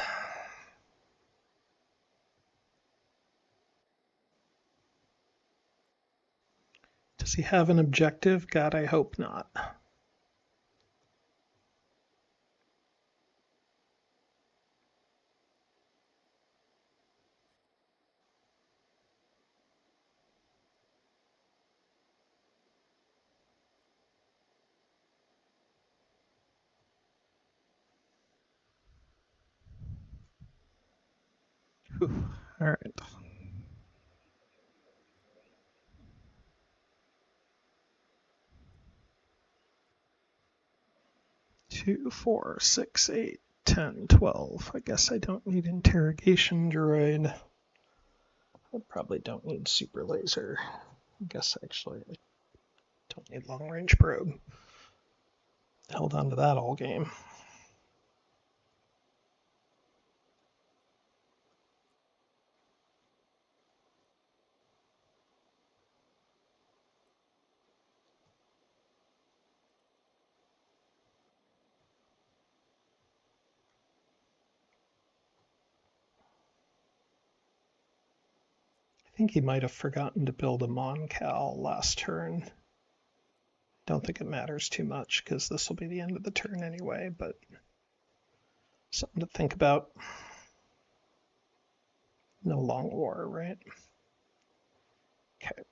[SPEAKER 1] Does he have an objective? God, I hope not. Whew. All right. 2, 4, 6, 8, 10, 12. I guess I don't need interrogation droid. I probably don't need super laser. I guess actually I don't need long range probe. Held on to that all game. I think he might have forgotten to build a Moncal last turn. Don't think it matters too much because this will be the end of the turn anyway, but something to think about. No long war, right? Okay.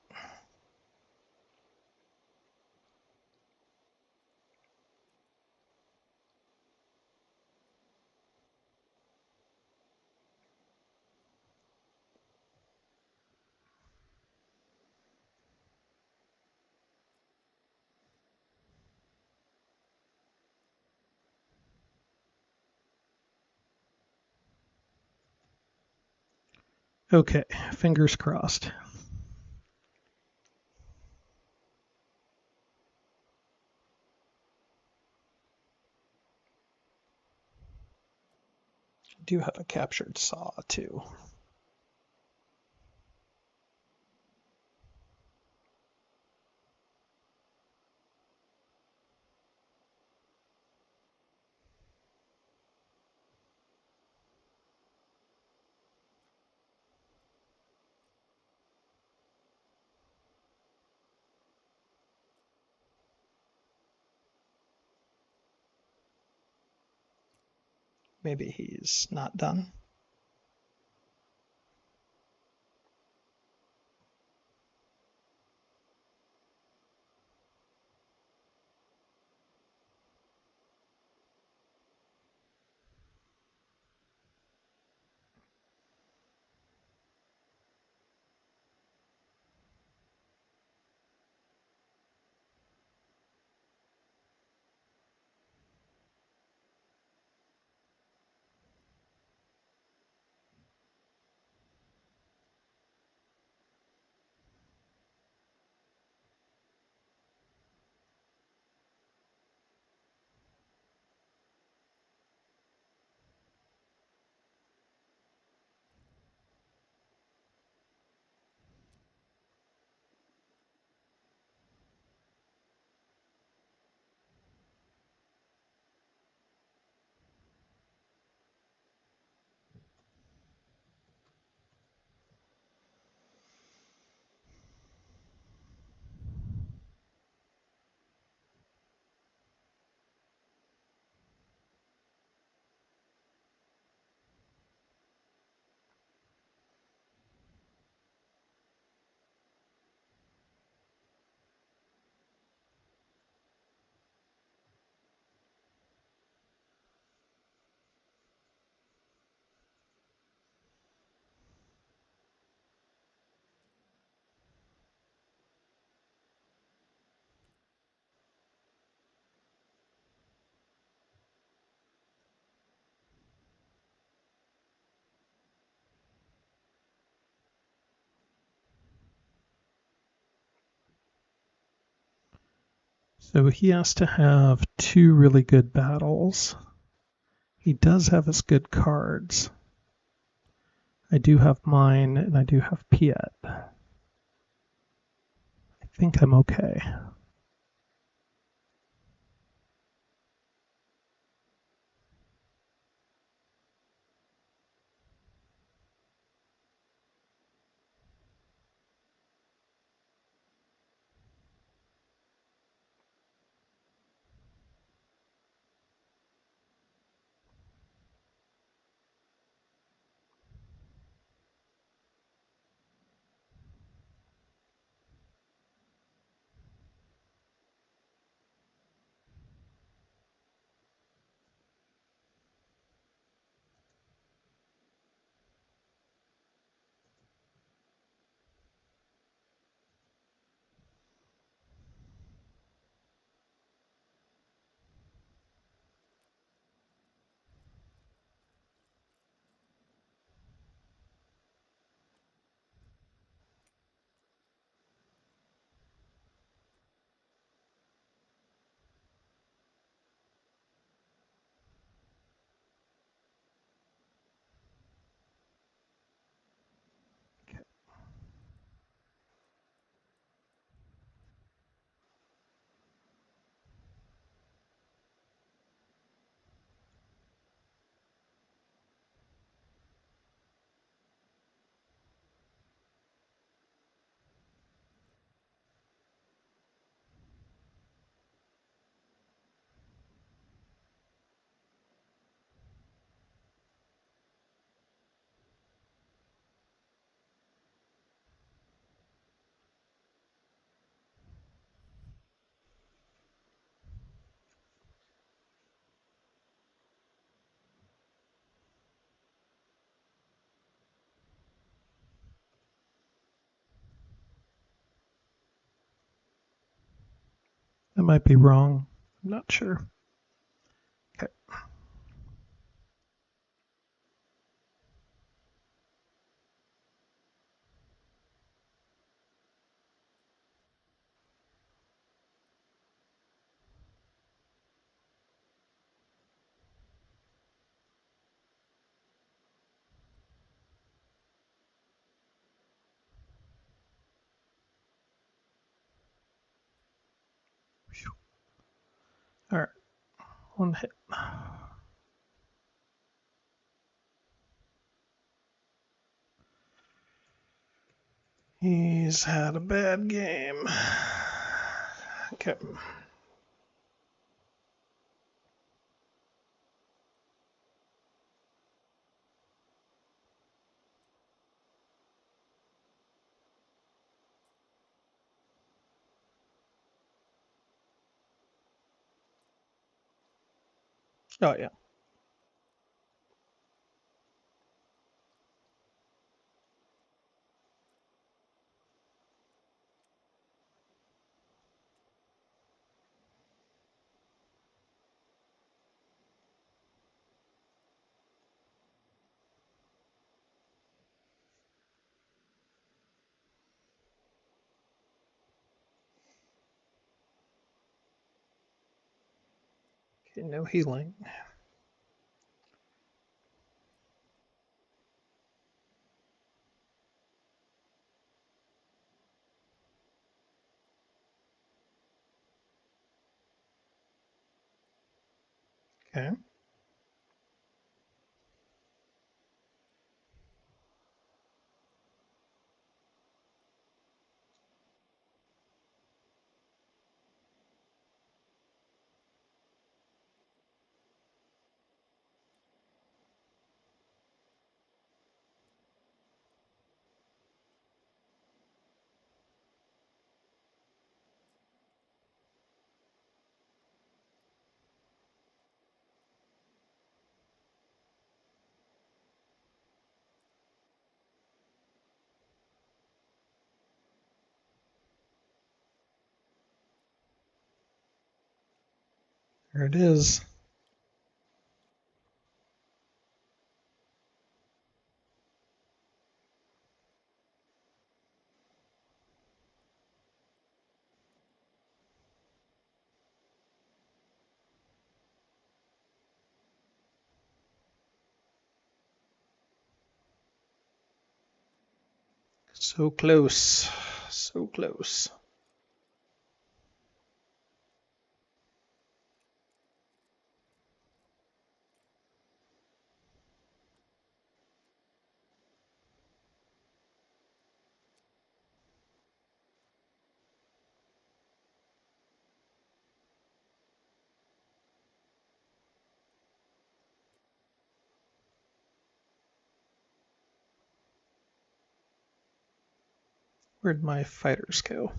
[SPEAKER 1] Okay, fingers crossed. I do have a captured saw too. Maybe he's not done. So he has to have two really good battles. He does have his good cards. I do have mine, and I do have Piet. I think I'm okay. I might be wrong. I'm not sure. Okay. All right. One hit. He's had a bad game. Okay. Oh, yeah. Okay, no healing. Okay. There it is. So close. So close. Where'd my fighters go?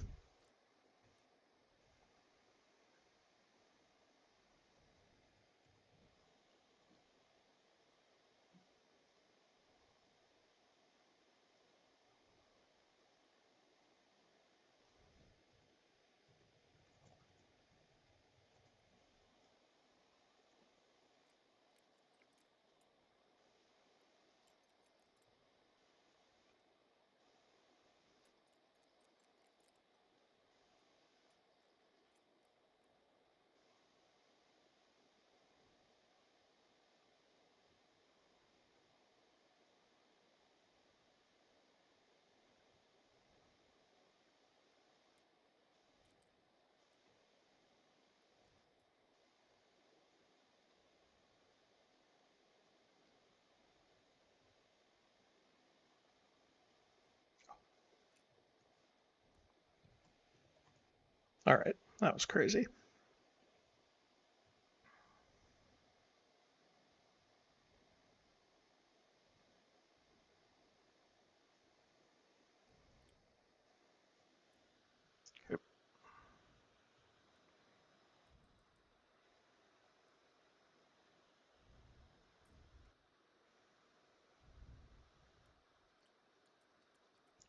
[SPEAKER 1] All right. That was crazy.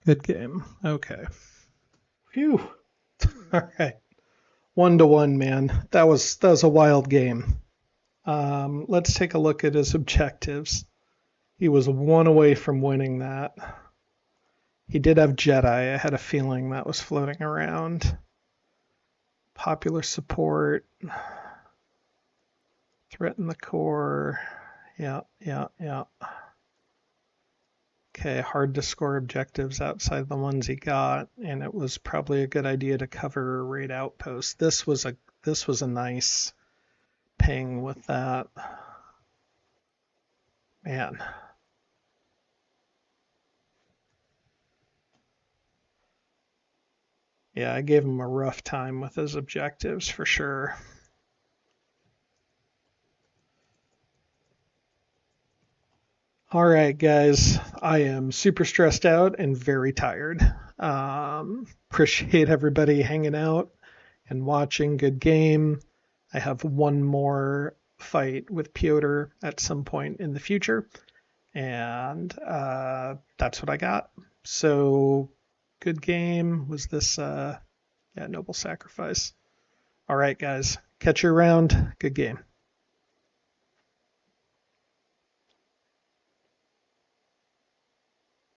[SPEAKER 1] Good game. Okay. Phew. All right. 1-1, man. That was a wild game. Let's take a look at his objectives. He was 1 away from winning that. He did have Jedi. I had a feeling that was floating around. Popular support. Threaten the core. Yeah. Okay, hard to score objectives outside the ones he got, and it was probably a good idea to cover a raid outpost. This was a nice ping with that. Man. Yeah, I gave him a rough time with his objectives for sure. All right, guys, I am super stressed out and very tired. Appreciate everybody hanging out and watching. Good game. I have one more fight with Piotr at some point in the future, and that's what I got. So, good game. Was this, Noble Sacrifice. All right, guys, catch you around. Good game.